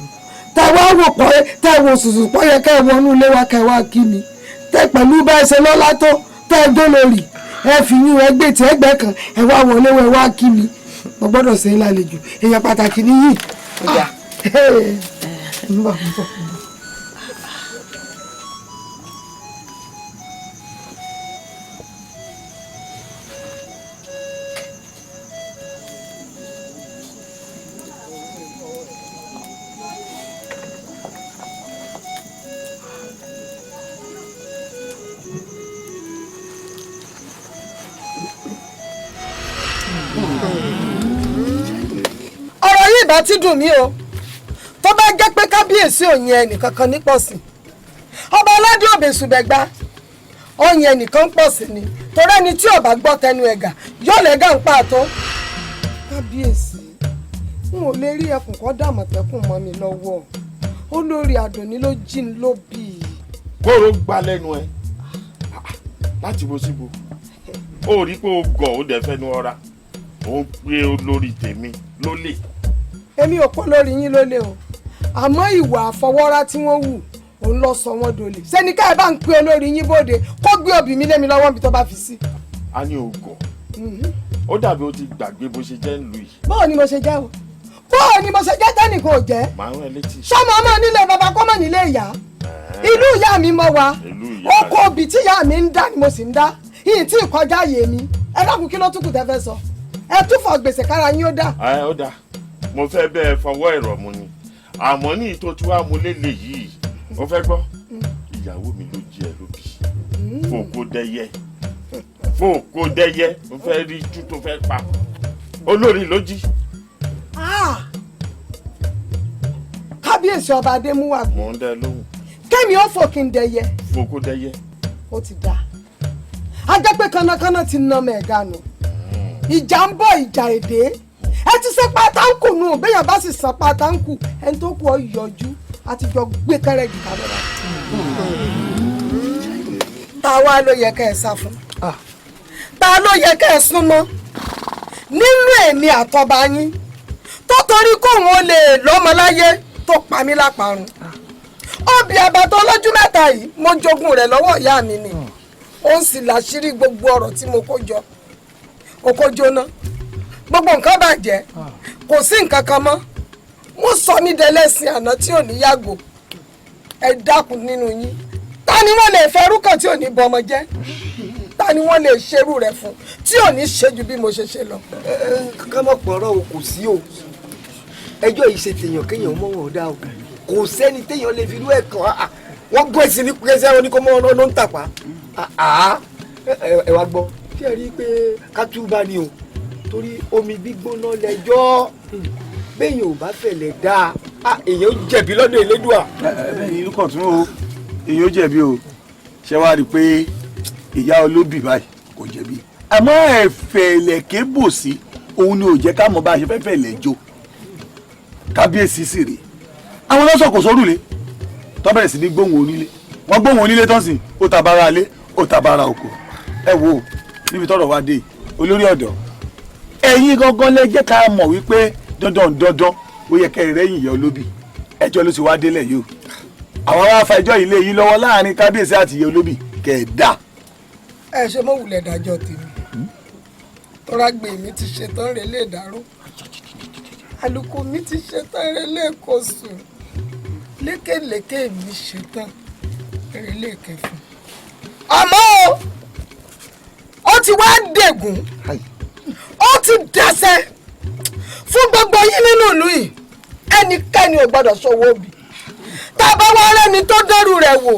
[SPEAKER 1] tẹ wá wò pọ̀ tẹ wò sùsù pọ̀ yẹ kẹ́ ẹ wọnú ilé wa kẹ́ ẹ wá kí mi tẹ pẹ̀lú bá ẹ ṣe lọ́lá tó tẹ ẹ dólórí ẹ fi yín ẹgbẹ́ tí ẹgbẹ́ kan ẹ wá wọlé wẹ wá kí mi mo gbọ́dọ̀ ṣe é lálejò èèyàn pàtàkì nìyí. ìbá ti dùn mí o tó bá jẹ́ pé kábíyèsí òyìn ẹnìkankan ní pọ̀sìn ọba aládé òbèsùbẹ̀gbá òyìn ẹnìkan pọ̀sìn ni torí ẹni tí ò bá gbọ́ tẹnu ẹ̀gà yóò lẹ́gà ń pàtó. kábíyèsí n ò lè rí ẹkùn kan dàmọ̀tẹ́kùn mọ́ mi lọ́wọ́ olórí àdùnní ló jí n ló bì í.
[SPEAKER 12] kóró gbá lẹ́nu ẹ láti bo síbo ó rí pé ó gọ̀ ó dẹ̀ fẹ́nu ọ̀ra ó ń pé olórí tèmi lólè.
[SPEAKER 1] èmi ò pọ́ lórí yín lólè o àmọ́ ìwà àfọwọ́rá tí wọ́n wù òun lọ sọ wọ́n dolè sẹ́ni ká ẹ bá ń pé olórí yín bóde kó gbé òbí mi lé mi lọ́wọ́ mi tó bá fi sí.
[SPEAKER 12] a ní ògọ̀ ó dàbí ó ti gbàgbé bó ṣe jẹ́ ń lu yìí.
[SPEAKER 1] báwo ni mo ṣe jẹ́ o báwo ni mo ṣe jẹ́ tẹ́nìkan ò jẹ́.
[SPEAKER 12] màá rán ẹ létí.
[SPEAKER 1] sọmọ ọmọ nílé bàbá kọ́mọ nílé ìyá ìlú ìyá mi mọ wa oko òbí tí ìyá mi ń dá ni mo sì ń dá yìí tí ìkọjá yé mi ẹ dákun kí ló tún kù tẹ́ fẹ́ sọ ẹ tún fọ gbèsè kára yín ó dà.
[SPEAKER 12] ẹ ó dà mo fẹ́ bẹ́ẹ̀ fọwọ́ ẹ̀rọ mu ni àmọ́ ní ìtò tí wàá mú lélẹ̀ yìí ó fẹ́ gbọ́ ìyàwó mi ló jí ẹ lóbi fòkó dẹ́yẹ ó fẹ́ rí ijú tó fẹ́ pa olórí ló jí.
[SPEAKER 1] kábíyèsí ọba adémúwà
[SPEAKER 12] mò ń dẹ lóhùn.
[SPEAKER 1] kẹ́mi ó fòkín dẹ́yẹ.
[SPEAKER 12] fòkó dẹ́yẹ.
[SPEAKER 1] ó ti dáa a jẹ́ pé kánnakánná ti ná mẹ́ẹ̀gá nù ìjà ń bọ̀ ìjà èdè ẹ ti ṣe pátánkù nù béèyàn bá sì san pátánkù ẹni tó kù ọ yọjú àtijọ́ gbé kẹrẹ́gì kámẹ́rà. ta wá ló yẹ kẹ́ ẹ sá fún ta ló yẹ kẹ́ ẹ súnmọ́ nínú èmi àtọba yín tó torí kóun ó lè lọ́mọ láyé tó pa mí láparun obì àbàtọ́ lójú mẹ́ta yìí mo jogún rẹ̀ lọ́wọ́ ìyá mi ni ó ń sì láṣìírí gbogbo ọ̀rọ̀ tí mo kó jọ oko jóná gbogbo nǹkan bàjẹ́ kò sí nǹkan kan mọ́ mo sọ mí dẹlẹ́sìn àná tí ò ní yàgò ẹ dákun nínú yín ta ni wọ́n lè fẹ́rú kan tí ò ní bọmọ jẹ́ ta ni wọ́n lè ṣerú rẹ̀ fún tí ò ní ṣe ju bí mo ṣe ṣe lọ.
[SPEAKER 3] ká má pọ̀rọ̀ o kò sí o ẹjọ́ yìí ṣe tèèyàn kéèyàn mọ́ wọn ò dá o kò sẹ́ni téèyàn lè fi irú ẹ̀ kàn wọ́n gbọ́ ẹ̀sìn ní pẹ́sẹ́ wọn ní kó mọ́ wọn ló ń tàpá ẹ wá gbọ́ kí ẹ rí i pé kátúbà ni o torí omi gbígbóná lẹ́jọ́ béèyàn ò bá fẹ̀lẹ̀ dáa èèyàn ó jẹ̀bi lọ́dọ̀ Elédùà.
[SPEAKER 13] ìlú kan tún o èèyàn ó jẹ̀bi o ṣé wàá rí i pé ìyá olóbì báyìí kò jẹ̀bi àmọ́ ẹ̀fẹ̀lẹ̀ kébò sí òun ni ò jẹ́ ká mọ̀ bá a ṣe fẹ́ fẹ̀lẹ̀ jó kábíyèsí sì rèé àwọn lọ́sọ̀ kò sórùlé tó bẹ̀rẹ̀ sí ní gbóhùn onílé wọ́n gbóhùn onílé tán sí ó tabara alé ó tabara oko ẹ wo níbi tọ́rọ̀ wá dé olórí ọ̀dọ́ ẹ̀yin gangan lẹ jẹ́ ká mọ̀ wípé dandan ó yẹ kẹ́ ẹ rẹ́yìn ìyá olóbì ẹjọ́ ló ti wá délẹ̀ yìí o àwọn ará fa ẹjọ́ yìí lé yín lọ́wọ́ láàrin kábíyèsí àti ìyá olóbì kẹ́ ẹ dá.
[SPEAKER 1] ẹ ṣe mọ wulẹ̀ dájọ́ tèmi tọ́ra gbé mi ti ṣetán rẹ̀ lè dárò àlùkò mi ti ṣetán rẹ̀ lè kó sùn lékèlékè mi ṣetán rẹ̀ lè kẹfún. àmọ́ ó ti wá dègùn ó ti dẹsẹ̀ fún gbogbo yín nínú ìlú yìí ẹnikẹ́ni ò gbọ́dọ̀ ṣòwò òbí tá a bá wá rẹ́ni tó dẹ́rù rẹ̀ wò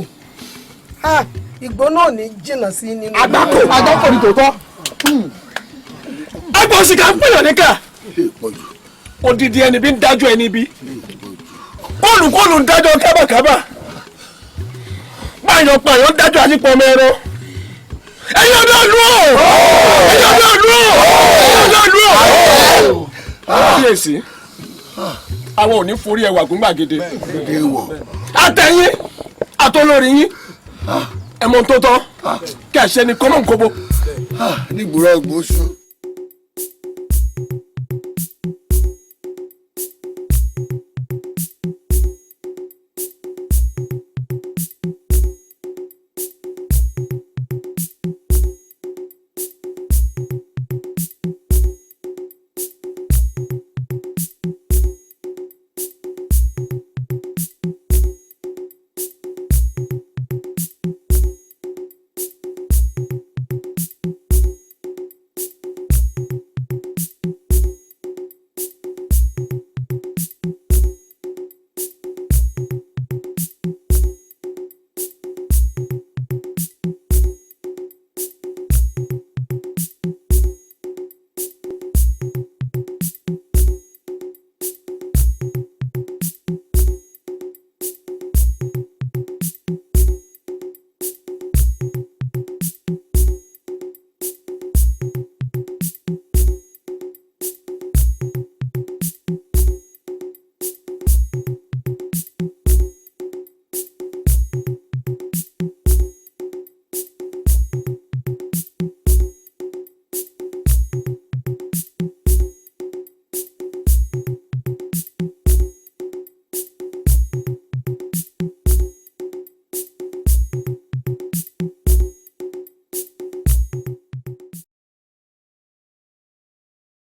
[SPEAKER 18] ìgbó náà ní jìnnà sí nínú.
[SPEAKER 20] àgbákò ní tòótọ́. ẹgbẹ́ òsì ká ń pèèyàn níkà odidi ẹni bí ń dájọ́ ẹni bí kólùkólù ń dájọ́ kábàkábà pààyàn ń dájọ́ àyípo ọmọ ẹran ẹ̀yin ọdún ọdún ẹ̀yin ọdún ọdún ẹ̀yin ọdún ọdún kíyèsí àwọn ò ní forí ẹwà gbàgede àtẹ̀yìn àtolórí yín ẹ̀mọ́ tó tọ́ kí àṣẹ ni kọ́mọ̀ ń kóbó.
[SPEAKER 6] nígbùrọ̀ gbóṣù.